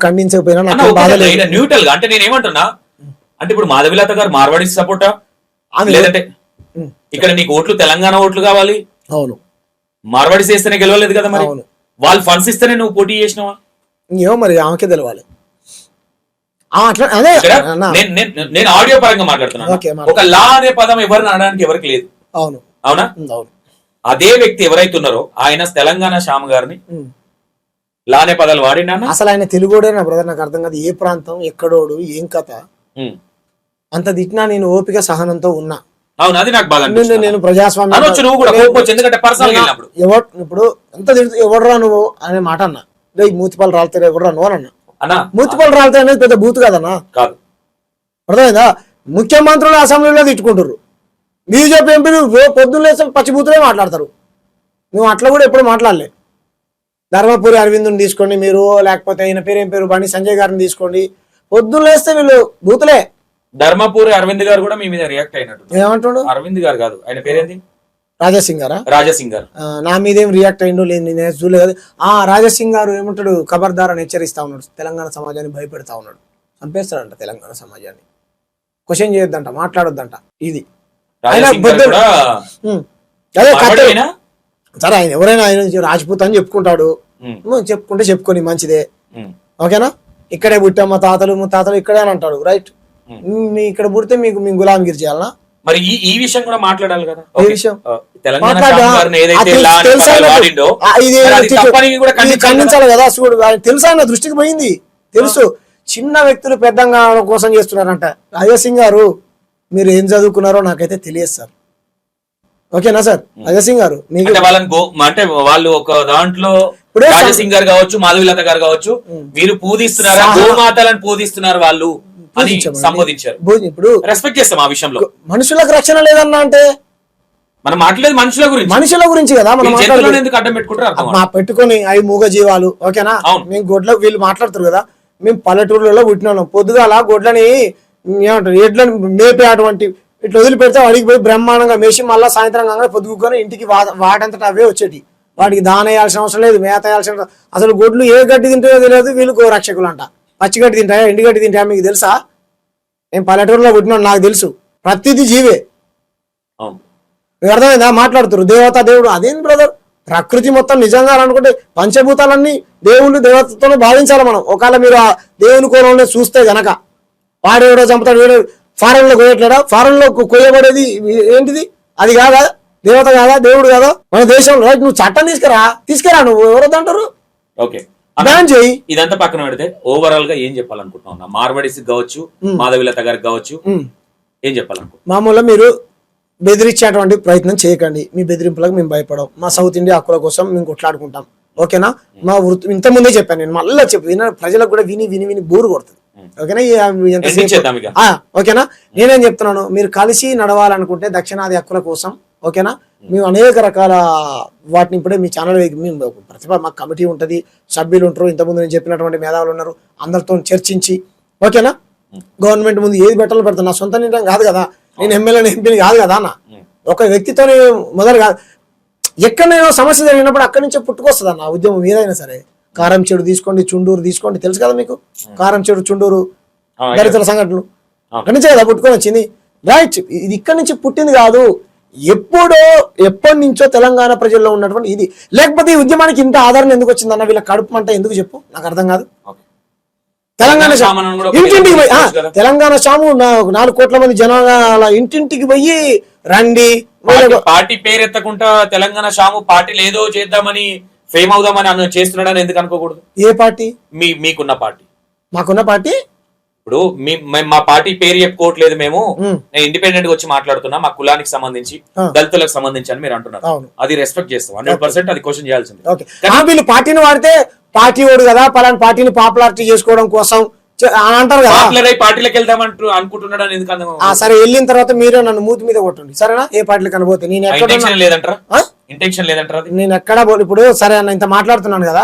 ఖండించకపోయినా న్యూట్రల్ గా అంటే నేను ఏమంటున్నా అంటే ఇప్పుడు మాధవిలత గారు మార్వాడి సపోర్టా లేదంటే ఇక్కడ నీకు ఓట్లు తెలంగాణ ఓట్లు కావాలి? అవును, మార్వాడి చేస్తేనే గెలవలేదు కదా, మరి వాళ్ళు ఫండ్స్ ఇస్తేనే నువ్వు పోటీ చేసినావా? ఏమో మరి ఆమెకే తెలవాలి. నేను ఆడియో పరంగా మాట్లాడుతున్నాను. ఒక లా అనే పదం ఎవరిని అనడానికి ఎవరికి లేదు. అవును, అవునా? అదే వ్యక్తి ఎవరైతే ఉన్నారో ఆయన తెలంగాణ శ్యామ్ గారిని లా అనే పదాలు వాడినా? అసలు ఆయన తెలుగుడే నా బ్రదర్, నాకు అర్థం కాదు ఏ ప్రాంతం ఎక్కడోడు ఏం కథ. అంత తిట్టినా నేను ఓపిక సహనంతో ఉన్నా. అవును, అది నాకు బాగా నేను ప్రజాస్వామ్యం ఇప్పుడు ఎంత ఎవడరా నువ్వు అనే మాట అన్నా. మూతిపాలు రాలుతారు ఎవడరా నువ్వు అని అన్నా. మూతిపాలు రాలుతాయి అనేది పెద్ద బూత్ కదన్నా, అర్థమైందా? ముఖ్యమంత్రులు అసెంబ్లీలో తిట్టుకుంటారు, బీజేపీ ఎంపీలు పొద్దున్న పచ్చి బూతులే మాట్లాడతారు. నువ్వు అట్లా కూడా ఎప్పుడు మాట్లాడలే. ధర్మపురి అరవింద్ని తీసుకోండి మీరు, లేకపోతే ఆయన పేరు ఏం పేరు బండి సంజయ్ గారిని తీసుకోండి, పొద్దున్న లేస్తే వీళ్ళు బూతులే. ధర్మపురి అరవింద్ గారు కూడా మీ మీద రియాక్ట్ అయినట్టు. ఏమంటాడు? అరవింద్ గారు కాదు, ఆయన పేరేంది? రాజాసింగ్ గారా? రాజాసింగ్ గారు నా మీద ఏం రియాక్ట్ అయిందో లేదు, నేను చూడలేదు. రాజాసింగ్ గారు ఏమంటాడు, ఖబర్దార్ అని హెచ్చరిస్తా ఉన్నాడు, తెలంగాణ సమాజాన్ని భయపెడతా ఉన్నాడు, చంపేస్తాడంట తెలంగాణ సమాజాన్ని, క్వశ్చన్ చేయొద్దంట, మాట్లాడొద్దంట. ఇది సరే, ఆయన ఎవరైనా ఆయన రాజ్పూత్ అని చెప్పుకుంటాడు, చెప్పుకుంటే చెప్పుకొని మంచిదే, ఓకేనా? ఇక్కడే పుట్టా మా తాతలు ఇక్కడే అని అంటాడు, రైట్? ఇక్కడ పుడితే మీకు మేము గులాంగిరి చేయాలనా? మరి ఈ విషయం కూడా మాట్లాడాలి కదా. ఈ విషయం ఖండించాలి కదా. చూడు, తెలుసా అన్న దృష్టికి పోయింది, తెలుసు. చిన్న వ్యక్తులు పెద్దగా కోసం చేస్తున్నారంట. రాజాసింగ్ గారు, మీరు ఏం చదువుకున్నారో నాకైతే తెలియదు సార్, ఓకేనా సార్? రాజాసింగ్ గారు అంటే వాళ్ళు ఒక దాంట్లో రాజాసింగ్ గారు కావచ్చు, మాధవిలత గారు కావచ్చు, మీరు పూజిస్తున్నారా, గోమాతలను పూజిస్తున్నారు వాళ్ళు అని సంబోధించారు. ఇప్పుడు రెస్పెక్ట్ చేస్తాం ఆ విషయంలో. మనుషులకు రక్షణ లేదన్నా అంటే మనం మాట్లాడేది మనుషుల గురించి కదా. మనం ఎందుకు అడ్డం పెట్టుకుంటారు? మా పెట్టుకొని అవి మూగ జీవాలు, ఓకేనా? మేము గొడ్ల వీళ్ళు మాట్లాడుతారు కదా, మేము పల్లెటూరులలో పుట్టినాం. పొద్దుగాల గొడ్లని ఏమంటారు, ఎడ్లని మేపే అటువంటి ఇట్లా వదిలిపెడితే వాడికి పోయి బ్రహ్మాండంగా మేసి మళ్ళీ సాయంత్రం కాగానే పొద్దుకొని ఇంటికి వాటంతటా అవే వచ్చేటి. వాటికి దాన వేయాల్సిన అవసరం లేదు, మేత వేయాల్సిన, అసలు గొడ్లు ఏ గడ్డి తింటాయో తెలియదు. వీళ్ళు గోరక్షకులు అంట. పచ్చిగడ్డి తింటాయా, ఎండుగడ్డి తింటాయా మీకు తెలుసా? నేను పల్లెటూరులో పుట్టినా, నాకు తెలుసు. ప్రతిదీ జీవే, అర్థమైందా? మాట్లాడుతారు దేవత దేవుడు, అదేం బ్రదర్? ప్రకృతి మొత్తం నిజంగా అనుకుంటే పంచభూతాలన్నీ దేవుళ్ళు దేవతతోనే భావించాలి మనం. ఒకవేళ మీరు ఆ దేవుని కోరంలో చూస్తే గనక వాడేవాడో చంపుతాడు, వీడు ఫారెన్ లో కోయట్లేడా? ఫారెన్ లో కోయబడేది ఏంటిది? అది కాదా దేవత, కాదా దేవుడు కాదా మన దేశంలో? రైట్, నువ్వు చట్టం తీసుకురా నువ్వు ఎవరొద్దంటారు? ఓకే, ఇదంతా పక్కన పెడితే ఓవరాల్ గా ఏం చెప్పాలనుకుంటున్నా? మార్వాడీస్ కావచ్చు, మాధవిలత గారికి కావచ్చు, ఏం చెప్పాలనుకుంటున్నా? మామూలుగా మీరు బెదిరించేటువంటి ప్రయత్నం చేయకండి. మీ బెదిరింపులకు మేము భయపడం. మా సౌత్ ఇండియా హక్కుల కోసం మేము కొట్లాడుకుంటాం, ఓకేనా? మా వృత్తి ఇంత ముందే చెప్పాను నేను, మళ్ళీ ప్రజలకు కూడా విని బోరు కొడుతుంది, ఓకేనా? ఓకేనా? నేనేం చెప్తున్నాను, మీరు కలిసి నడవాలనుకుంటే దక్షిణాది హక్కుల కోసం, ఓకేనా? మేము అనేక రకాల వాటిని ఇప్పుడే మీ ఛానల్ ప్రతిభ మాకు కమిటీ ఉంటుంది, సభ్యులు ఉంటారు, ఇంతకుముందు నేను చెప్పినటువంటి మేధావులు ఉన్నారు, అందరితో చర్చించి, ఓకేనా? గవర్నమెంట్ ముందు ఏది పెట్టాలో పెడతాను. నా సొంత నిర్ణయం కాదు కదా, నేను ఎమ్మెల్యేని ఎంపీని కాదు కదా అన్న. ఒక వ్యక్తితోనే మొదలు కాదు, ఎక్కడైనా సమస్య జరిగినప్పుడు అక్కడి నుంచే పుట్టుకొస్తుంది అన్న ఉద్యమం ఏదైనా సరే. కారం చెడు తీసుకోండి, చుండూరు తీసుకోండి, తెలుసు కదా మీకు. కారం చెడు, చుండూరు దళితుల సంఘటనలు అక్కడి నుంచే కదా పుట్టుకొని వచ్చింది, రైట్? ఇది ఇక్కడి నుంచి పుట్టింది కాదు. ఎప్పటి నుంచో తెలంగాణ ప్రజల్లో ఉన్నటువంటి ఇది. లేకపోతే ఈ ఉద్యమానికి ఇంత ఆదరణ ఎందుకు వచ్చిందన్న, వీళ్ళ కడుపు మంట ఎందుకు చెప్పు, నాకు అర్థం కాదు. తెలంగాణ ఇంటింటికి పోయి తెలంగాణ సాము 4 కోట్ల మంది జనాల ఇంటింటికి పోయి రండి, పార్టీ పేరు ఎత్తకుండా తెలంగాణ షాము పార్టీలు ఏదో చేద్దామని ఫేమ్ అవుదామని చేస్తున్నాడని ఎందుకు అనుకోకూడదు? ఏ పార్టీ? మీకున్న పార్టీ. మాకున్న పార్టీ ఇప్పుడు మా పార్టీ పేరు చెప్పుకోవట్లేదు, మేము నేను ఇండిపెండెంట్ గా వచ్చి మాట్లాడుతున్నా, మా కులానికి సంబంధించి దళితులకు సంబంధించి అని మీరు అంటున్నారు. అది రెస్పెక్ట్ చేస్తాం 100%, అది క్వశ్చన్ చేయాల్సింది. వీళ్ళు పార్టీని వాడితే పార్టీ ఓడు కదా, పలానా పార్టీని పాపులారిటీ చేసుకోవడం కోసం అంటారు కదా, పార్టీలకు వెళ్దామంటూ అనుకుంటున్నాడు అని ఎందుకు? సరే, వెళ్ళిన తర్వాత మీరే నన్ను మూతి మీద కొట్టండి సరేనా, ఏ పార్టీలు కనబోతే. నేను ఇంటెన్షన్ లేదంటారా? నేను ఎక్కడ ఇప్పుడు సరే అన్న ఇంత మాట్లాడుతున్నాను కదా,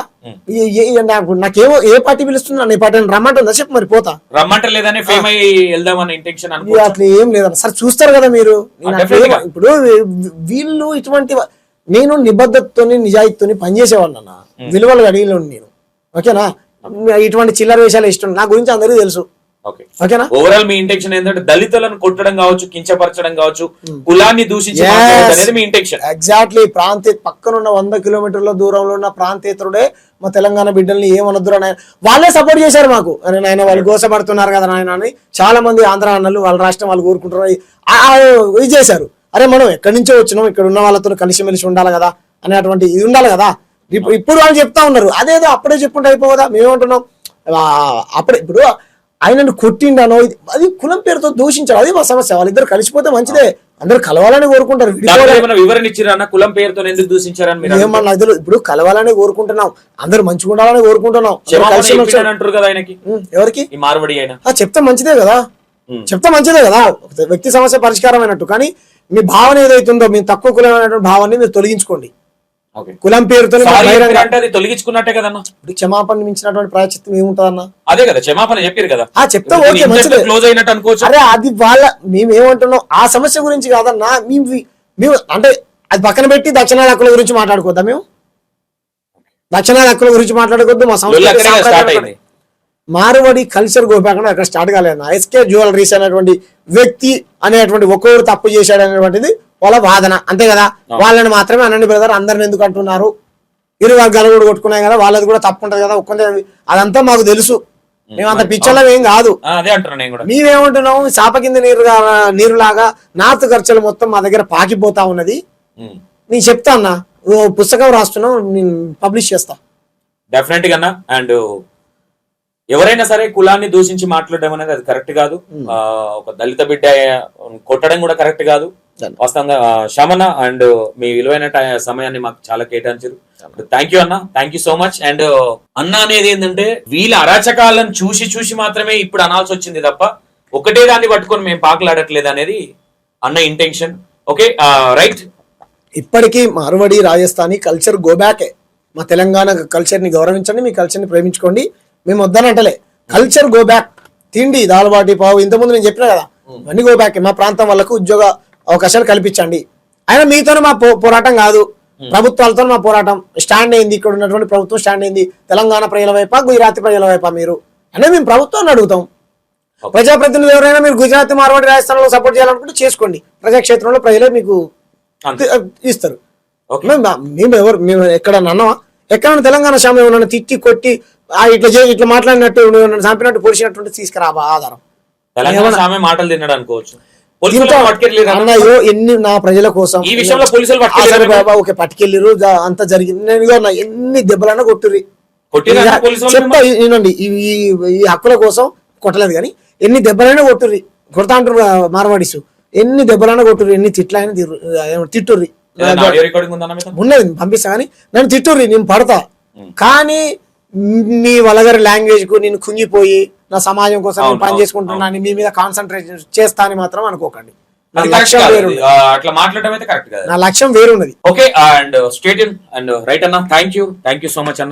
నాకేమో ఏ పార్టీ పిలుస్తున్నా, ఏ పార్టీ రమ్మంటుందా చెప్పు, మరి పోతా. రమ్మంటలేదని ఫేమ్ అయ్యి వెళ్దామని ఇంటెన్షన్ అట్లా ఏం లేదన్న. సరే చూస్తారు కదా మీరు, ఇప్పుడు వీళ్ళు ఇటువంటి, నేను నిబద్ధతతో నిజాయితీతో పనిచేసేవాడిని అన్న, విలువలు అడిగిలో నేను, ఓకేనా. ఇటువంటి చిల్లర వేషాలు ఇష్టం, నా గురించి అందరికీ తెలుసు, ఓకేనా. ఓవరాల్ మీ ఇంటెన్షన్ ఏంటంటే దళితులను కొట్టడం కావచ్చు, కించపరచడం కావచ్చు, కులాన్ని దూషించడం మీ ఇంటెన్షన్. ఎగ్జాక్ట్లీ. పక్కనున్న 100 కిలోమీటర్ల దూరంలో ఉన్న ప్రాంతేతరుడే మా తెలంగాణ బిడ్డల్ని ఏమనొద్దురా నాయన, వాళ్ళే సపోర్ట్ చేశారు మాకు. అరే నాయన వాళ్ళు గోసపడుతున్నారు కదా నాయన అని చాలా మంది ఆంధ్ర అన్నలు, వాళ్ళ రాష్ట్రం వాళ్ళు కోరుకుంటారు, ఇది చేశారు. అరే మనం ఎక్కడి నుంచో వచ్చినాం, ఇక్కడ ఉన్న వాళ్ళతో కలిసిమెలిసి ఉండాలి కదా అనేటువంటి ఇది ఉండాలి కదా. ఇప్పుడు వాళ్ళు చెప్తా ఉన్నారు, అదేదో అప్పుడే చెప్పుకుంటే అయిపోదా, మేమేమంటున్నాం అప్పుడే. ఇప్పుడు ఆయనను కొట్టిండనో, అది కులం పేరుతో దూషించాలి, అది మా సమస్య. వాళ్ళిద్దరు కలిసిపోతే మంచిదే, అందరు కలవాలని కోరుకుంటారు. వివరణ ఇచ్చిరా కులం పేరుతో ఎందుకు దూషించారని? ఏమన్నా ఇప్పుడు కలవాలని కోరుకుంటున్నాం, అందరు మంచిగా ఉండాలని కోరుకుంటున్నాం. అంటారు కదా ఆయనకి, ఎవరికి మార్వడి అయినా చెప్తే మంచిదే కదా, చెప్తే మంచిదే కదా, వ్యక్తి సమస్య పరిష్కారం అయినట్టు. కానీ మీ భావన ఏదైతుందో, మీ తక్కువ కులమైనటువంటి భావాన్ని మీరు తొలగించుకోండి. కులం పేరుతో తొలగించుకున్నట్టే కదన్నా. క్షమాపణ మించినటువంటి ప్రాయశ్చిత్తం ఏముంటదన్నా? అదే కదా క్షమాపణ చెప్పారు కదా, చెప్తా ఓకే మంచిదే, క్లోజ్ అయినట్టు అనుకోవచ్చు. అరే అది వాళ్ళ, మేమేమంటున్నాం ఆ సమస్య గురించి కాదన్నా, మేము అంటే అది పక్కన పెట్టి దక్షిణాది హక్కుల గురించి మాట్లాడుకోద్దాం. మేము దక్షిణాది హక్కుల గురించి మాట్లాడుకోవద్దు. మా సంస్కృతి మార్వడి కల్చర్ గోపాకుండా అక్కడ స్టార్ట్ కాలేదు. ఎస్కే జ్యువెలరీస్ అనేటువంటి వ్యక్తి అనేటువంటి ఒక్కొక్కరు తప్పు చేశాడు అనేటువంటిది వాళ్ళ వాదన, అంతే కదా. వాళ్ళని మాత్రమే అనండి బ్రదర్, అందరిని ఎందుకు అంటున్నారు, ఇరు వర్గాలు కూడా కొట్టుకున్నాయి కదా, వాళ్ళది కూడా తప్పు ఉంటది కదా, ఒక్కొక్క అదంతా మాకు తెలుసు, మేమంత పిచ్చలం ఏం కాదు. మేమేమంటున్నాము, చాప కింద నీరులాగా నార్త్ ఖర్చులు మొత్తం మా దగ్గర పాకిపోతా ఉన్నది. నేను చెప్తా అన్నా, పుస్తకం రాస్తున్నావు, నేను పబ్లిష్ చేస్తా డెఫినెట్ గా. అండ్ ఎవరైనా సరే కులాన్ని దూషించి మాట్లాడడం అనేది అది కరెక్ట్ కాదు. ఒక దళిత బిడ్డ కొట్టడం కూడా కరెక్ట్ కాదు. వాస్తవంగా శమన అండ్ మీ విలువైన సమయాన్ని మాకు చాలా కేటాయించారు. థ్యాంక్ యూ అన్న, thank you so much. And అన్న అనేది ఏంటంటే వీళ్ళ అరాచకాలను చూసి చూసి మాత్రమే ఇప్పుడు అనాల్సి వచ్చింది తప్ప ఒకటే దాన్ని పట్టుకొని మేము పాకులాడట్లేదు అనేది అన్న ఇంటెన్షన్. Okay right. ఇప్పటికీ మార్వడి రాజస్థానీ కల్చర్ గో బ్యాకే. మా తెలంగాణ కల్చర్ ని గౌరవించండి, మీ కల్చర్ ని ప్రేమించుకోండి, మేము వద్దనంటలే. కల్చర్ గో బ్యాక్, తిండి దాల్బాటి పావు ఇంతకుముందు నేను చెప్పినా కదా, అన్ని గో బ్యాక్. మా ప్రాంతం వాళ్ళకు ఉద్యోగ అవకాశాలు కల్పించండి. అయినా మీతోనే మా పోరాటం కాదు, ప్రభుత్వాలతో మా పోరాటం. స్టాండ్ అయింది, ఇక్కడ ఉన్నటువంటి ప్రభుత్వం స్టాండ్ అయింది. తెలంగాణ ప్రజల వైపా, గుజరాతీ ప్రజల వైపా మీరు అంటే మేము ప్రభుత్వాన్ని అడుగుతాం. ప్రజాప్రతినిధులు ఎవరైనా మీరు గుజరాతీ మార్వాడి రాజస్థాన్లో సపోర్ట్ చేయాలనుకుంటే చేసుకోండి, ప్రజాక్షేత్రంలో ప్రజలే మీకు ఇస్తారు. మేము ఎక్కడ అన్నావా, ఎక్కడ తెలంగాణ శామ ఏమన్నా తిట్టి కొట్టి ఇట్లా మాట్లాడినట్టు చంపినట్టు పొడిచినట్టు తీసుకురా ఆధారం. మాటలు తిన్నాడు అనుకోవచ్చు. అన్నయ్యో ఎన్ని నా ప్రజల కోసం ఈ విషయంలో పోలీసులు ఓకే పట్టుకెళ్ళిరు, అంత జరిగింది. నేను ఎన్ని దెబ్బలన్నా కొట్టుర్రి చెప్తా వినండి, ఈ హక్కుల కోసం కొట్టలేదు కానీ ఎన్ని దెబ్బలైనా కొట్టుర్రి, కొడతా అంటారు మార్వాడీసు, ఎన్ని దెబ్బలైనా కొట్టుర్రి, ఎన్ని తిట్లైనా తిట్టుర్రి. ఉన్నది పంపిస్తా కానీ నన్ను తిట్టుర్రి, నేను పడతా. కానీ మీ వలగరి లాంగ్వేజ్ కు నేను కుంగిపోయి నా సమాజం కోసం నేను పని చేసుకుంటున్నాను, మీ మీద కాన్సన్ట్రేట్ చేస్తా అని మాత్రం అనుకోకండి. నా లక్ష్యం వేరున్నది. Okay and state and right అన్న, థ్యాంక్ యూ సో మచ్ అన్న.